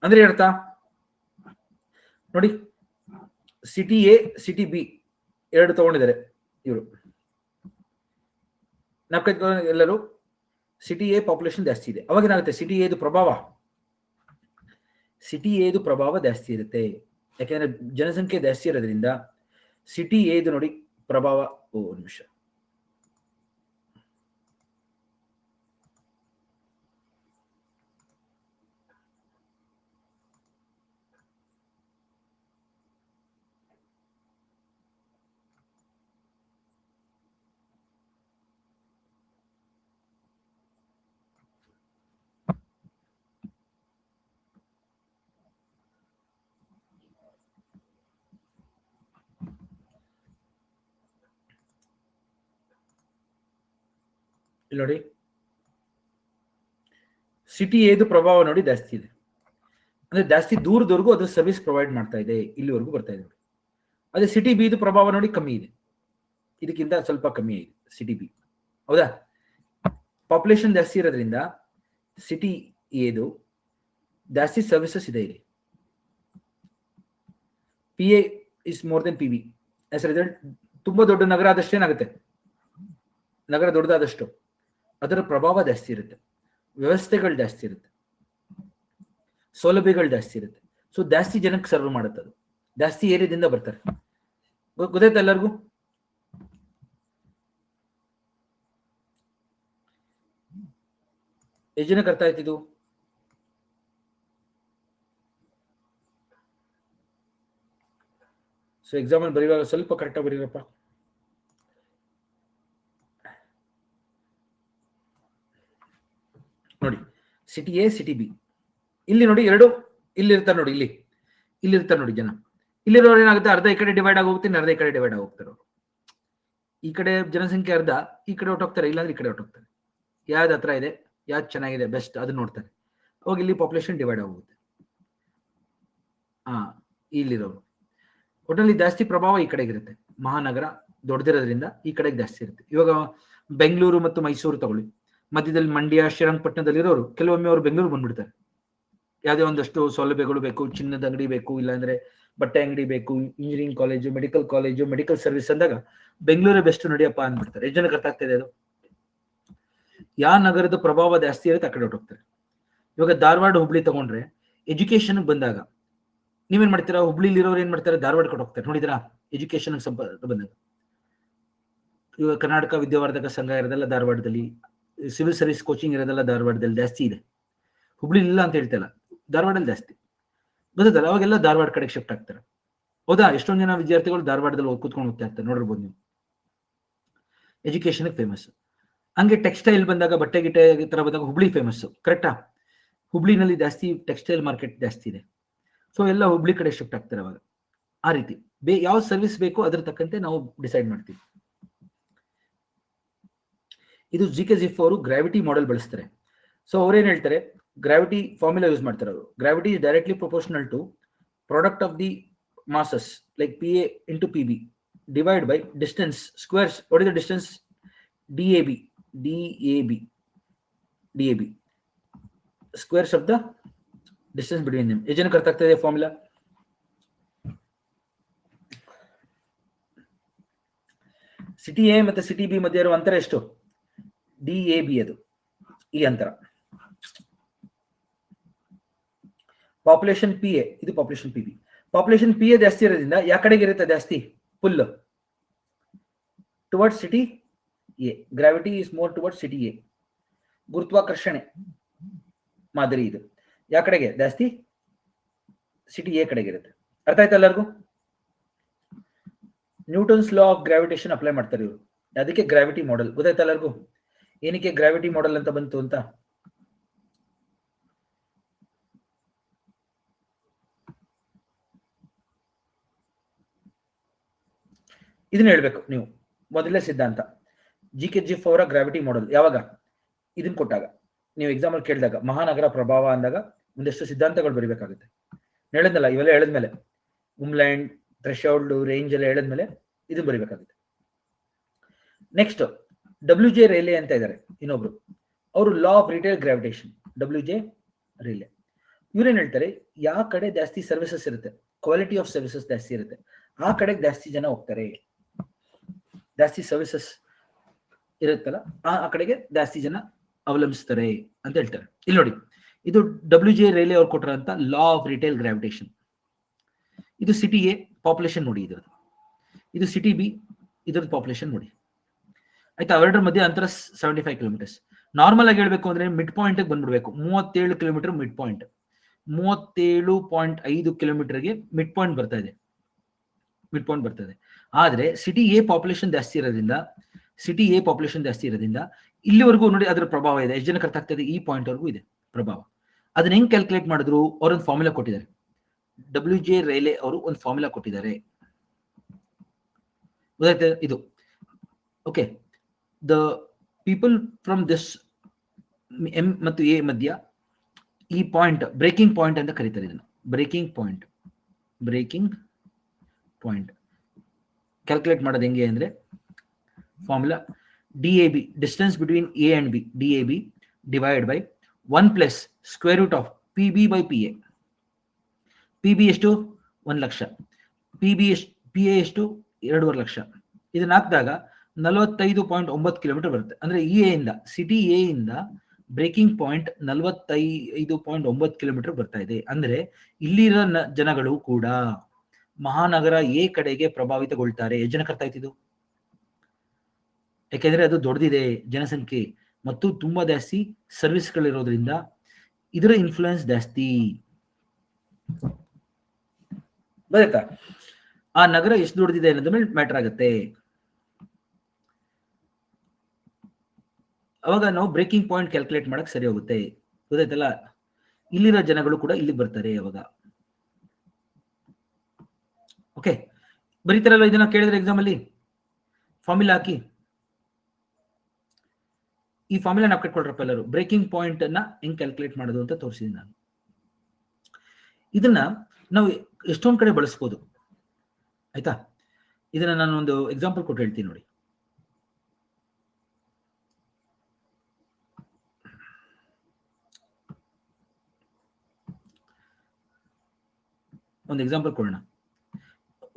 ಅಂದ್ರೆ ಅರ್ಥ ನೋಡಿ, ಸಿಟಿ ಎ, ಸಿಟಿ ಬಿ ಎರಡು ತಗೊಂಡಿದ್ದಾರೆ ಇವರು. ಎಲ್ಲರೂ ಸಿಟಿ ಎ ಪಾಪ್ಯುಲೇಷನ್ ಜಾಸ್ತಿ ಇದೆ. ಅವಾಗ ಏನಾಗುತ್ತೆ? ಸಿಟಿ ಎದು ಪ್ರಭಾವ ಜಾಸ್ತಿ ಇರುತ್ತೆ. ಯಾಕೆಂದ್ರೆ ಜನಸಂಖ್ಯೆ ಜಾಸ್ತಿ ಇರೋದ್ರಿಂದ ಸಿಟಿ ಎದು ನೋಡಿ ಪ್ರಭಾವ. ಒಂದು ನಿಮಿಷ, ಇಲ್ಲಿ ನೋಡಿ, ಸಿಟಿ ಎದು ಪ್ರಭಾವ ನೋಡಿ ಜಾಸ್ತಿ ಇದೆ. ಅಂದ್ರೆ ಜಾಸ್ತಿ ದೂರದವರೆಗೂ ಅದ್ರ ಸರ್ವಿಸ್ ಪ್ರೊವೈಡ್ ಮಾಡ್ತಾ ಇದೆ, ಇಲ್ಲಿವರೆಗೂ ಬರ್ತಾ ಇದೆ. ಅದೇ ಸಿಟಿ ಬಿ ಪ್ರಭಾವ ನೋಡಿ ಕಮ್ಮಿ ಇದೆ, ಇದಕ್ಕಿಂತ ಸ್ವಲ್ಪ ಕಮ್ಮಿ ಇದೆ ಸಿಟಿ ಬಿ. ಹೌದಾ? ಪಾಪ್ಯುಲೇಷನ್ ಜಾಸ್ತಿ ಇರೋದ್ರಿಂದ ಸಿಟಿ ಎದು ಜಾಸ್ತಿ ಸರ್ವಿಸಸ್ ಇದೆ ಇಲ್ಲಿ. PA is more than PB. As result, ತುಂಬಾ ದೊಡ್ಡ ನಗರ ಆದಷ್ಟು ಏನಾಗುತ್ತೆ? ನಗರ ದೊಡ್ಡದಾದಷ್ಟು ಅದರ ಪ್ರಭಾವ ಜಾಸ್ತಿ ಇರುತ್ತೆ, ವ್ಯವಸ್ಥೆಗಳು ಜಾಸ್ತಿ ಇರುತ್ತೆ, ಸೌಲಭ್ಯಗಳು ಜಾಸ್ತಿ ಇರುತ್ತೆ. ಸೊ ಜಾಸ್ತಿ ಜನಕ್ಕೆ ಸರ್ವ್ ಮಾಡುತ್ತೆ, ಅದು ಜಾಸ್ತಿ ಏರಿಯಾದಿಂದ ಬರ್ತಾರೆ. ಗೊತ್ತಾಯ್ತಾ ಎಲ್ಲರಿಗೂ? ಎಷ್ಟು ಜನಕ್ಕೆ ಅರ್ಥ ಆಯ್ತಿದು? ಸೊ ಎಕ್ಸಾಂಪಲ್ ಬರೆಯುವಾಗ ಸ್ವಲ್ಪ ಕರೆಕ್ಟಾಗಿ ಬರೀರಪ್ಪ. ನೋಡಿ, ಸಿಟಿ ಎ, ಸಿಟಿ ಬಿ. ಇಲ್ಲಿ ನೋಡಿ, ಎರಡು ಇಲ್ಲಿರ್ತಾರೆ ನೋಡಿ, ಇಲ್ಲಿರ್ತಾರೆ ನೋಡಿ ಜನ. ಇಲ್ಲಿರೋರು ಏನಾಗುತ್ತೆ? ಅರ್ಧ ಈ ಕಡೆ ಡಿವೈಡ್ ಆಗಿ ಹೋಗ್ತೀನಿ, ಅರ್ಧ ಈ ಕಡೆ ಡಿವೈಡ್ ಆಗಿ ಹೋಗ್ತಾರೆ. ಈ ಕಡೆ ಜನಸಂಖ್ಯೆ ಅರ್ಧ ಈ ಕಡೆ ಹೊಟ್ಟೋಗ್ತಾರೆ, ಇಲ್ಲಾಂದ್ರೆ ಈ ಕಡೆ ಹೊಟ್ಟೋಗ್ತಾರೆ. ಯಾವ್ದು ಹತ್ರ ಇದೆ, ಯಾವ್ದು ಚೆನ್ನಾಗಿದೆ, ಬೆಸ್ಟ್ ಅದನ್ನ ನೋಡ್ತಾರೆ. ಅವಾಗ ಇಲ್ಲಿ ಪಾಪ್ಯುಲೇಷನ್ ಡಿವೈಡ್ ಆಗೋಗುತ್ತೆ. ಇಲ್ಲಿರೋರು ಒಟ್ಟಲ್ಲಿ ಜಾಸ್ತಿ ಪ್ರಭಾವ ಈ ಕಡೆಗೆ ಇರುತ್ತೆ. ಮಹಾನಗರ ದೊಡ್ಡದಿರೋದ್ರಿಂದ ಈ ಕಡೆಗೆ ಜಾಸ್ತಿ ಇರುತ್ತೆ. ಇವಾಗ ಬೆಂಗಳೂರು ಮತ್ತು ಮೈಸೂರು ತಗೊಳ್ಳಿ, ಮಧ್ಯದಲ್ಲಿ ಮಂಡ್ಯ, ಶ್ರೀರಂಗಪಟ್ಟಣದಲ್ಲಿರೋರು ಕೆಲವೊಮ್ಮೆ ಅವರು ಬೆಂಗಳೂರು ಬಂದ್ಬಿಡ್ತಾರೆ. ಯಾವುದೇ ಒಂದಷ್ಟು ಸೌಲಭ್ಯಗಳು ಬೇಕು, ಚಿನ್ನದ ಅಂಗಡಿ ಬೇಕು, ಇಲ್ಲಾಂದ್ರೆ ಬಟ್ಟೆ ಅಂಗಡಿ ಬೇಕು, ಇಂಜಿನಿಯರಿಂಗ್ ಕಾಲೇಜು, ಮೆಡಿಕಲ್ ಸರ್ವಿಸ್ ಅಂದಾಗ ಬೆಂಗಳೂರೇ ಬೆಸ್ಟ್ ನಡಿಯಪ್ಪ ಅಂದ್ಬಿಡ್ತಾರೆ. ಎಷ್ಟು ಜನಕ್ಕೆ ಅರ್ಥ ಆಗ್ತದೆ ಅದು? ಯಾವ ನಗರದ ಪ್ರಭಾವ ಜಾಸ್ತಿ ಇರುತ್ತೆ ಆ ಕಡೆ ಹೊರಟೋಗ್ತಾರೆ. ಇವಾಗ ಧಾರವಾಡ, ಹುಬ್ಳಿ ತಗೊಂಡ್ರೆ ಎಜುಕೇಶನ್ ಬಂದಾಗ ನೀವೇನ್ ಮಾಡ್ತೀರಾ? ಹುಬ್ಳಿಲಿರೋರು ಏನ್ ಮಾಡ್ತಾರೆ? ಧಾರವಾಡ ಕಡೆ ಹೋಗ್ತಾರೆ. ನೋಡಿದ್ರಾ? ಎಜುಕೇಶನ್ ಬಂದಾಗ ಇವಾಗ ಕರ್ನಾಟಕ ವಿದ್ಯಾವರ್ಧಕ ಸಂಘ ಇರೋದೆಲ್ಲ ಧಾರವಾಡದಲ್ಲಿ, ಸಿವಿಲ್ ಸರ್ವಿಸ್ ಕೋಚಿಂಗ್ ಇರೋದೆಲ್ಲ ಧಾರವಾಡದಲ್ಲಿ ಜಾಸ್ತಿ ಇದೆ. ಹುಬ್ಳಿ ಇಲ್ಲ ಅಂತ ಹೇಳ್ತಾ ಇಲ್ಲ, ಧಾರವಾಡದಲ್ಲಿ ಜಾಸ್ತಿ ಗೊತ್ತಲ್ಲ. ಅವಾಗೆಲ್ಲ ಧಾರವಾಡ ಕಡೆಗೆ ಶಿಫ್ಟ್ ಆಗ್ತಾರೆ. ಹೌದಾ? ಎಷ್ಟೊಂದು ಜನ ವಿದ್ಯಾರ್ಥಿಗಳು ಧಾರವಾಡದಲ್ಲಿ ಕೂತ್ಕೊಂಡು ಹೋಗ್ತಾ ಇರ್ತಾರೆ, ನೋಡಿರ್ಬೋದು ನೀವು. Education famous. ಹಂಗೆ ಟೆಕ್ಸ್ಟೈಲ್ ಬಂದಾಗ, ಬಟ್ಟೆ ಗಿಟ್ಟೆ ತರ ಬಂದಾಗ ಹುಬ್ಳಿ ಫೇಮಸ್. ಕರೆಕ್ಟಾ? ಹುಬ್ಳಿನಲ್ಲಿ ಜಾಸ್ತಿ ಟೆಕ್ಸ್ಟೈಲ್ ಮಾರ್ಕೆಟ್ ಜಾಸ್ತಿ ಇದೆ. ಸೊ ಎಲ್ಲ ಹುಬ್ಳಿ ಕಡೆ ಶಿಫ್ಟ್ ಆಗ್ತಾರೆ ಅವಾಗ. ಆ ರೀತಿ ಯಾವ ಸರ್ವಿಸ್ ಬೇಕು ಅದ್ರ ತಕ್ಕಂತೆ ನಾವು ಡಿಸೈಡ್ ಮಾಡ್ತೀವಿ. ಇದು GK ಜಿಫ್ ಅವರು ಗ್ರಾವಿಟಿ ಮಾಡೆಲ್ ಬಳಸ್ತಾರೆ. ಸೊ ಅವ್ರೇನ್ ಹೇಳ್ತಾರೆ, ಗ್ರಾವಿಟಿ ಫಾರ್ಮುಲಾ ಯೂಸ್ ಮಾಡ್ತಾರೆ ಅವರು. Gravity is directly proportional to product of the masses like PA into PB divided by distance squares. What is the distance? DAB squares of the distance between them. ಎಷ್ಟು ಜನಕ್ಕೆ ಅರ್ಥ ಆಗ್ತದೆ ಫಾರ್ಮುಲಾ? ಸಿಟಿ ಎ ಮತ್ತೆ ಸಿಟಿ ಬಿ ಮಧ್ಯೆ ಇರುವ ಅಂತರ ಎಷ್ಟು? DAB. ಅದು ಈ ಅಂತರ. ಪಾಪ್ಯುಲೇಷನ್ PA, ಇದು ಪಾಪ್ಯುಲೇಷನ್ PB. ಪಾಪ್ಯುಲೇಷನ್ PA ಜಾಸ್ತಿ ಇರೋದ್ರಿಂದ ಯಾವ ಕಡೆಗೆ ಇರುತ್ತೆ ಜಾಸ್ತಿ? Pull towards city A. Gravity is more towards city A. ಗುರುತ್ವಾಕರ್ಷಣೆ ಮಾದರಿ ಇದು ಯಾವ ಕಡೆಗೆ ಜಾಸ್ತಿ? ಸಿಟಿ ಎ ಕಡೆಗೆ ಇರುತ್ತೆ. ಅರ್ಥ ಆಯ್ತಾ ಎಲ್ಲರಿಗೂ? Newton's law of gravitation apply ಮಾಡ್ತಾರೆ ಇವರು. ಅದಕ್ಕೆ ಗ್ರಾವಿಟಿ ಮಾಡೆಲ್. ಗೊತ್ತಾಯ್ತಾ ಎಲ್ಲರಿಗೂ ಏನಕ್ಕೆ ಗ್ರಾವಿಟಿ ಮಾಡೆಲ್ ಅಂತ ಬಂತು ಅಂತ? ಇದನ್ನ ಹೇಳ್ಬೇಕು ನೀವು. ಮೊದಲೇ ಸಿದ್ಧಾಂತ GK ಜಿಫ್ ಅವರ ಗ್ರಾವಿಟಿ ಮಾಡೆಲ್. ಯಾವಾಗ? ಇದನ್ನ ಕೊಟ್ಟಾಗ, ನೀವು ಎಕ್ಸಾಮ್ ಅಲ್ಲಿ ಕೇಳಿದಾಗ ಮಹಾನಗರ ಪ್ರಭಾವ ಅಂದಾಗ ಒಂದಷ್ಟು ಸಿದ್ಧಾಂತಗಳು ಬರಿಬೇಕಾಗುತ್ತೆ. ಹೇಳಿದ್ನಲ್ಲ, ಇವೆಲ್ಲ ಹೇಳಿದ್ಮೇಲೆ ಉಮ್ಲ್ಯಾಂಡ್, ಥ್ರೆಶೋಲ್ಡ್, ರೇಂಜ್ ಎಲ್ಲ ಹೇಳಿದ್ಮೇಲೆ ಇದನ್ನ ಬರಿಬೇಕಾಗುತ್ತೆ. ನೆಕ್ಸ್ಟ್ WJ ರೇಲೆ ಅಂತ ಇದ್ದಾರೆ ಇನ್ನೊಬ್ರು. ಅವರು law of retail gravitation, WJ ರೇಲೆ. ಇವ್ರೇನ್ ಹೇಳ್ತಾರೆ, ಯಾವ ಕಡೆ ಜಾಸ್ತಿ ಸರ್ವಿಸಸ್ ಇರುತ್ತೆ, ಕ್ವಾಲಿಟಿ ಆಫ್ ಸರ್ವಿಸಸ್ ಜಾಸ್ತಿ ಇರುತ್ತೆ, ಆ ಕಡೆಗೆ ಜಾಸ್ತಿ ಜನ ಹೋಗ್ತಾರೆ. ಜಾಸ್ತಿ ಸರ್ವಿಸಸ್ ಇರುತ್ತಲ್ಲ, ಆ ಕಡೆಗೆ ಜಾಸ್ತಿ ಜನ ಅವಲಂಬಿಸ್ತಾರೆ ಅಂತ ಹೇಳ್ತಾರೆ. ಇಲ್ಲಿ ನೋಡಿ, ಇದು WJ ರೇಲೆ ಅವ್ರು ಕೊಟ್ಟಿರೋಂಥ ಲಾ ಆಫ್ ರಿಟೇಲ್ ಗ್ರಾವಿಟೇಷನ್. ಇದು ಸಿಟಿ ಎ ಪಾಪ್ಯುಲೇಷನ್ ನೋಡಿ ಇದ್ರದ್ದು. ಇದು ಸಿಟಿ ಬಿ, ಇದ್ರದ್ದು ಪಾಪ್ಯುಲೇಷನ್ ನೋಡಿ. ಆಯ್ತಾ? ಅವೆರಡರ ಮಧ್ಯೆ ಅಂತರ 75 ಕಿಲೋಮೀಟರ್ಸ್. ನಾರ್ಮಲ್ ಆಗಿ ಹೇಳ್ಬೇಕು ಅಂದ್ರೆ ಮಿಡ್ ಪಾಯಿಂಟ್ ಬಂದ್ಬಿಡ್ಬೇಕು. 37 ಕಿಲೋಮೀಟರ್ ಮಿಡ್ ಪಾಯಿಂಟ್. 37.5 ಕಿಲೋಮೀಟರ್ಗೆ ಮಿಡ್ ಪಾಯಿಂಟ್ ಬರ್ತಾ ಇದೆ. ಆದ್ರೆ ಸಿಟಿ ಎ ಪಾಪ್ಯುಲೇಷನ್ ಜಾಸ್ತಿ ಇರೋದ್ರಿಂದ ಇಲ್ಲಿವರೆಗೂ ನೋಡಿ ಅದರ ಪ್ರಭಾವ ಇದೆ. ಎಷ್ಟು ಜನಕ್ಕೆ ಅರ್ಥ ಆಗ್ತದೆ? ಈ ಪಾಯಿಂಟ್ ವರೆಗೂ ಇದೆ ಪ್ರಭಾವ. ಅದನ್ನ ಹೆಂಗ್ ಕ್ಯಾಲ್ಕುಲೇಟ್ ಮಾಡಿದ್ರು? ಅವರೊಂದು ಫಾರ್ಮುಲಾ ಕೊಟ್ಟಿದ್ದಾರೆ. WJ ರೇಲೆ ಅವರು ಒಂದು ಫಾರ್ಮುಲಾ ಕೊಟ್ಟಿದ್ದಾರೆ. ಗೊತ್ತಾಯ್ತು? ಇದು okay. The people from this M ಮತ್ತು ಎ ಮಧ್ಯ ಈ ಪಾಯಿಂಟ್ ಬ್ರೇಕಿಂಗ್ ಪಾಯಿಂಟ್ ಅಂತ ಕರೀತಾರೆ. ಇದನ್ನು ಬ್ರೇಕಿಂಗ್ ಪಾಯಿಂಟ್ ಕ್ಯಾಲ್ಕುಲೇಟ್ ಮಾಡೋದು ಹೆಂಗೆ ಅಂದ್ರೆ, formula DAB, distance between A and B, DAB divide by 1 plus square root of PB by PA. PB ಎಷ್ಟು? 1 ಲಕ್ಷ. PA ಎಷ್ಟು? 2.5 ಲಕ್ಷ. ಇದನ್ನ ಹಾಕಿದಾಗ 45.9 ಕಿಲೋಮೀಟರ್ ಬರುತ್ತೆ. ಅಂದ್ರೆ ಸಿಟಿ ಎ ಇಂದ ಬ್ರೇಕಿಂಗ್ ಪಾಯಿಂಟ್ 45.9 ಕಿಲೋಮೀಟರ್ ಬರ್ತಾ ಇದೆ. ಅಂದ್ರೆ ಇಲ್ಲಿರೋ ಜನಗಳು ಕೂಡ ಮಹಾನಗರ ಎ ಕಡೆಗೆ ಪ್ರಭಾವಿತಗೊಳ್ತಾರೆ. ಎಷ್ಟು ಜನಕ್ಕೆ ಅರ್ಥ ಆಯ್ತಿದ್ದು? ಯಾಕೆಂದ್ರೆ ಅದು ದೊಡ್ಡದಿದೆ ಜನಸಂಖ್ಯೆ ಮತ್ತು ತುಂಬಾ ಜಾಸ್ತಿ ಸರ್ವಿಸ್ಗಳಿರೋದ್ರಿಂದ ಇದರ ಇನ್ಫ್ಲೂಯೆನ್ಸ್ ಜಾಸ್ತಿ. ಗೊತ್ತಾಯ್ತಾ? ಆ ನಗರ ಎಷ್ಟು ದೊಡ್ಡದಿದೆ ಅನ್ನೋದ್ರ ಮೇಲೆ ಮ್ಯಾಟರ್ ಆಗುತ್ತೆ. ಅವಾಗ ನಾವು ಬ್ರೇಕಿಂಗ್ ಪಾಯಿಂಟ್ ಕ್ಯಾಲ್ಕುಲೇಟ್ ಮಾಡಕ್ ಸರಿ ಹೋಗುತ್ತೆ. ಗೊತ್ತಾಯ್ತಲ್ಲ? ಇಲ್ಲಿರೋ ಜನಗಳು ಕೂಡ ಇಲ್ಲಿಗೆ ಬರ್ತಾರೆ ಅವಾಗ. ಓಕೆ, ಬರೀತಾರಲ್ಲ ಇದನ್ನ ಕೇಳಿದ್ರೆ ಎಕ್ಸಾಮ್ ಅಲ್ಲಿ ಫಾರ್ಮುಲಾ ಹಾಕಿ. ಈ ಫಾರ್ಮುಲಾ ನಾವು ಕಟ್ಕೊಳ್ರಪ್ಪ ಎಲ್ಲರೂ. ಬ್ರೇಕಿಂಗ್ ಪಾಯಿಂಟ್ ಅನ್ನ ಹೆಂಗ್ ಕ್ಯಾಲ್ಕುಲೇಟ್ ಮಾಡೋದು ಅಂತ ತೋರಿಸಿದ್ದೀನಿ ನಾನು. ಇದನ್ನ ನಾವು ಎಷ್ಟೊಂದ್ ಕಡೆ ಬಳಸ್ಬೋದು. ಆಯ್ತಾ? ಇದನ್ನ ನಾನು ಒಂದು ಎಕ್ಸಾಂಪಲ್ ಕೊಟ್ಟು ಹೇಳ್ತೀನಿ ನೋಡಿ. ಒಂದು ಎಕ್ಸಾಂಪಲ್ ಕೊಡೋಣ.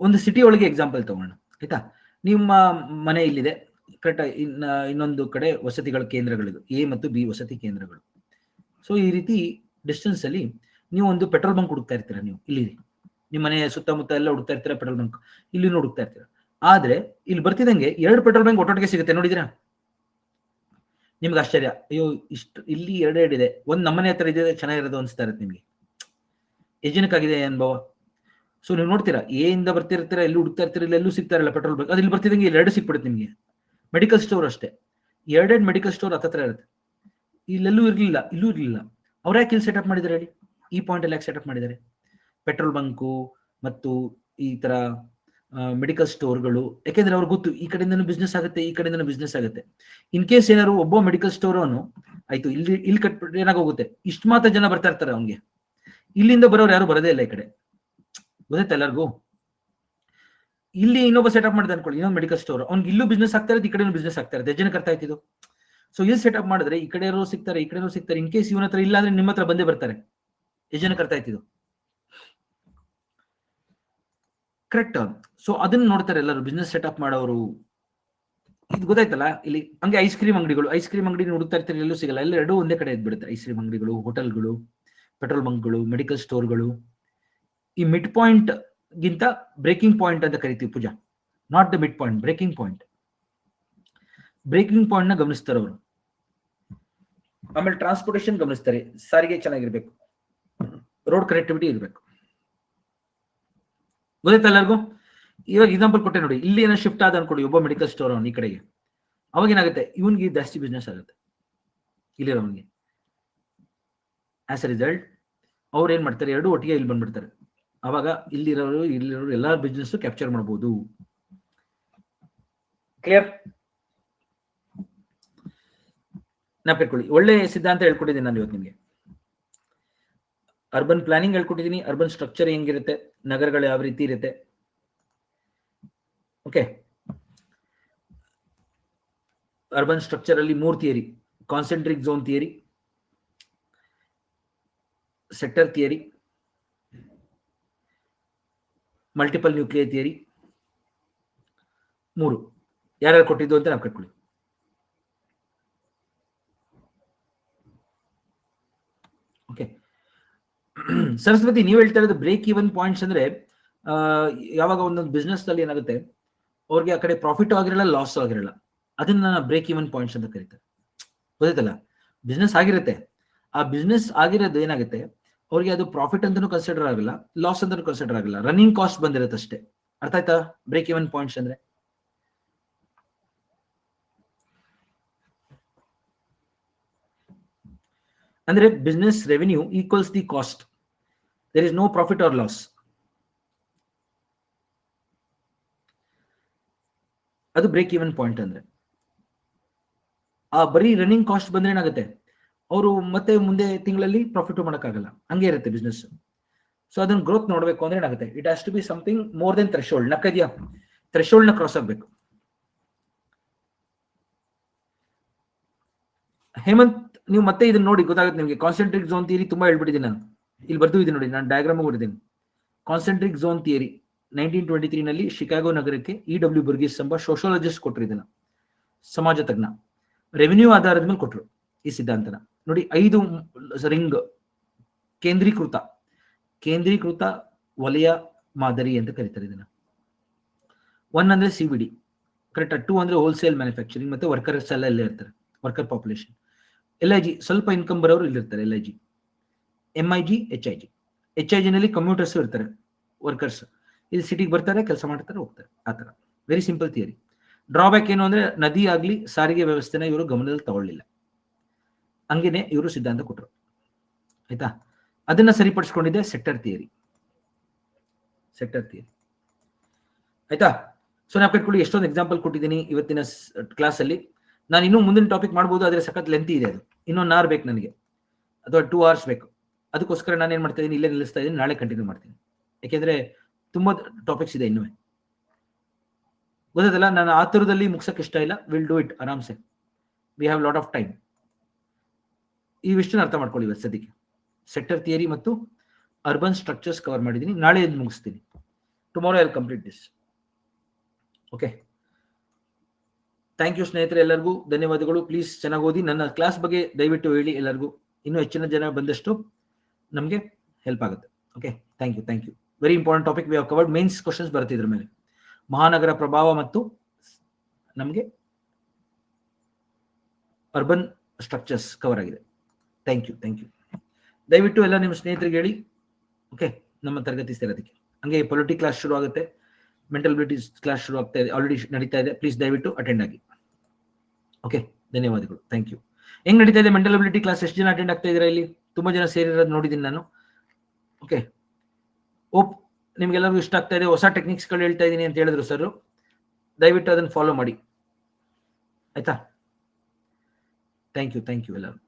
ಒಂದು ಸಿಟಿ ಒಳಗೆ ಎಕ್ಸಾಂಪಲ್ ತಗೋಣ. ಆಯ್ತಾ? ನಿಮ್ಮ ಮನೆ ಇಲ್ಲಿದೆ, ಕರೆಕ್ಟ್. ಇನ್ನೊಂದು ಕಡೆ ವಸತಿಗಳ ಕೇಂದ್ರಗಳಿದು, ಎ ಮತ್ತು ಬಿ ವಸತಿ ಕೇಂದ್ರಗಳು. ಸೊ ಈ ರೀತಿ ಡಿಸ್ಟೆನ್ಸ್ ಅಲ್ಲಿ ನೀವು ಒಂದು ಪೆಟ್ರೋಲ್ ಬಂಕ್ ಹುಡುಕ್ತಾ ಇರ್ತೀರಾ. ನೀವು ಇಲ್ಲಿ ನಿಮ್ಮ ಮನೆ ಸುತ್ತಮುತ್ತ ಎಲ್ಲ ಹುಡುಕ್ತಾ ಇರ್ತೀರಾ ಪೆಟ್ರೋಲ್ ಬಂಕ್, ಇಲ್ಲಿ ಹುಡುಕ್ತಾ ಇರ್ತೀರಾ. ಆದ್ರೆ ಇಲ್ಲಿ ಬರ್ತಿದಂಗೆ 2 ಪೆಟ್ರೋಲ್ ಬಂಕ್ ಒಟ್ಟೊಟ್ಟಿಗೆ ಸಿಗುತ್ತೆ. ನೋಡಿದಿರಾ? ನಿಮ್ಗೆ ಆಶ್ಚರ್ಯ, ಅಯ್ಯೋ ಇಷ್ಟು ಇಲ್ಲಿ ಎರಡೆರಡು ಇದೆ, ಒಂದು ನಮ್ಮನೆ ಹತ್ರ ಇದೆ ಚೆನ್ನಾಗಿರೋದು ಅನಿಸ್ತಾ ಇರುತ್ತೆ ನಿಮ್ಗೆ, ಏಜನಕ್ಕಾಗಿದೆ ಅನುಭವ. ಸೊ ನೀವು ನೋಡ್ತೀರಾ ಎ ಇಂದ ಬರ್ತಿರ್ತೀರ, ಎಲ್ಲೂ ಹುಡುಕ್ತಾ ಇರ್ತೀರ, ಎಲ್ಲೂ ಸಿಗ್ತಾ ಇರಲ್ಲ ಪೆಟ್ರೋಲ್ ಬಂಕ್, ಅದು ಇಲ್ಲಿ ಬರ್ತಿದಂಗೆ ಇಲ್ಲಿ ಎರಡು ಸಿಕ್ಬಿಡುತ್ತೆ ನಿಮಗೆ. ಮೆಡಿಕಲ್ ಸ್ಟೋರ್ ಅಷ್ಟೇ, ಎರಡೆರಡು ಮೆಡಿಕಲ್ ಸ್ಟೋರ್ ಹತ್ರ ಇರುತ್ತೆ, ಇಲ್ಲೆಲ್ಲೂ ಇರಲಿಲ್ಲ, ಇಲ್ಲೂ ಇರಲಿಲ್ಲ. ಅವ್ರು ಯಾಕೆ ಇಲ್ಲಿ ಸೆಟಪ್ ಮಾಡಿದ್ದಾರೆ ಹೇಳಿ? ಈ ಪಾಯಿಂಟ್ ಅಲ್ಲಿ ಯಾಕೆ ಸೆಟಪ್ ಮಾಡಿದ್ದಾರೆ? ಪೆಟ್ರೋಲ್ ಬಂಕು ಮತ್ತು ಈ ತರ ಮೆಡಿಕಲ್ ಸ್ಟೋರ್ಗಳು, ಯಾಕೆಂದ್ರೆ ಅವ್ರಿಗೆ ಗೊತ್ತು ಈ ಕಡೆಯಿಂದನೂ ಬಿಸ್ನೆಸ್ ಆಗುತ್ತೆ, ಈ ಕಡೆಯಿಂದನೂ ಬಿಸ್ನೆಸ್ ಆಗುತ್ತೆ. ಇನ್ ಕೇಸ್ ಏನಾದ್ರು ಒಬ್ಬ ಮೆಡಿಕಲ್ ಸ್ಟೋರ್ ಅವನು ಆಯ್ತು ಇಲ್ಲಿ ಕಟ್ಬಿಟ್ರೆ ಏನಾಗೋಗುತ್ತೆ, ಇಷ್ಟು ಮಾತ್ರ ಜನ ಬರ್ತಾ ಇರ್ತಾರೆ ಅವ್ನಿಗೆ, ಇಲ್ಲಿಂದ ಬರೋರು ಯಾರು ಬರೋದೇ ಇಲ್ಲ ಈ ಕಡೆ, ಗೊತ್ತಾಯ್ತಾ ಎಲ್ಲರಿಗೂ? ಇಲ್ಲಿ ಇನ್ನೊಬ್ಬ ಸೆಟಪ್ ಮಾಡಿದೆ ಅನ್ಕೊಳ್ಳಿ, ಇನ್ನೊಂದು ಮೆಡಿಕಲ್ ಸ್ಟೋರ್, ಅವ್ನಿಗೆ ಇಲ್ಲೂ ಬಿಸ್ನೆಸ್ ಆಗ್ತಾ ಇರೋದು, ಈ ಕಡೆನೂ ಬಿಸ್ನೆಸ್ ಆಗ್ತಾ ಇರುತ್ತೆ, ಜನಕ್ಕೆ ಅರ್ಥ ಆಯ್ತಿದ್ದು. ಸೊ ಇಲ್ಲಿ ಸೆಟಪ್ ಮಾಡಿದ್ರೆ ಈ ಕಡೆ ಸಿಗ್ತಾರೆ, ಈ ಕಡೆ ಸಿಗ್ತಾರೆ. ಇನ್ ಕೇಸ್ ಇವನ ಹತ್ರ ಇಲ್ಲ ಅಂದ್ರೆ ನಿಮ್ಮ ಹತ್ರ ಬಂದೇ ಬರ್ತಾರೆ, ಜನಕ್ಕೆ ಅರ್ಥ ಆಯ್ತಿದ್ದು, ಕರೆಕ್ಟ್? ಸೊ ಅದನ್ನ ನೋಡ್ತಾರೆ ಎಲ್ಲರೂ ಬಿಸ್ನೆಸ್ ಸೆಟಪ್ ಮಾಡೋರು. ಇದು ಗೊತ್ತಾಯ್ತಲ್ಲ? ಇಲ್ಲಿ ಹಂಗೆ ಐಸ್ ಕ್ರೀಮ್ ಅಂಗಡಿಗಳು, ಐಸ್ ಕ್ರೀಮ್ ಅಂಗಡಿ ಹುಡುಕ್ತಾ ಇರ್ತಾರೆ, ಎಲ್ಲೂ ಸಿಗಲ್ಲ, ಎಲ್ಲ ಎರಡೂ ಒಂದೇ ಕಡೆ ಇದ್ಬಿಡುತ್ತೆ. ಐಸ್ ಕ್ರೀಮ್ ಅಂಗಡಿಗಳು, ಹೋಟೆಲ್ಗಳು, ಪೆಟ್ರೋಲ್ ಬಂಕ್ಗಳು, ಮೆಡಿಕಲ್ ಸ್ಟೋರ್ಗಳು. ಈ ಮಿಡ್ ಪಾಯಿಂಟ್ ಗಿಂತ ಬ್ರೇಕಿಂಗ್ ಪಾಯಿಂಟ್ ಅಂತ ಕರಿತೀವಿ Pooja, not the mid point, breaking point. Breaking point ನ ಗಮನಿಸ್ತಾರೆ ಅವರು. ಆಮೇಲೆ ಟ್ರಾನ್ಸ್ಪೋರ್ಟೇಷನ್ ಗಮನಿಸ್ತಾರೆ, ಸಾರಿಗೆ ಚೆನ್ನಾಗಿರ್ಬೇಕು, ರೋಡ್ ಕನೆಕ್ಟಿವಿಟಿ ಇರಬೇಕು, ಗೊತ್ತಾಯ್ತಾ ಎಲ್ಲರಿಗೂ? ಇವಾಗ ಎಕ್ಸಾಂಪಲ್ ಕೊಟ್ಟೆ ನೋಡಿ, ಇಲ್ಲಿ ಏನೋ ಶಿಫ್ಟ್ ಆದ ಅನ್ಕೊಡಿ ಒಬ್ಬ ಮೆಡಿಕಲ್ ಸ್ಟೋರ್ ಅವನು ಈ ಕಡೆಗೆ, ಅವಾಗ ಏನಾಗುತ್ತೆ, ಇವನ್ಗೆ ಜಾಸ್ತಿ ಬಿಸ್ನೆಸ್ ಆಗುತ್ತೆ ಇಲ್ಲಿರೋವನಿಗೆ. ಆಸ್ ಎ ರಿಸಲ್ಟ್ ಅವ್ರು ಏನ್ ಮಾಡ್ತಾರೆ, ಎರಡು ಒಟ್ಟಿಗೆ ಇಲ್ಲಿ ಬಂದ್ಬಿಡ್ತಾರೆ. ಅವಾಗ ಇಲ್ಲಿರೋರು ಎಲ್ಲಾ ಬಿಸ್ನೆಸ್ ಕ್ಯಾಪ್ಚರ್ ಮಾಡಬಹುದು. ಕ್ಲಿಯರ್? ನೆನಪಿಟ್ಕೊಳ್ಳಿ, ಒಳ್ಳೆ ಸಿದ್ಧಾಂತ ಹೇಳ್ಕೊಟ್ಟಿದ್ದೀನಿ ನಾನು ಇವತ್ತು ನಿಮಗೆ. ಅರ್ಬನ್ ಪ್ಲಾನಿಂಗ್ ಹೇಳ್ಕೊಟ್ಟಿದ್ದೀನಿ, ಅರ್ಬನ್ ಸ್ಟ್ರಕ್ಚರ್ ಹೆಂಗಿರುತ್ತೆ, ನಗರಗಳು ಯಾವ ರೀತಿ ಇರುತ್ತೆ. ಓಕೆ, ಅರ್ಬನ್ ಸ್ಟ್ರಕ್ಚರ್ ಅಲ್ಲಿ 3 theory: concentric zone theory, sector theory, multiple nuclear theory. 3 ಯಾರ್ಯಾರು ಕೊಟ್ಟಿದ್ದು ಅಂತ ನಾವು ಕಟ್ಕೊಳ್ಳಿ. ಓಕೆ, ಸರಸ್ವತಿ ನೀವು ಹೇಳ್ತಾ ಇರೋದು ಬ್ರೇಕ್ ಈವನ್ ಪಾಯಿಂಟ್ಸ್ ಅಂದ್ರೆ ಯಾವಾಗ ಒಂದೊಂದು ಬಿಸ್ನೆಸ್ ಅಲ್ಲಿ ಏನಾಗುತ್ತೆ, ಅವ್ರಿಗೆ ಆ ಕಡೆ ಪ್ರಾಫಿಟ್ ಆಗಿರಲ್ಲ, ಲಾಸ್ ಆಗಿರಲ್ಲ, ಅದನ್ನ ಬ್ರೇಕ್ ಈವನ್ ಪಾಯಿಂಟ್ಸ್ ಅಂತ ಕರೀತಾರೆ. ಗೊತ್ತಾಯ್ತಲ್ಲ? ಬಿಸ್ನೆಸ್ ಆಗಿರುತ್ತೆ, ಆ ಬಿಸ್ನೆಸ್ ಆಗಿರೋದು ಏನಾಗುತ್ತೆ, ಅವ್ರಿಗೆ ಅದು ಪ್ರಾಫಿಟ್ ಅಂತಾನೂ ಕನ್ಸಿಡರ್ ಆಗಲ್ಲ, ಲಾಸ್ ಅಂತಾನೂ ಕನ್ಸಿಡರ್ ಆಗಲ್ಲ, ರನ್ನಿಂಗ್ ಕಾಸ್ಟ್ ಬಂದಿರುತ್ತೆ ಅಷ್ಟೇ. ಅರ್ಥ ಆಯ್ತಾ ಬ್ರೇಕ್ ಈವನ್ ಪಾಯಿಂಟ್ಸ್ ಅಂದ್ರೆ? ಅಂದ್ರೆ business revenue equals the cost, there is no profit or loss. ಅದು ಬ್ರೇಕ್ ಈವನ್ ಪಾಯಿಂಟ್ ಅಂದ್ರೆ. ಆ ಬರೀ ರನ್ನಿಂಗ್ ಕಾಸ್ಟ್ ಬಂದ್ರೆ ಏನಾಗುತ್ತೆ, ಅವರು ಮತ್ತೆ ಮುಂದೆ ತಿಂಗಳಲ್ಲಿ ಪ್ರಾಫಿಟ್ ಮಾಡೋಕ್ಕಾಗಲ್ಲ, ಹಂಗೆ ಇರುತ್ತೆ ಬಿಸ್ನೆಸ್. ಸೊ ಅದನ್ನ ಗ್ರೋತ್ ನೋಡ್ಬೇಕು ಅಂದ್ರೆ ಏನಾಗುತ್ತೆ, it has to be something more than threshold. ನಕ್ಕದ್ಯಾ? ಥ್ರೆಶೋಲ್ಡ್ ನ ಕ್ರಾಸ್ ಆಗ್ಬೇಕು. ಹೇಮಂತ್, ನೀವು ಮತ್ತೆ ಇದನ್ನ ನೋಡಿ ಗೊತ್ತಾಗುತ್ತೆ ನಿಮಗೆ. ಕಾನ್ಸೆಂಟ್ರಿಕ್ ಝೋನ್ ಥಿಯರಿ ತುಂಬಾ ಹೇಳ್ಬಿಟ್ಟಿದ್ದೀನಿ ನಾನು, ಇಲ್ಲಿ ಬರ್ದಿದ್ದೀನಿ ನೋಡಿ, ನಾನು ಡಯಾಗ್ರಾಮ್ ಬರ್ದಿದ್ದೀನಿ. ಕಾನ್ಸೆಂಟ್ರಿಕ್ ಝೋನ್ ಥಿಯರಿ 1923 ನಲ್ಲಿ ಶಿಕಾಗೋ ನಗರಕ್ಕೆ ಇ.ಡಬ್ಲ್ಯೂ. ಬರ್ಗೀಸ್ ಎಂಬ ಸೋಷಿಯಾಲಜಿಸ್ಟ್ ಕೊಟ್ಟರು ಇದನ್ನ, ಸಮಾಜ ತಜ್ಞ. ರೆವಿನ್ಯೂ ಆಧಾರದ ಮೇಲೆ ಕೊಟ್ಟರು ಈ ಸಿದ್ಧಾಂತನ. ನೋಡಿ, 5 ರಿಂಗ್ ಕೇಂದ್ರೀಕೃತ ವಲಯ ಮಾದರಿ ಅಂತ ಕರೀತಾರೆ ಇದನ್ನ. 1 ಅಂದ್ರೆ CBD, ಕರೆಕ್ಟ್. 2 ಅಂದ್ರೆ ಹೋಲ್ಸೇಲ್ ಮ್ಯಾನುಫ್ಯಾಕ್ಚರಿಂಗ್, ಮತ್ತೆ ವರ್ಕರ್ಸ್ ಎಲ್ಲ ಇಲ್ಲೇ ಇರ್ತಾರೆ, ವರ್ಕರ್ ಪಾಪ್ಯುಲೇಷನ್. LIG ಸ್ವಲ್ಪ ಇನ್ಕಮ್ ಬರೋರು ಇಲ್ಲಿರ್ತಾರೆ, LIG. MIG, HIG ನಲ್ಲಿ ಕಮ್ಯೂಟರ್ಸ್ ಇರ್ತಾರೆ, ವರ್ಕರ್ಸ್. ಇಲ್ಲಿ ಸಿಟಿಗೆ ಬರ್ತಾರೆ, ಕೆಲಸ ಮಾಡ್ತಾರೆ, ಹೋಗ್ತಾರೆ, ಆತರ. Very simple theory. ಡ್ರಾಬ್ಯಾಕ್ ಏನು ಅಂದ್ರೆ, ನದಿ ಆಗ್ಲಿ ಸಾರಿಗೆ ವ್ಯವಸ್ಥೆನ ಇವರು ಗಮನದಲ್ಲಿ ತಗೊಳ್ಳಿಲ್ಲ, ಹಂಗೇನೆ ಇವರು ಸಿದ್ಧಾಂತ ಕೊಟ್ಟರು. ಆಯ್ತಾ? ಅದನ್ನ ಸರಿಪಡಿಸ್ಕೊಂಡಿದೆ ಸೆಕ್ಟರ್ ಥಿಯರಿ. ಆಯ್ತಾ? ಸೊ ನಾವು ಕಟ್ಕೊಳ್ಳಿ, ಎಷ್ಟೊಂದು ಎಕ್ಸಾಂಪಲ್ ಕೊಟ್ಟಿದ್ದೀನಿ ಇವತ್ತಿನ ಕ್ಲಾಸ್ ಅಲ್ಲಿ. ನಾನು ಇನ್ನೂ ಮುಂದಿನ ಟಾಪಿಕ್ ಮಾಡ್ಬೋದು, ಆದ್ರೆ ಸಖತ್ ಲೆಂತಿ ಇದೆ ಅದು, ಇನ್ನೊಂದು ಅವರ್ ಬೇಕು ನನಗೆ, ಅಥವಾ 2 hours ಬೇಕು. ಅದಕ್ಕೋಸ್ಕರ ನಾನು ಏನ್ ಮಾಡ್ತಾ ಇದ್ದೀನಿ, ಇಲ್ಲೇ ನಿಲ್ಲಿಸ್ತಾ ಇದ್ದೀನಿ, ನಾಳೆ ಕಂಟಿನ್ಯೂ ಮಾಡ್ತೀನಿ. ಯಾಕೆಂದ್ರೆ ತುಂಬಾ ಟಾಪಿಕ್ಸ್ ಇದೆ ಇನ್ನೂ, ಗೊತ್ತಲ್ಲ? ನಾನು ಆ ಥರದಲ್ಲಿ ಮುಗಿಸಕ್ಕೆ ಇಷ್ಟ ಇಲ್ಲ. ವಿಲ್ ಡೂ ಇಟ್ ಆರಾಮ್ಸೆ, we have lot of time. ಈ ವಿಷಯನ ಅರ್ಥ ಮಾಡ್ಕೊಳ್ಳಿ ಇವತ್ತು ಸದ್ಯಕ್ಕೆ. ಸೆಕ್ಟರ್ ಥಿಯರಿ ಮತ್ತು ಅರ್ಬನ್ ಸ್ಟ್ರಕ್ಚರ್ಸ್ ಕವರ್ ಮಾಡಿದ್ದೀನಿ, ನಾಳೆ ಇದು ಮುಗಿಸ್ತೀನಿ. Tomorrow I will complete this. Okay, thank you ಸ್ನೇಹಿತರೆ, ಎಲ್ಲರಿಗೂ ಧನ್ಯವಾದಗಳು. ಪ್ಲೀಸ್ ಚೆನ್ನಾಗಿ ಓದಿ. ನನ್ನ ಕ್ಲಾಸ್ ಬಗ್ಗೆ ದಯವಿಟ್ಟು ಹೇಳಿ ಎಲ್ಲರಿಗೂ, ಇನ್ನೂ ಹೆಚ್ಚಿನ ಜನ ಬಂದಷ್ಟು ನಮಗೆ ಹೆಲ್ಪ್ ಆಗುತ್ತೆ. Okay, thank you. Very important topic we have covered. Mains questions ಬರುತ್ತೆ ಇದ್ರ ಮೇಲೆ, ಮಹಾನಗರ ಪ್ರಭಾವ ಮತ್ತು ನಮಗೆ ಅರ್ಬನ್ ಸ್ಟ್ರಕ್ಚರ್ಸ್ ಕವರ್ ಆಗಿದೆ. Thank you. ದಯವಿಟ್ಟು ಎಲ್ಲ ನಿಮ್ಮ ಸ್ನೇಹಿತರಿಗೆ ಹೇಳಿ. ಓಕೆ, ನಮ್ಮ ತರಗತಿ ಸೇರೋದಕ್ಕೆ. ಹಂಗೆ ಪೊಲಿಟಿ ಕ್ಲಾಸ್ ಶುರು ಆಗುತ್ತೆ, ಮೆಂಟಲ್ ಅಬಿಲಿಟಿ ಕ್ಲಾಸ್ ಶುರು ಆಗ್ತಾ ಇದೆ, ಆಲ್ರೆಡಿ ನಡೀತಾ ಇದೆ. ಪ್ಲೀಸ್ ದಯವಿಟ್ಟು ಅಟೆಂಡ್ ಆಗಿ. ಓಕೆ, ಧನ್ಯವಾದಗಳು. Thank you. ಹೆಂಗ್ ನಡೀತಾ ಇದೆ ಮೆಂಟಲ್ ಅಬಿಲಿಟಿ ಕ್ಲಾಸ್? ಎಷ್ಟು ಜನ ಅಟೆಂಡ್ ಆಗ್ತಾ ಇದ್ದೀರಾ? ಇಲ್ಲಿ ತುಂಬಾ ಜನ ಸೇರಿರೋದು ನೋಡಿದ್ದೀನಿ ನಾನು. ಓಕೆ, ಓಪ್ ನಿಮ್ಗೆಲ್ಲರಿಗೂ ಇಷ್ಟ ಆಗ್ತಾ ಇದೆ. ಹೊಸ ಟೆಕ್ನಿಕ್ಸ್ಗಳು ಹೇಳ್ತಾ ಇದ್ದೀನಿ ಅಂತ ಹೇಳಿದ್ರು ಸರ್, ದಯವಿಟ್ಟು ಅದನ್ನು ಫಾಲೋ ಮಾಡಿ, ಆಯ್ತಾ? ಥ್ಯಾಂಕ್ ಯು ಎಲ್ಲರೂ.